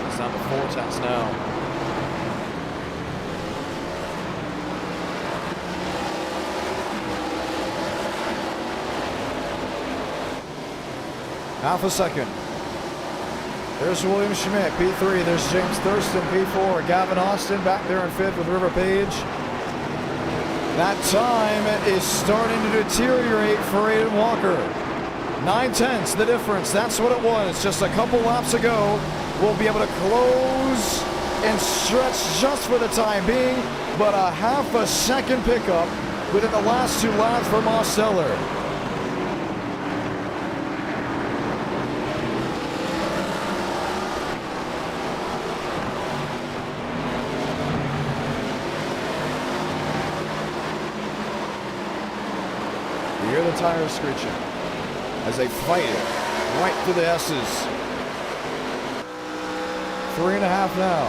It's down to 4 tenths now. Half a second. There's William Schmidt, P3. There's James Thurston, P4. Gavin Austin back there in fifth with River Page. That time is starting to deteriorate for Aidan Walker. 9 tenths, the difference. That's what it was just a couple laps ago. We'll be able to close and stretch just for the time being, but a half a second pickup within the last 2 laps for Mosteller. You hear the tires screeching as they fight it right through the S's. 3.5 now.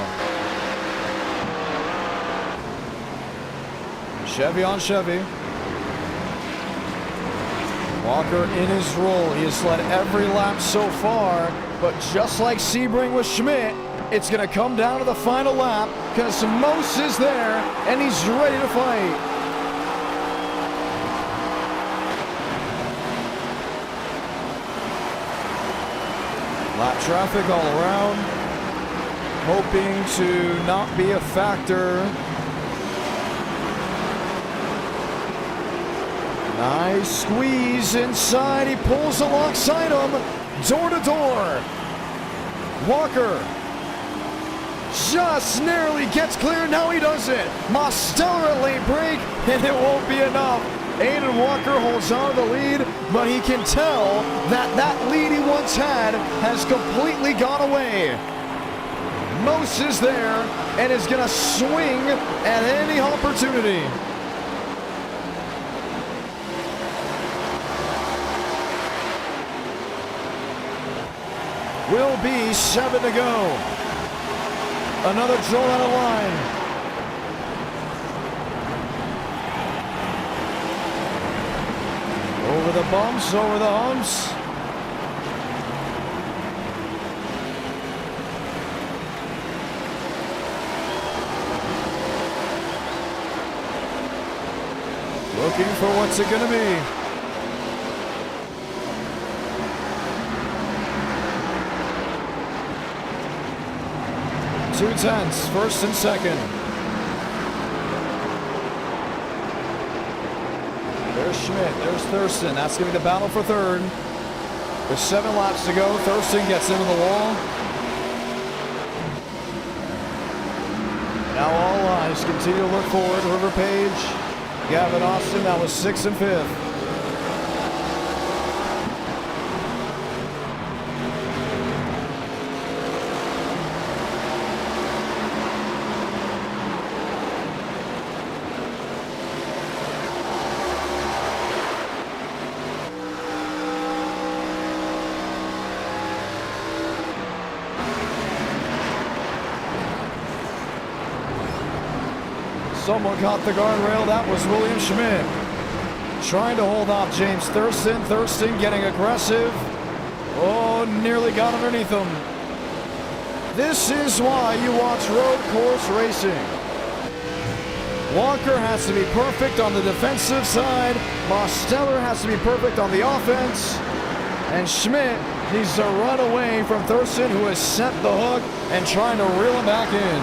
Chevy on Chevy. Walker in his role. He has led every lap so far, but just like Sebring with Schmidt, it's going to come down to the final lap because Mose is there and he's ready to fight. Lap traffic all around, hoping to not be a factor. Nice squeeze inside, he pulls alongside him, door to door. Walker just narrowly gets clear, now he doesn't. Mosteller at late break, and it won't be enough. Aidan Walker holds on to the lead, but he can tell that that lead he once had has completely gone away. Mose is there and is going to swing at any opportunity. Will be 7 to go. Another draw out of line. Over the bumps, over the humps. Looking for what's it gonna be. Two tenths, first and second. There's Schmidt, there's Thurston. That's going to be the battle for third. With 7 laps to go, Thurston gets into the wall. Now all eyes continue to look forward. River Page, Gavin Austin, that was 6th and 5th. Someone caught the guardrail. That was William Schmidt. trying to hold off James Thurston. Thurston getting aggressive. Oh, nearly got underneath him. This is why you watch road course racing. Walker has to be perfect on the defensive side. Mosteller has to be perfect on the offense. And Schmidt needs to run away from Thurston, who has sent the hook and trying to reel him back in.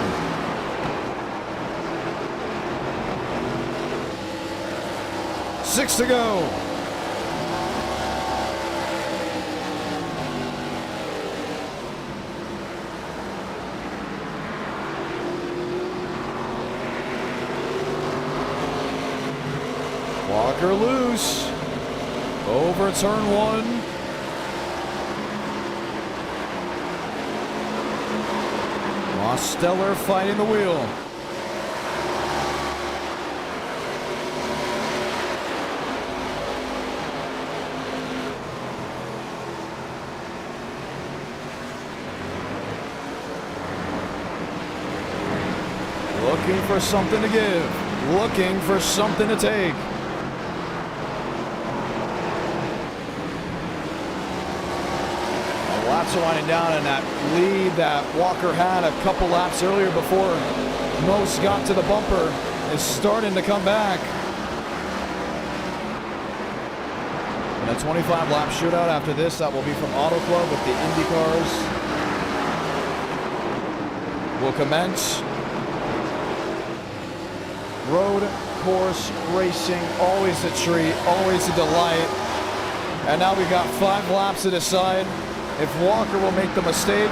Six to go. Walker loose. Over turn one. Mosteller fighting the wheel. Looking for something to give. Looking for something to take. Laps are winding down, and that lead that Walker had a couple laps earlier before Most got to the bumper is starting to come back. And a 25-lap shootout after this. That will be from Auto Club with the IndyCars. Will commence. Road course racing, always a treat, always a delight. And now we've got 5 laps to decide if Walker will make the mistake,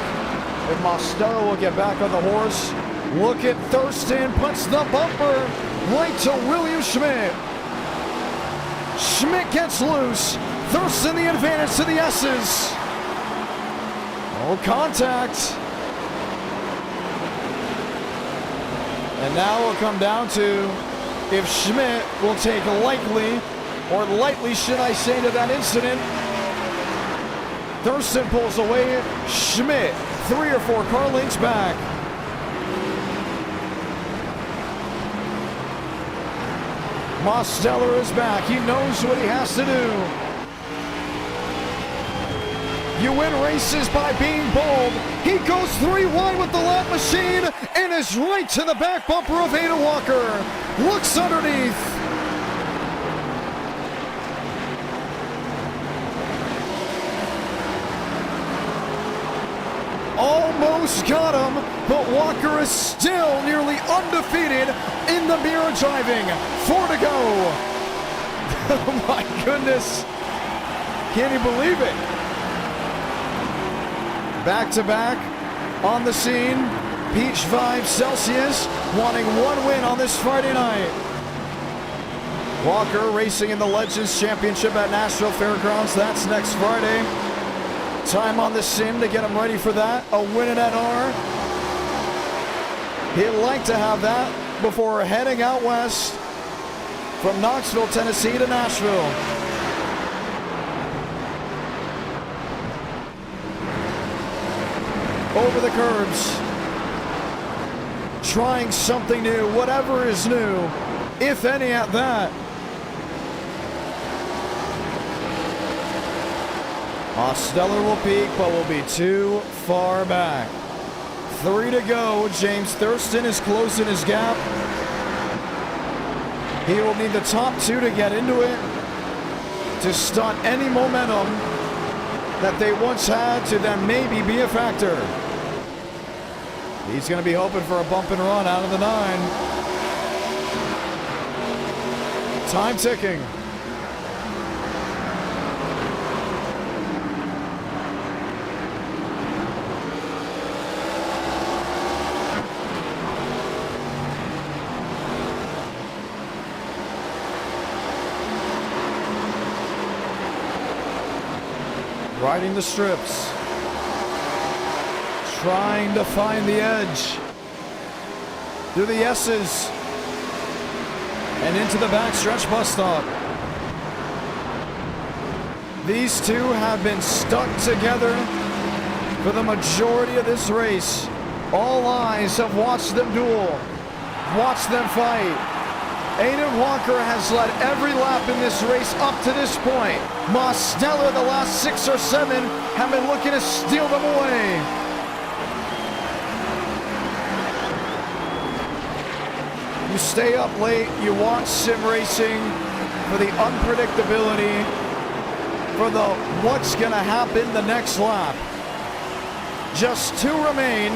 if Mosteller will get back on the horse. Look at Thurston, puts the bumper right to William Schmidt. Schmidt gets loose. Thurston the advantage to the S's. No contact. And now it'll come down to if Schmidt will take lightly, or lightly should I say, to that incident. Thurston pulls away. Schmidt 3 or 4 car lengths back. Mosteller is back. He knows what he has to do. You win races by being bold. He goes 3 wide with the lap machine and is right to the back bumper of Ada Walker. Looks underneath. Almost got him, but Walker is still nearly undefeated in the mirror driving. 4 to go. Oh my goodness. Can't you believe it? Back to back on the scene. Peach Vibe Celsius wanting 1 win on this Friday night. Walker racing in the Legends Championship at Nashville Fairgrounds. That's next Friday. Time on the sim to get him ready for that. A win in NR. He'd like to have that before heading out west from Knoxville, Tennessee to Nashville. Over the curbs. Trying something new, whatever is new, if any at that. Mosteller will peak, but will be too far back. 3 to go. James Thurston is closing his gap. He will need the top 2 to get into it to stunt any momentum that they once had to then maybe be a factor. He's going to be hoping for a bump and run out of the 9. Time ticking. Riding the strips. Trying to find the edge. Through the S's. And into the backstretch bus stop. These two have been stuck together for the majority of this race. All eyes have watched them duel. Watched them fight. Aiden Walker has led every lap in this race up to this point. Mosteller, the last 6 or 7, have been looking to steal them away. You stay up late, you watch sim racing for the unpredictability, for the what's gonna happen the next lap. Just 2 remain.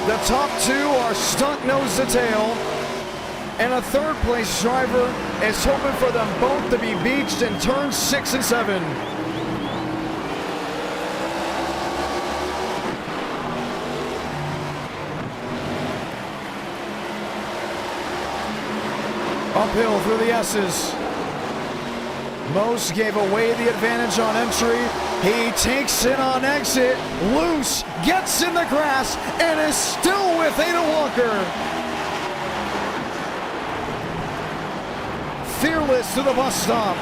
The top 2 are stuck nose to tail. And a third place driver is hoping for them both to be beached in turns 6 and 7. Uphill through the S's. Mose gave away the advantage on entry. He takes it on exit. Loose, gets in the grass, and is still with Aiden Walker. Fearless to the bus stop.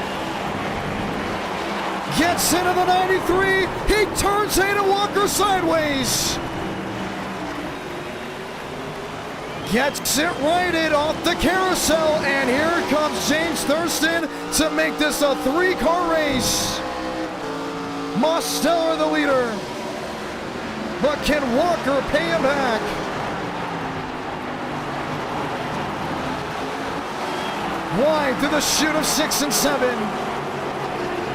Gets into the 93. He turns Aiden Walker sideways. Gets it righted off the carousel. And here comes James Thurston to make this a 3-car race. Mosteller the leader. But can Walker pay him back? Wide to the chute of 6 and 7.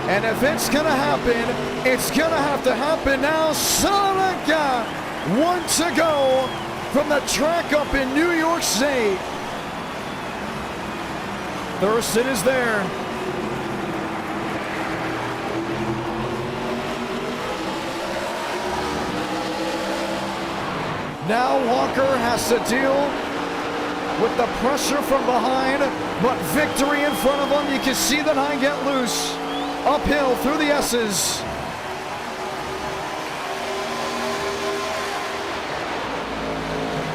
And if it's gonna happen, it's gonna have to happen now. Salamanca, 1 to go from the track up in New York State. Thurston is there. Now Walker has to deal with the pressure from behind, but victory in front of him. You can see the 9 get loose. Uphill through the S's.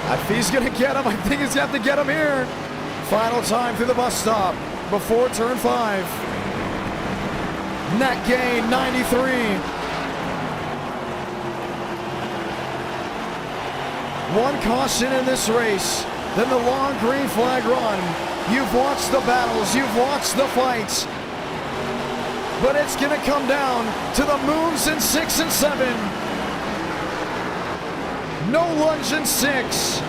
If he's gonna get him, I think he's got to get him here. Final time through the bus stop before turn 5. Net gain 93. 1 caution in this race. Then the long green flag run. You've watched the battles, you've watched the fights. But it's gonna come down to the moons in 6 and 7. No lunge in 6.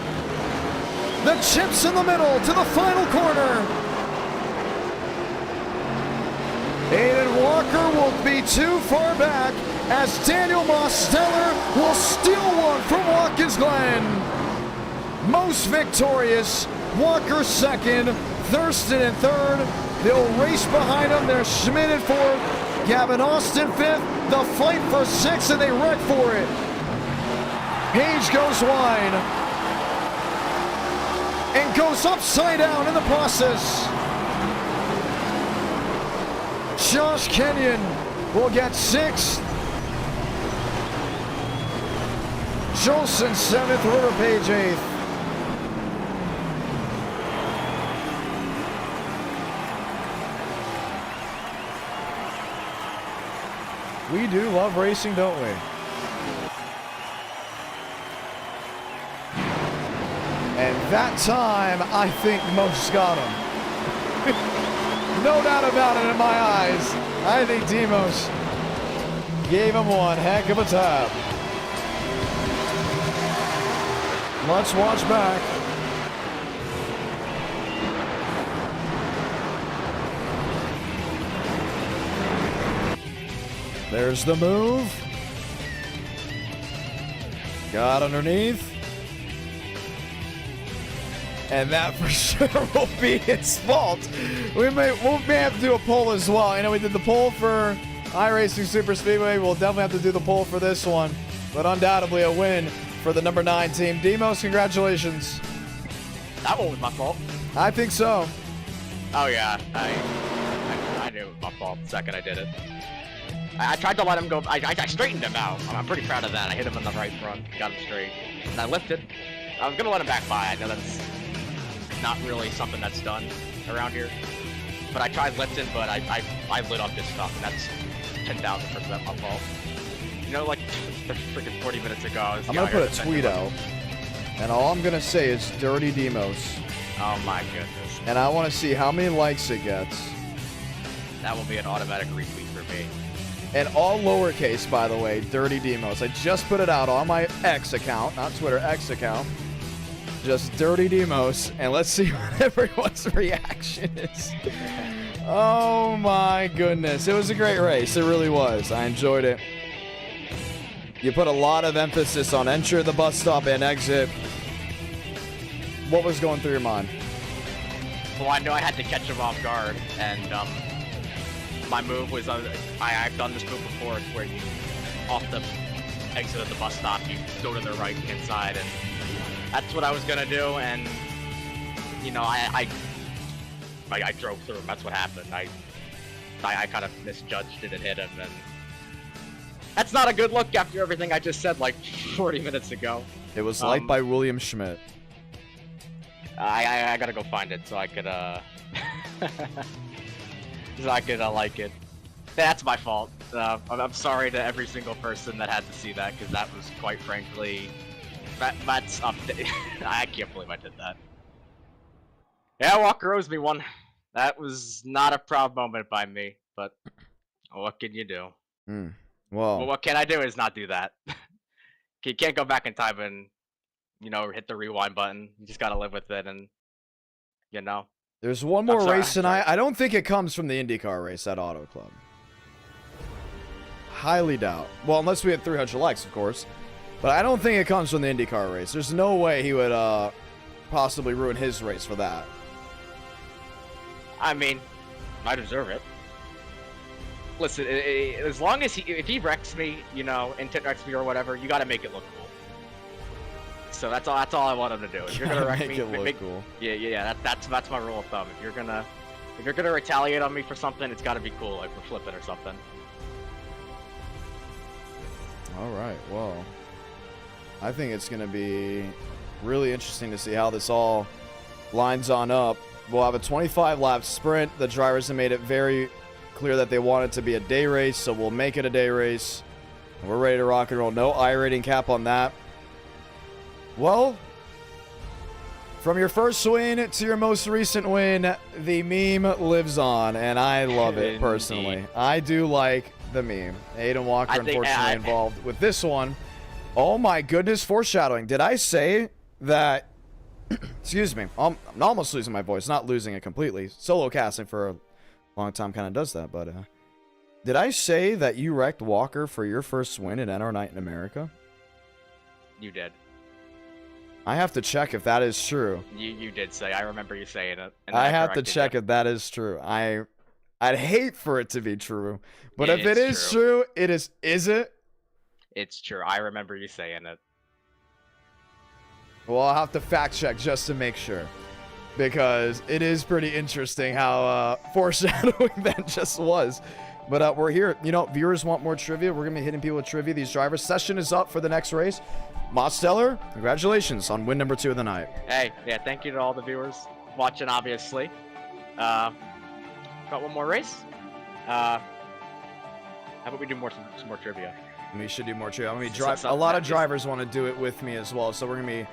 The chips in the middle to the final corner. Aiden Walker will be too far back as Daniel Mosteller will steal one from Watkins Glen. Most victorious, Walker 2nd, Thurston in 3rd. They'll race behind him. They're Schmidt in 4th, Gavin Austin 5th. The fight for 6th, and they wreck for it. Page goes wide and goes upside down in the process. Josh Kenyon will get 6th. Jolson 7th, River Page 8th. We do love racing, don't we? And that time, I think Mose got him. No doubt about it in my eyes. I think Demos gave him one heck of a time. Let's watch back. There's the move. Got underneath. And that for sure will be his fault. We may have to do a poll as well. I know we did the poll for iRacing Super Speedway. We'll definitely have to do the poll for this one. But undoubtedly a win for the number 9 team. Demos, congratulations. That one was my fault. I think so. Oh yeah, I knew it was my fault the second I did it. I tried to let him go. I straightened him out. I'm pretty proud of that. I hit him in the right front, got him straight, and I lifted. I was gonna let him back by. I know that's not really something that's done around here, but I tried lifting, but I lit up his stuff, and that's 10,000% my fault. You know, like freaking 40 minutes ago, I was I'm gonna put a tweet out, and all I'm gonna say is dirty Demos. Oh my goodness. And I want to see how many likes it gets. That will be an automatic retweet for me. And all lowercase, by the way, Dirty Demos. I just put it out on my X account, not Twitter, X account. Just Dirty Demos, and let's see what everyone's reaction is. Oh my goodness. It was a great race. It really was. I enjoyed it. You put a lot of emphasis on enter the bus stop and exit. What was going through your mind? Well, I knew I had to catch him off guard, and my move was I've done this move before. It's where you off the exit of the bus stop, you go to the right hand side, and that's what I was gonna do. And you know, I drove through him. That's what happened. I kind of misjudged it and hit him, and that's not a good look after everything I just said like 40 minutes ago. It was liked by William Schmidt. I gotta go find it so I could so I could like it. That's my fault. I'm sorry to every single person that had to see that, because that was quite frankly, that's up. I can't believe I did that. Yeah, Walker owes me one. That was not a proud moment by me, but what can you do? Well, what can I do is not do that. You can't go back in time and, you know, hit the rewind button. You just gotta live with it, and you know. There's one more race tonight. I don't think it comes from the IndyCar race at Auto Club. Highly doubt. Well, unless we had 300 likes, of course. But I don't think it comes from the IndyCar race. There's no way he would possibly ruin his race for that. I mean, I deserve it. Listen, as long as if he wrecks me, you know, intent wrecks me or whatever, you got to make it look cool. So that's all I want him to do. If you're gonna wreck me, look cool. Yeah. That's my rule of thumb. If you're gonna retaliate on me for something, it's got to be cool, like we're flipping or something. All right. Well, I think it's gonna be really interesting to see how this all lines on up. We'll have a 25-lap sprint. The drivers have made it very clear that they want it to be a day race, so we'll make it a day race. We're ready to rock and roll. No iRating cap on that. Well, from your first win to your most recent win, the meme lives on, and I love it personally. I do like the meme. Aiden Walker, unfortunately, involved with this one. Oh my goodness, foreshadowing. Did I say that? Excuse me. I'm almost losing my voice. Not losing it completely. Solo casting for a long time kind of does that, but did I say that you wrecked Walker for your first win at NR Night in America? You did. I have to check if that is true. You did say. I remember you saying it. And I have to check if that is true. I'd hate for it to be true, but if it is true, it is. Is it? It's true. I remember you saying it. Well, I'll have to fact check just to make sure, because it is pretty interesting how foreshadowing that just was. But we're here. You know, viewers want more trivia. We're going to be hitting people with trivia. These drivers. Session is up for the next race. Mosteller, congratulations on win number 2 of the night. Hey, yeah, thank you to all the viewers watching, obviously. Got one more race. How about we do some more trivia? We should do more trivia. I mean, a lot of drivers want to do it with me as well, so we're going to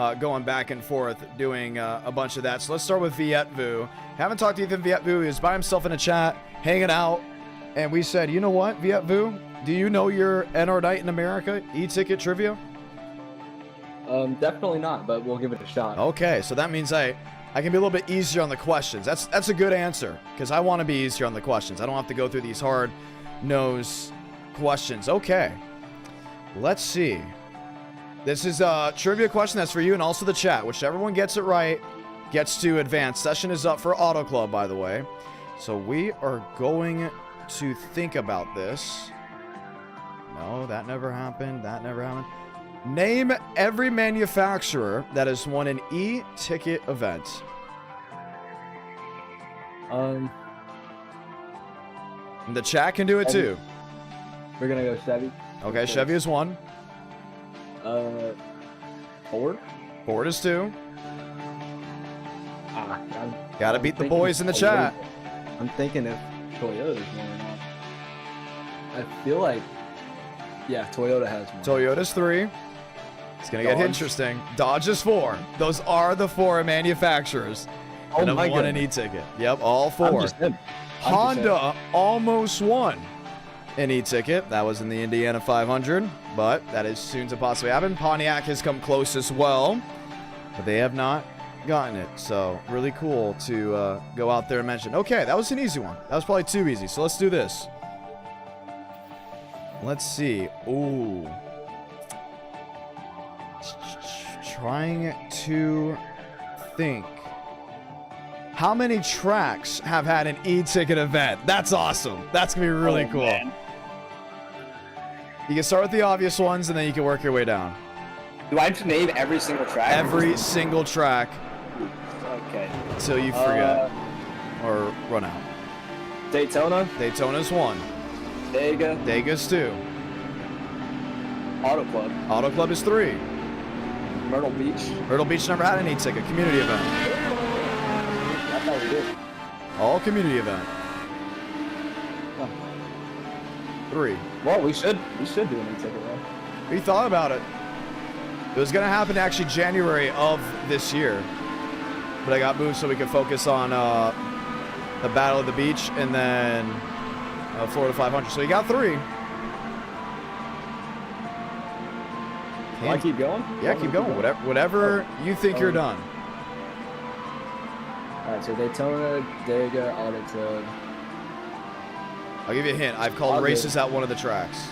be going back and forth doing a bunch of that. So let's start with Vietvu. Haven't talked to Ethan Vietvu. He was by himself in a chat, hanging out, and we said, you know what, Vietvu, do you know your NR Night in America e-ticket trivia? Definitely not, but we'll give it a shot. Okay, so that means I can be a little bit easier on the questions. That's a good answer, because I want to be easier on the questions. I don't have to go through these hard-nosed questions. Okay, let's see. This is a trivia question that's for you and also the chat. Whichever one gets it right gets to advance. Session is up for Auto Club, by the way. So we are going to think about this. No, that never happened. That never happened. Name every manufacturer that has won an e-ticket event. And the chat can do it too. We're gonna go Chevy. Okay, Chevy is 1. Ford. Ford is 2. Gotta beat the boys in the chat. I'm thinking if Toyota's one or not. I feel like, yeah, Toyota has one. Toyota's 3. It's going to get interesting. Dodge is 4. Those are the 4 manufacturers Oh that have my won an goodness. e-ticket. Yep, all 4. I'm just him. Honda almost won an e-ticket. That was in the Indiana 500, but that is soon to possibly happen. Pontiac has come close as well, but they have not gotten it. So really cool to go out there and mention. Okay, that was an easy one. That was probably too easy. So let's do this. Let's see. Ooh. Trying to think. How many tracks have had an e-ticket event? That's awesome. That's going to be really cool. Man. You can start with the obvious ones, and then you can work your way down. Do I have to name every single track? Every single track Okay. until you forget or run out. Daytona, Daytona's 1. Dega, Dega's 2. Auto Club, Auto Club is 3. Myrtle Beach. Myrtle Beach never had an e-ticket. Community event. I thought we did. All community event. 3. Well, we should do an e-ticket though. We thought about it. It was going to happen actually January of this year. But I got moved so we could focus on the Battle of the Beach and then Florida 500. So you got 3. Can I keep going? Yeah, keep going. Whatever you think you're done. Alright, so Daytona, Dega, Auto Club. I'll give you a hint. I've called I'll do races at one of the tracks.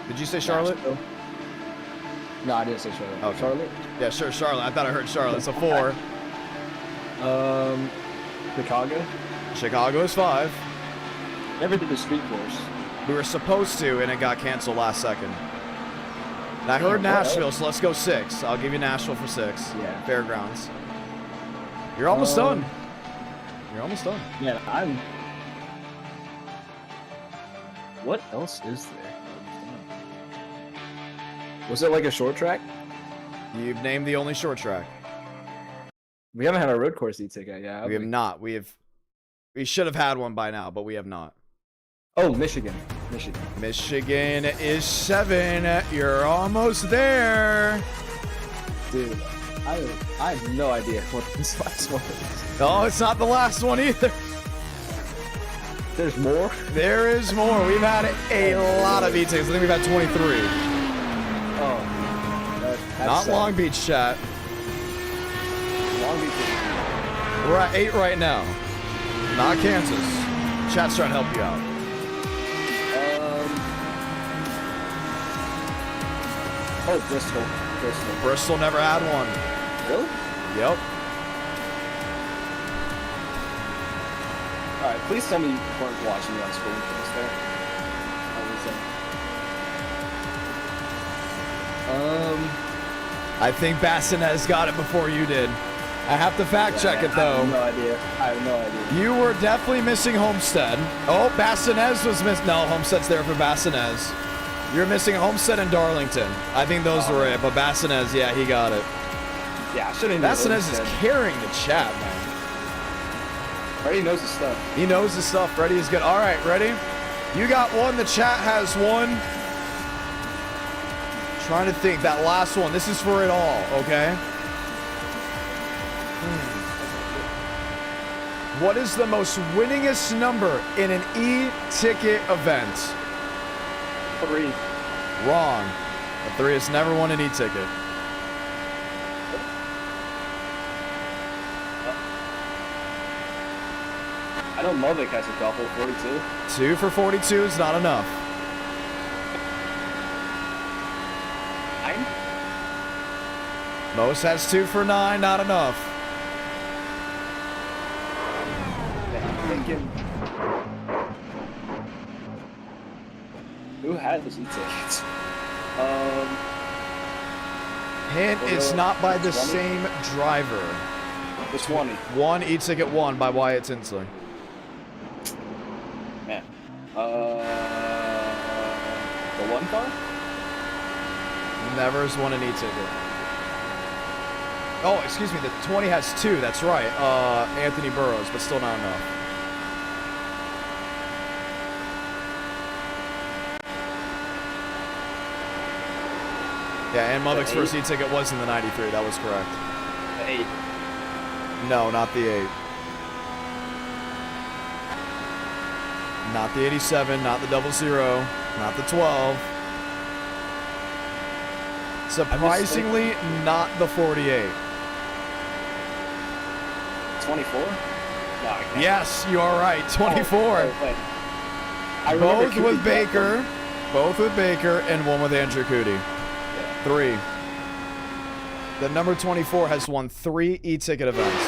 Did you say Charlotte? Nashville. No, I didn't say Charlotte. Okay. Charlotte? Yeah, sure, Charlotte. I thought I heard Charlotte. So 4. Chicago. Chicago is 5. Never did the street course. We were supposed to, and it got canceled last second. And I heard Damn, what Nashville, so let's go 6. I'll give you Nashville for 6. Yeah. Fairgrounds. You're almost done. You're almost done. Yeah, I'm. What else is there? Was it like a short track? You've named the only short track. We haven't had a road course e-ticket yet. We have not. We should have had one by now, but we have not. Oh, Michigan. Michigan is 7. You're almost there. Dude, I have no idea what this last one is. Oh, it's not the last one either. There's more? There is more. We've had a lot of e-tickets. I think we've had 23. Oh. That's Not sad. Long Beach, chat. Long Beach. We're at 8 right now. Not Kansas. Chat's trying to help you out. Oh, Bristol. Bristol never had one. Really? Yep. Alright, please tell me you weren't watching me on screen for this there. I think Bassinez got it before you did. I have to fact check it though. I have no idea. You were definitely missing Homestead. Oh, Bassinez was missing. No, Homestead's there for Bassinez. You're missing Homestead and Darlington. I think those were it, but Bassinez, yeah, he got it. Yeah, I shouldn't. Bassinez is carrying the chat, man. Freddie knows his stuff. He knows the stuff. Freddie is good. All right, ready? You got one. The chat has one. Trying to think. That last one. This is for it all, okay? What is the most winningest number in an e-ticket event? 3. Wrong. A 3 has never won an e-ticket. I know Mulvick has a couple, 42. 2 for 42 is not enough. 9? Most has 2 for 9, not enough. I'm thinking. Who had those e-tickets? Hint, it's not by the same driver. The 20. 1 e-ticket won by Wyatt Tinsley. Man. The 1 car? Never has won an e-ticket. Oh, excuse me, the 20 has 2, that's right. Anthony Burroughs, but still not enough. Yeah, and Mubbock's first e-ticket was in the 93. That was correct. The 8. No, not the 8. Not the 87, not the 00, not the 12. Surprisingly, not the 48. 24? No, I can't. Yes, you are right. 24. Wait. I remember Both with Cootie Baker. Both with Baker and one with Andrew Cootie. Yeah. 3. The number 24 has won 3 e-ticket events.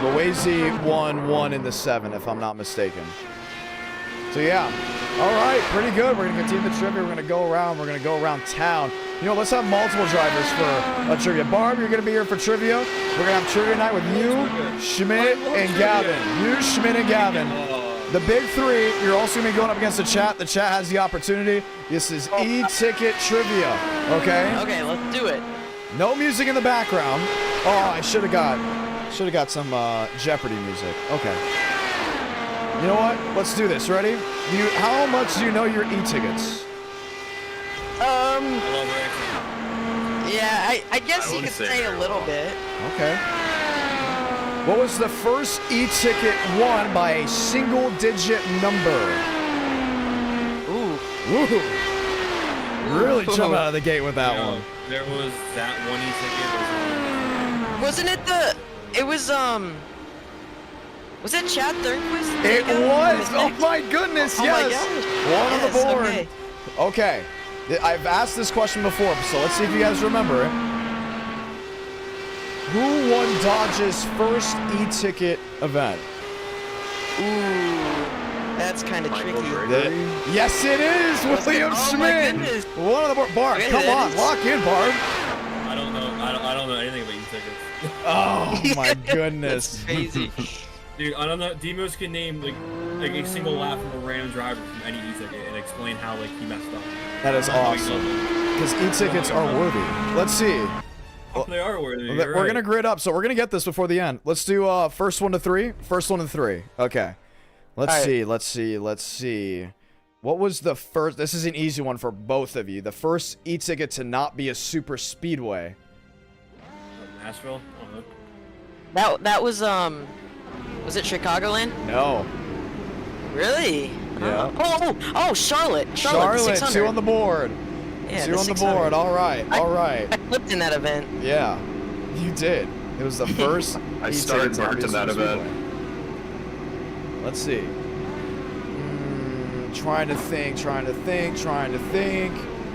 Loazy won 1 in the 7, if I'm not mistaken. So yeah, all right, pretty good. We're gonna continue the trivia. We're gonna go around. We're gonna go around town. You know, let's have multiple drivers for a trivia. Barb, you're gonna be here for trivia. We're gonna have trivia night with you, Schmidt, and Gavin. You, Schmidt, and Gavin. The big 3. You're also gonna be going up against the chat. The chat has the opportunity. This is e-ticket trivia. Okay. Okay, let's do it. No music in the background. Oh, I should have got some Jeopardy music. Okay. You know what? Let's do this. Ready? How much do you know your e-tickets? Yeah, I guess you could say a little bit. Okay. What was the first e-ticket won by a single-digit number? Ooh. Woo! Really jump out of the gate with that one. There was that one e-ticket. Wasn't it was it Chad Thornquist? It was! Oh my goodness, Oh yes! my gosh. One on the Yes, board. okay. Okay. I've asked this question before, so let's see if you guys remember it. Who won Dodge's first e-ticket event? Ooh, that's kind of tricky. Yes, it is! William Oh my Schmidt! goodness. One on the board. Barb, Okay, come that on, is- lock in, Barb. I don't know. I don't know anything about e-tickets. Oh my goodness. That's crazy. Dude, I don't know. Demos can name like a single lap from a random driver from any e-ticket and explain how like he messed up. That is awesome. Because e-tickets are worthy. Let's see. Oh, they are worthy. We're going to grid up, so we're going to get this before the end. Let's do first one to 3. First one to 3. Okay. Let's see. What was the first? This is an easy one for both of you. The first e-ticket to not be a super speedway. Nashville? I don't know. That was it Chicagoland? No. Really? Yeah. Oh, Charlotte. Charlotte, 600. 2 on the board. Yeah, 2 the on the 600. board. All right. All right. I flipped in that event. Yeah. You did. It was the first I e-ticket started to not be marked a in that super event. speedway. Let's see. Trying to think.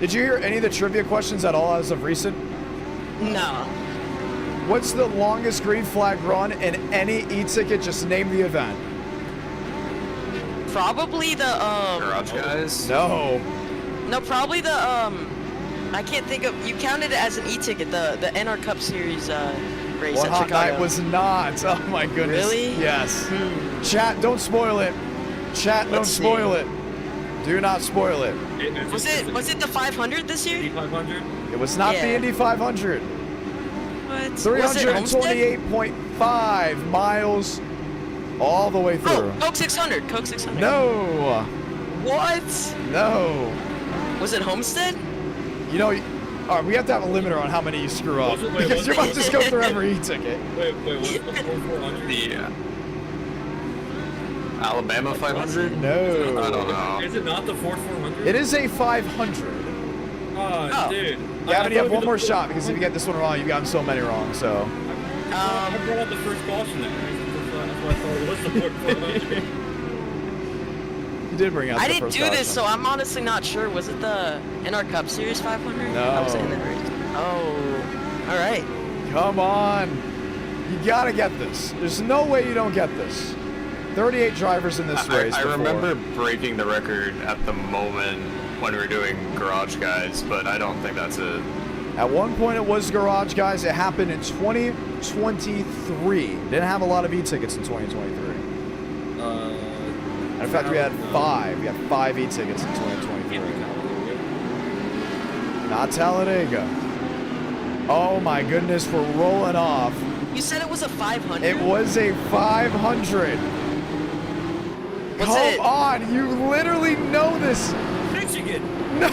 Did you hear any of the trivia questions at all as of recent? No. What's the longest green flag run in any e-ticket? Just name the event. Probably the Garage guys? No. No, probably the I can't think of. You counted it as an e-ticket. The NR Cup Series race What at hot Chicago. night was not. Oh my goodness. Really? Yes. Chat, don't spoil it. Chat, don't Let's see. spoil it. Do not spoil it. Was it the 500 this year? 500? It was not the Yeah. Indy 500. What? Was it Homestead? 328.5 miles all the way through. Oh, Coke 600. Coke 600. No. What? No. Was it Homestead? You know, all right, we have to have a limiter on how many you screw up. Wait, because was you're it- about to just go through every e-ticket. Wait, what's the 400? Yeah. Alabama 500? No. I don't know. Is it not the 400? It is a 500. Oh, dude. Gavin, you have one more shot because if you get this one wrong, you've gotten so many wrong. So. I brought out the first caution there. That's why I thought it was the 400. You did bring out I the didn't first do this, caution. so I'm honestly not sure. Was it the NR Cup Series 500? No. I was in that race. Oh. All right. Come on. You gotta get this. There's no way you don't get this. 38 drivers in this race. I before. remember breaking the record at the moment when we were doing Garage Guys, but I don't think that's it. At one point it was Garage Guys. It happened in 2023. Didn't have a lot of e-tickets in 2023. In fact, we had 5. We had 5 e-tickets in 2023. Not Talladega. Oh my goodness, we're rolling off. You said it was a 500? It was a 500. Was Come it? on, you literally know this. Michigan. No!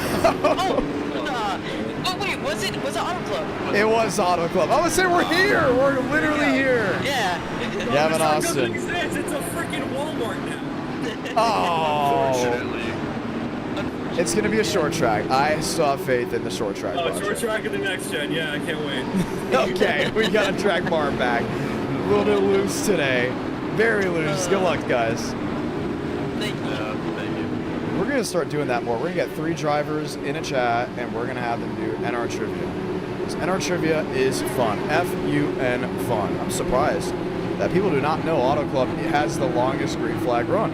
Oh wait, was it Auto Club? It was Auto Club. I would say we're here. We're literally here. Yeah. Gavin Austin. It's a freaking Walmart now. Oh. Unfortunately. It's going to be a short track. I still have faith in the short track. Oh, project. short track of the next gen. Yeah, I can't wait. Okay, we got to track Barn back. A little bit loose today. Very loose. Good luck, guys. Thank you. Thank you. We're going to start doing that more. We're going to get 3 drivers in a chat, and we're going to have them do NR Trivia. Because NR Trivia is fun. F-U-N fun. I'm surprised that people do not know Auto Club has the longest green flag run.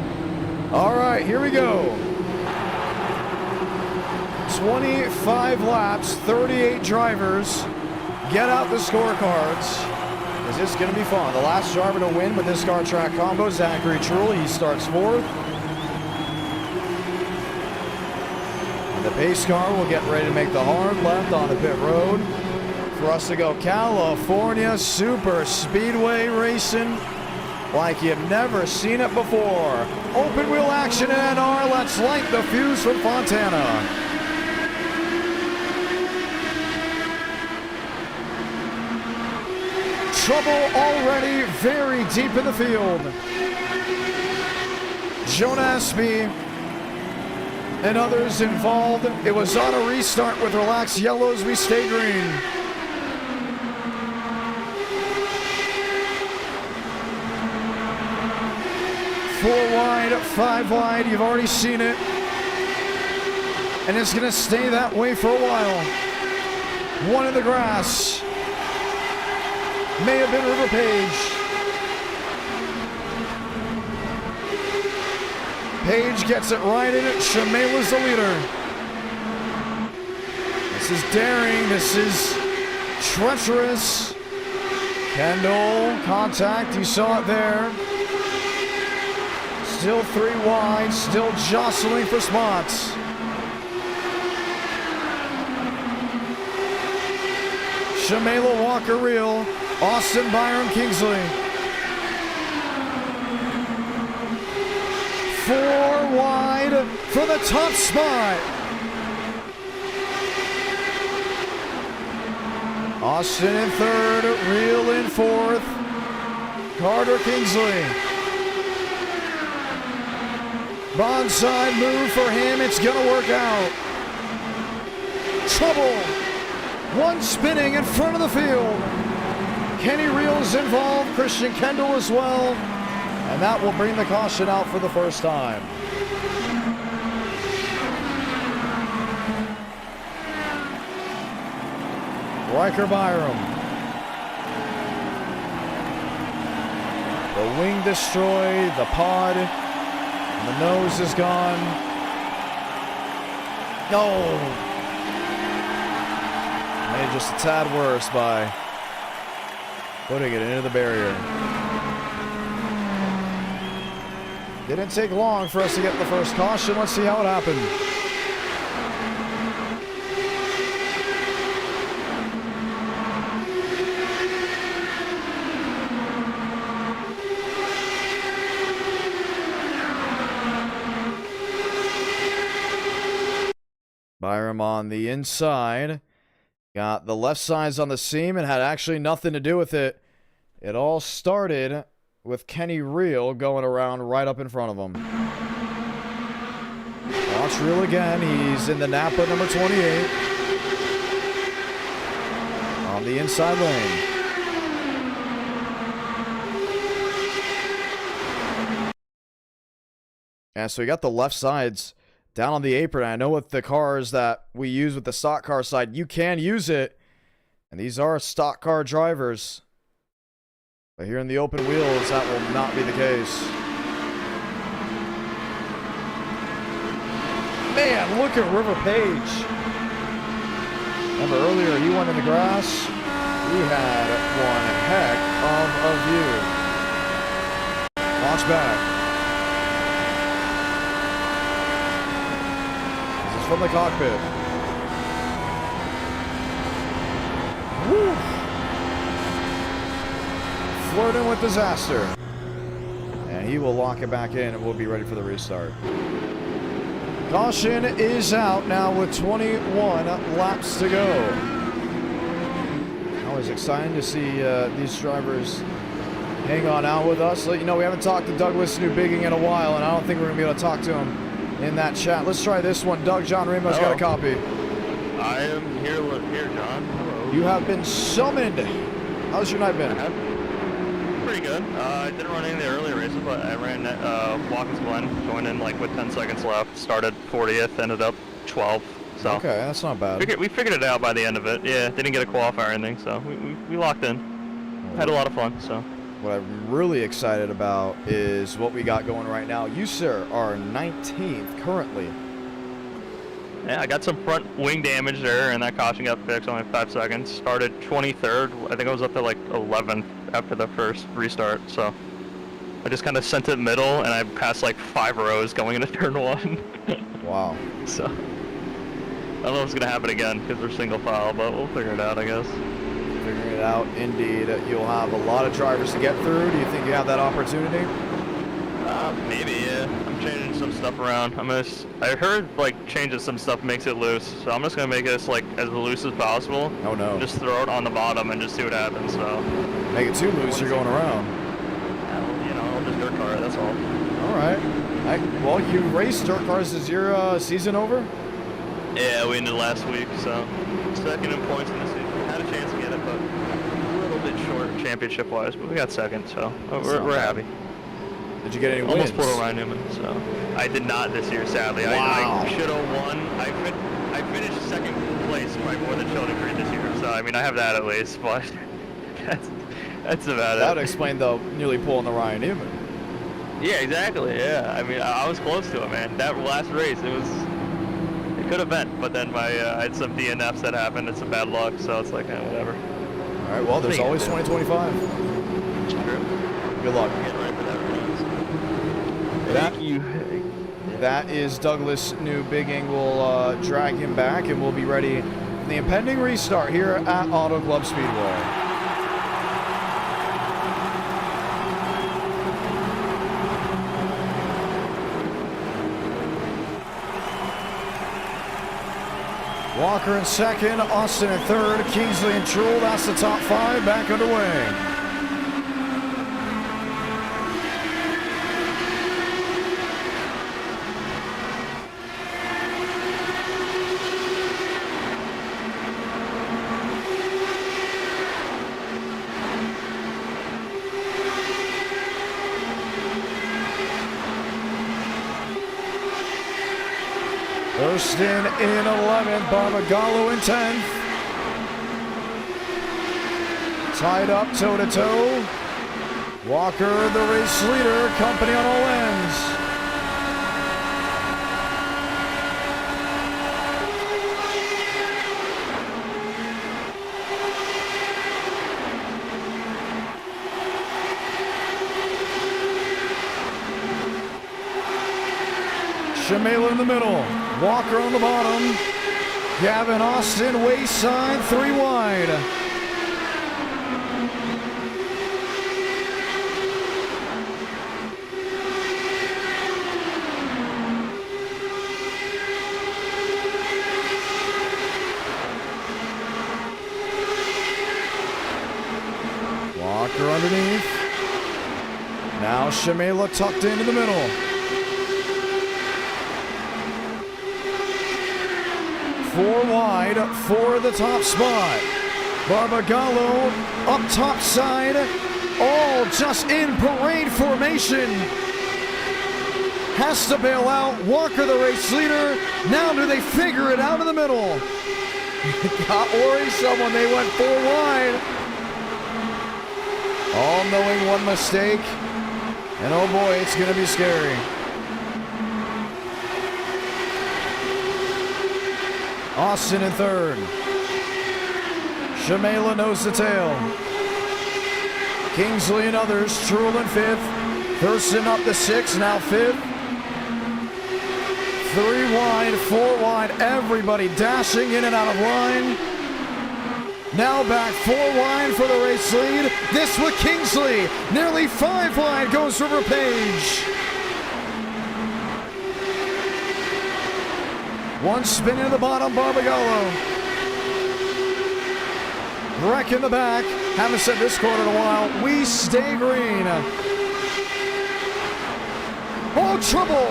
All right, here we go. 25 laps, 38 drivers. Get out the scorecards. Because it's going to be fun. The last driver to win with this car track combo, Zachary Truly. He starts 4th. And the pace car will get ready to make the hard left on the pit road for us to go California Super Speedway racing like you've never seen it before. Open wheel action in NR. Let's light the fuse from Fontana. Trouble already very deep in the field. Jonah Espy and others involved. It was on a restart with relaxed yellows. We stay green. Four wide, 5 wide. You've already seen it. And it's going to stay that way for a while. One in the grass. May have been River Page. Page gets it right in it. Shamela's the leader. This is daring. This is treacherous. Kendall, contact. You saw it there. Still 3 wide. Still jostling for spots. Shamela Walker Reel. Austin Byron Kingsley. 4 wide for the top spot. Austin in 3rd, Reel in 4th. Carter Kingsley. Bonside move for him. It's gonna work out. Trouble. One spinning in front of the field. Kenny Reel's involved, Christian Kendall as well, and that will bring the caution out for the first time. Riker Byram. The wing destroyed, the pod, and the nose is gone. No! Made just a tad worse by putting it into the barrier. Didn't take long for us to get the first caution. Let's see how it happened. Byram on the inside. Got the left sides on the seam and had actually nothing to do with it. It all started with Kenny Reel going around right up in front of him. Watch Reel again. He's in the Napa number 28. On the inside lane. And so we got the left sides down on the apron. I know with the cars that we use with the stock car side, you can use it. And these are stock car drivers. But here in the open wheels, that will not be the case. Man, look at River Page. Remember earlier, he went in the grass. He had one heck of a view. Watch back. From the cockpit. Woo! Flirting with disaster. And he will lock it back in and we'll be ready for the restart. Caution is out now with 21 laps to go. Always exciting to see these drivers hang on out with us. You know, we haven't talked to Douglas New Bigging in a while, and I don't think we're going to be able to talk to him in that chat. Let's try this one. Doug, John Ramos got a copy. I am here, John. Hello. You have been summoned. How's your night been? Pretty good. I didn't run any of the early races, but I ran Watkins Glen, joined in like with 10 seconds left. Started 40th, ended up 12th. So okay, that's not bad. We figured it out by the end of it. Yeah, didn't get a qualifier or anything, so we locked in. Had a lot of fun. So what I'm really excited about is what we got going right now. You, sir, are 19th currently. Yeah, I got some front wing damage there, and that caution got fixed only 5 seconds. Started 23rd. I think I was up to like 11th after the first restart. So I just kind of sent it middle, and I passed like 5 rows going into turn 1. Wow. So I don't know if it's gonna happen again because we're single file, but we'll figure it out, I guess. Figuring it out, indeed. You'll have a lot of drivers to get through. Do you think you have that opportunity? Maybe, yeah. I'm changing some stuff around. I heard like changing some stuff makes it loose, so I'm just gonna make this like as loose as possible. Oh no. Just throw it on the bottom and just see what happens. So make it too loose, you're going around. You know, I'll just dirt car it, that's all. All right. Well, you raced dirt cars. Is your season over? Yeah, we ended last week, so second in points in the season. Had a chance to get it, but a little bit short championship-wise. But we got second, so we're happy. Did you get any wins? Almost pulled a Ryan Newman, so I did not this year, sadly. Wow. I should have won. I finished second place by more than Sheldon Creed this year, so I mean I have that at least, but that's about it. That would explain the nearly pulling the Ryan Newman. Yeah, exactly. Yeah, I mean I was close to it, man. That last race, it could have been, but then I had some DNFs that happened and some bad luck, so it's like whatever. All right. Well, there's always 2025. It's true. Good luck. Getting ready for that race. Thank you. That is Douglas New Bigging. We'll drag him back, and we'll be ready for the impending restart here at Auto Club Speedway. Walker in second, Austin in third, Kingsley and Truel. That's the top 5 back underway. Thurston in 11th, Barbagallo in 10th. Tied up toe-to-toe. Walker, the race leader, company on all ends. Shamela in the middle. Walker on the bottom. Gavin Austin, wayside, 3 wide. Walker underneath. Now Shamela tucked into the middle. 4 wide for the top spot. Barbagallo up top side, all just in parade formation. Has to bail out. Walker, the race leader. Now do they figure it out in the middle? Got worrisome when they went 4 wide. All knowing one mistake. And oh boy, it's going to be scary. Austin in third. Shamela nose to tail. Kingsley and others. Truel in 5th. Thurston up to 6th, now 5th. 3 wide, 4 wide. Everybody dashing in and out of line. Now back 4 wide for the race lead. This with Kingsley. Nearly 5 wide goes River Page. One spin into the bottom, Barbagallo. Wreck in the back. Haven't said this corner in a while. We stay green. Oh, trouble.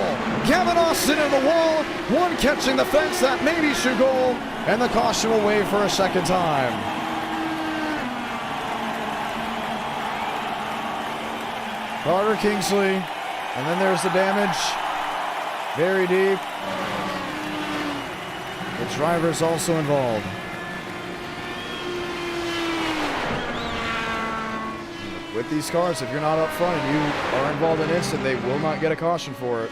Gavin Austin in the wall. One catching the fence. That maybe should go. And the caution will wave for a second time. Carter Kingsley. And then there's the damage. Very deep. The driver's also involved. With these cars, if you're not up front and you are involved in instant, they will not get a caution for it.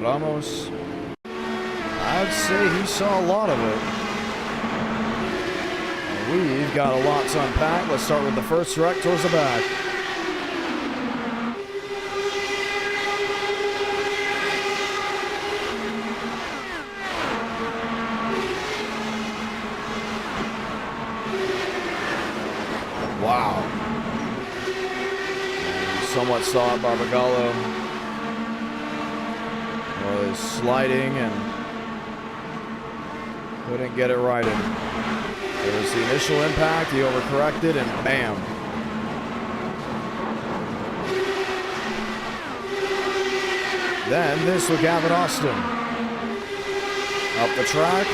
Ramos, I'd say he saw a lot of it. We've got a lot to unpack. Let's start with the first wreck towards the back. Wow. You somewhat saw it, Barbagallo was sliding and couldn't get it righted. There was the initial impact, he overcorrected, and bam. Then this with Gavin Austin. Up the track,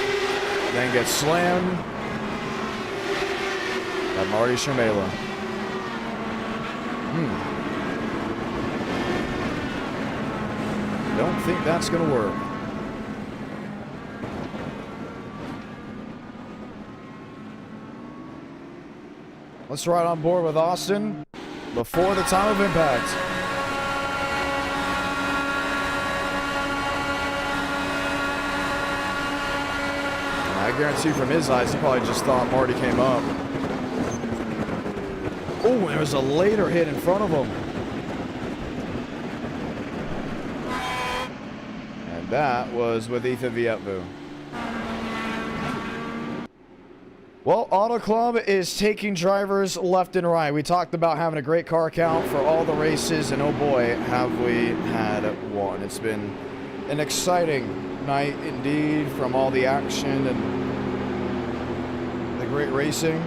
then gets slammed by Marty Shermela. Don't think that's going to work. Let's ride on board with Austin before the time of impact. And I guarantee from his eyes, he probably just thought Marty came up. Oh, there was a later hit in front of him. That was with Ethan Vietvu. Well, Auto Club is taking drivers left and right. We talked about having a great car count for all the races, and oh boy, have we had one. It's been an exciting night indeed from all the action and the great racing.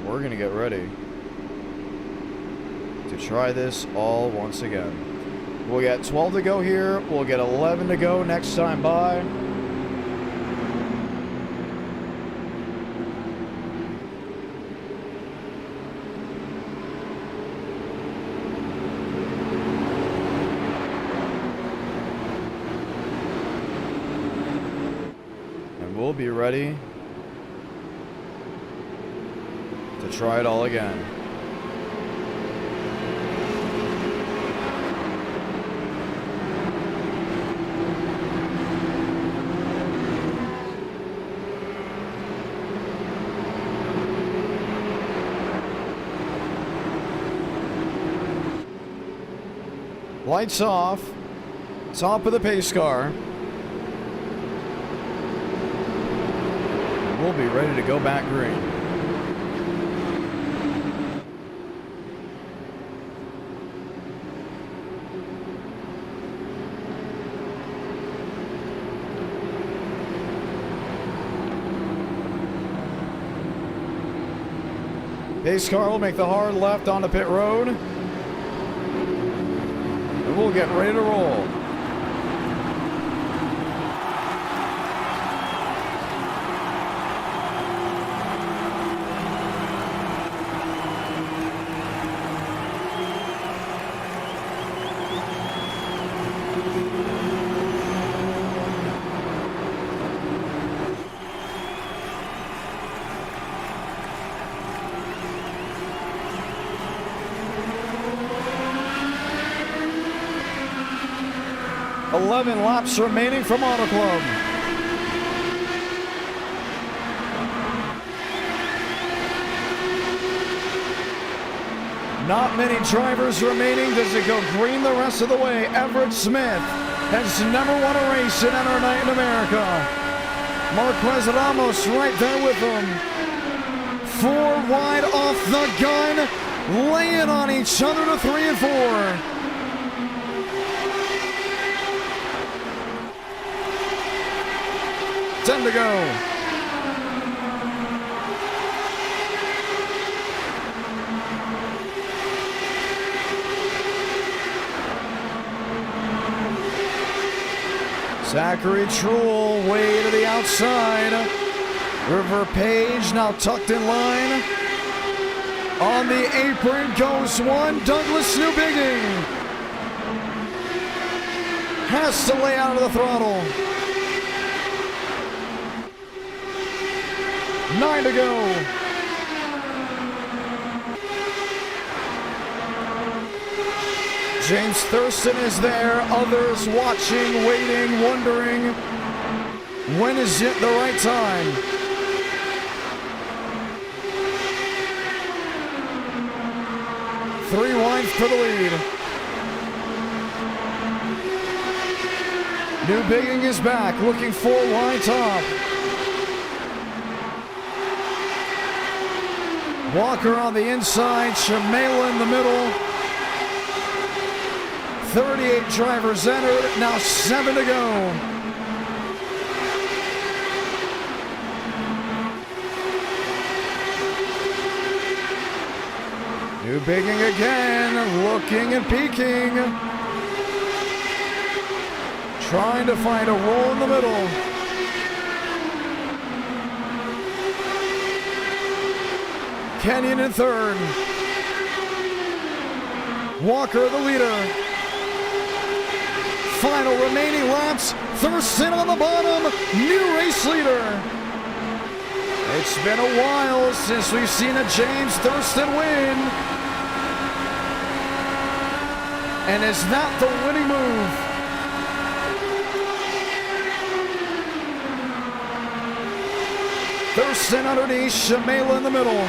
We're going to get ready to try this all once again. We'll get 12 to go here. We'll get 11 to go next time by. And we'll be ready to try it all again. Lights off, top of the pace car. We'll be ready to go back green. Pace car will make the hard left onto pit road. And we'll get ready to roll. 11 laps remaining from Auto Club. Not many drivers remaining. Does it go green the rest of the way? Everett Smith has never won a race in NR Night in America. Marquez Ramos right there with him. 4 wide off the gun, laying on each other to 3 and 4. Ten to go. Zachary Truel way to the outside. River Page now tucked in line. On the apron goes one. Douglas Newbigging has to lay out of the throttle. 9 to go. James Thurston is there. Others watching, waiting, wondering when is it the right time. Three wide for the lead. Newbigging is back, looking 4 wide top. Walker on the inside, Shamela in the middle. 38 drivers entered, now 7 to go. Newbigging again, looking and peeking. Trying to find a roll in the middle. Kenyon in third. Walker the leader. Final remaining laps. Thurston on the bottom. New race leader. It's been a while since we've seen a James Thurston win. And is that the winning move? Thurston underneath, Shamela in the middle.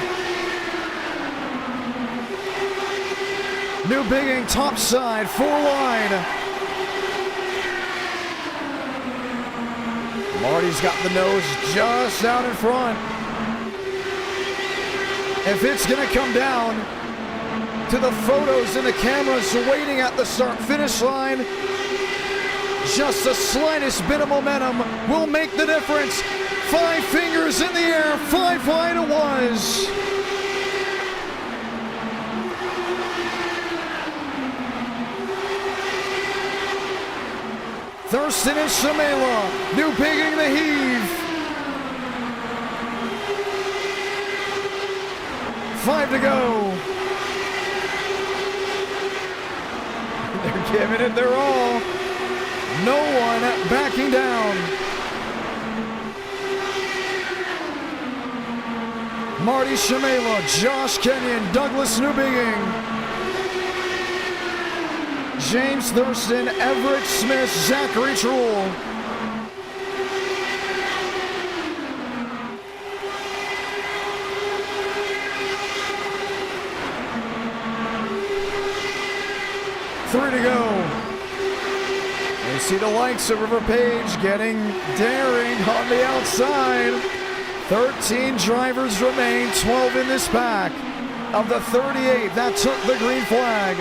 Newbigging top side, 4 wide. Marty's got the nose just out in front. If it's gonna come down to the photos and the cameras waiting at the start-finish line, just the slightest bit of momentum will make the difference. 5 fingers in the air, 5 wide it was. Thurston and Shamela, Newbigging the heave. 5 to go. They're giving it their all. No one backing down. Marty Shamela, Josh Kenyon, Douglas Newbigging. James Thurston, Everett Smith, Zachary Truel. Three to go. You see the likes of River Page getting daring on the outside. 13 drivers remain, 12 in this pack. Of the 38 that took the green flag.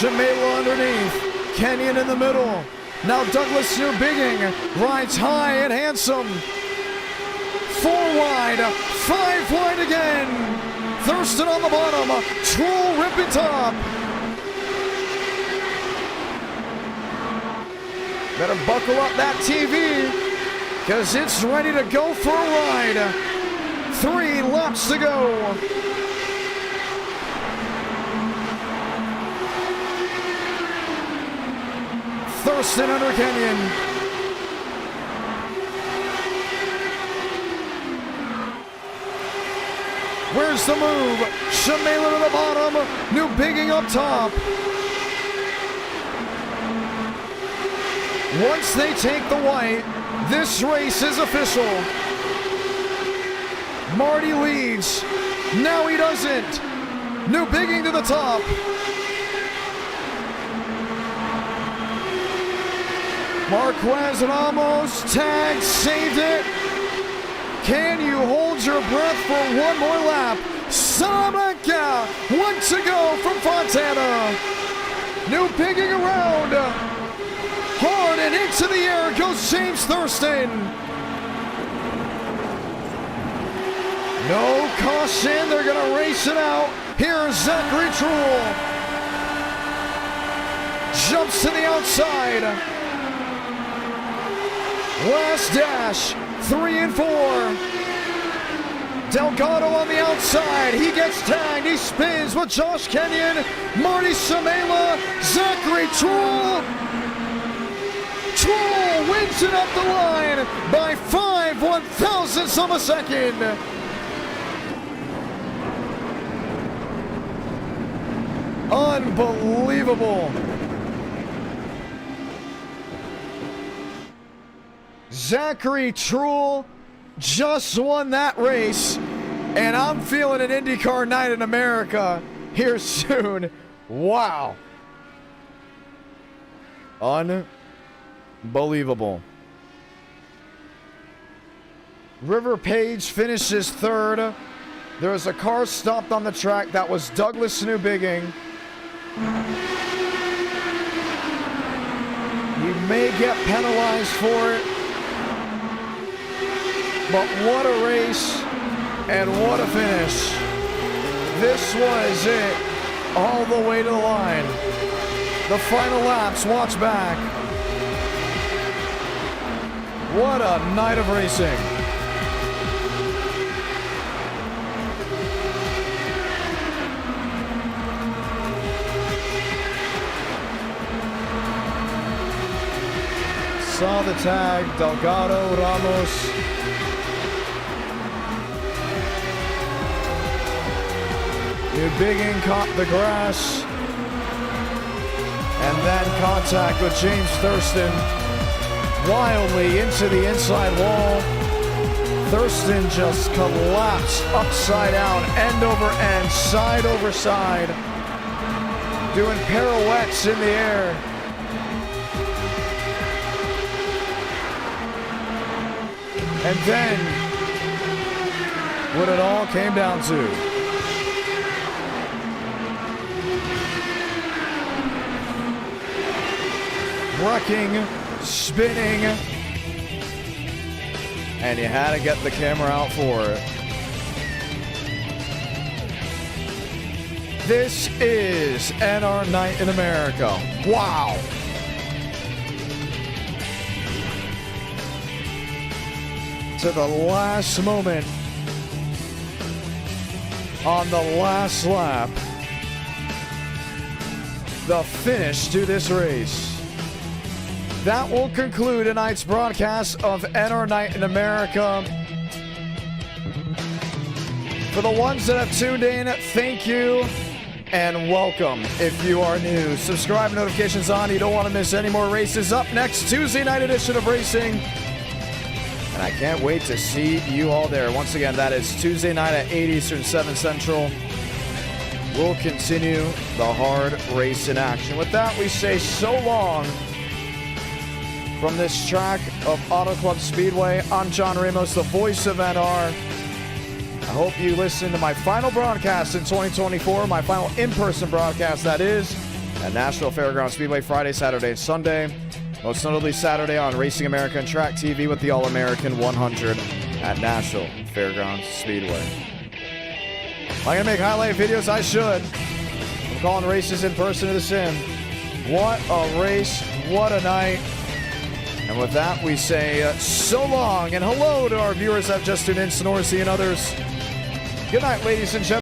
Shamela underneath, Kenyon in the middle. Now Douglas Newbigging rides high and handsome. 4 wide, 5 wide again. Thurston on the bottom, Truel ripping top. Better buckle up that TV, because it's ready to go for a ride. 3 laps to go. Thurston under Kenyon. Where Here's the move. Shimela to the bottom. New Bigging up top. Once they take the white, this race is official. Marty leads. Now he doesn't. New Bigging to the top. Marquez Ramos tagged, saved it. Can you hold your breath for one more lap? Salamanca, 1 to go from Fontana. New Bigging around. Hard and into the air goes James Thurston. No caution, they're gonna race it out. Here's Zachary Truhl. Jumps to the outside. Last dash, 3 and 4. Delgado on the outside, he gets tagged, he spins with Josh Kenyon, Marty Shimela, Zachary Truhl. Truhl wins it up the line by 5/1000ths of a second. Unbelievable. Zachary Truhl just won that race, and I'm feeling an IndyCar night in America here soon. Wow. Unbelievable. River Page finishes third. There was a car stopped on the track. That was Douglas New Bigging. You may get penalized for it, but what a race and what a finish. This was it all the way to the line. The final laps, watch back. What a night of racing. Saw the tag, Delgado, Ramos. New Bigging caught the grass. And then contact with James Thurston. Wildly into the inside wall. Thurston just collapsed upside down, end over end, side over side. Doing pirouettes in the air. And then, what it all came down to. Wrecking, spinning, and you had to get the camera out for it. This is NR Night in America. Wow. To the last moment on the last lap, the finish to this race. That will conclude tonight's broadcast of NR Night in America. For the ones that have tuned in, thank you and welcome. If you are new, subscribe, notifications on. You don't want to miss any more races. Up next, Tuesday night edition of Racing. And I can't wait to see you all there. Once again, that is Tuesday night at 8 Eastern, 7 Central. We'll continue the hard race in action. With that, we say so long from this track of Auto Club Speedway. I'm John Ramos, the voice of NR. I hope you listen to my final broadcast in 2024, my final in-person broadcast, that is, at Nashville Fairgrounds Speedway, Friday, Saturday, and Sunday. Most notably Saturday on Racing America and Track TV with the All-American 100 at Nashville Fairgrounds Speedway. Am I going to make highlight videos? I should. I'm calling races in person to the sim. What a race. What a night. And with that, we say so long and hello to our viewers that have just tuned in, Sonorsy and others. Good night, ladies and gentlemen.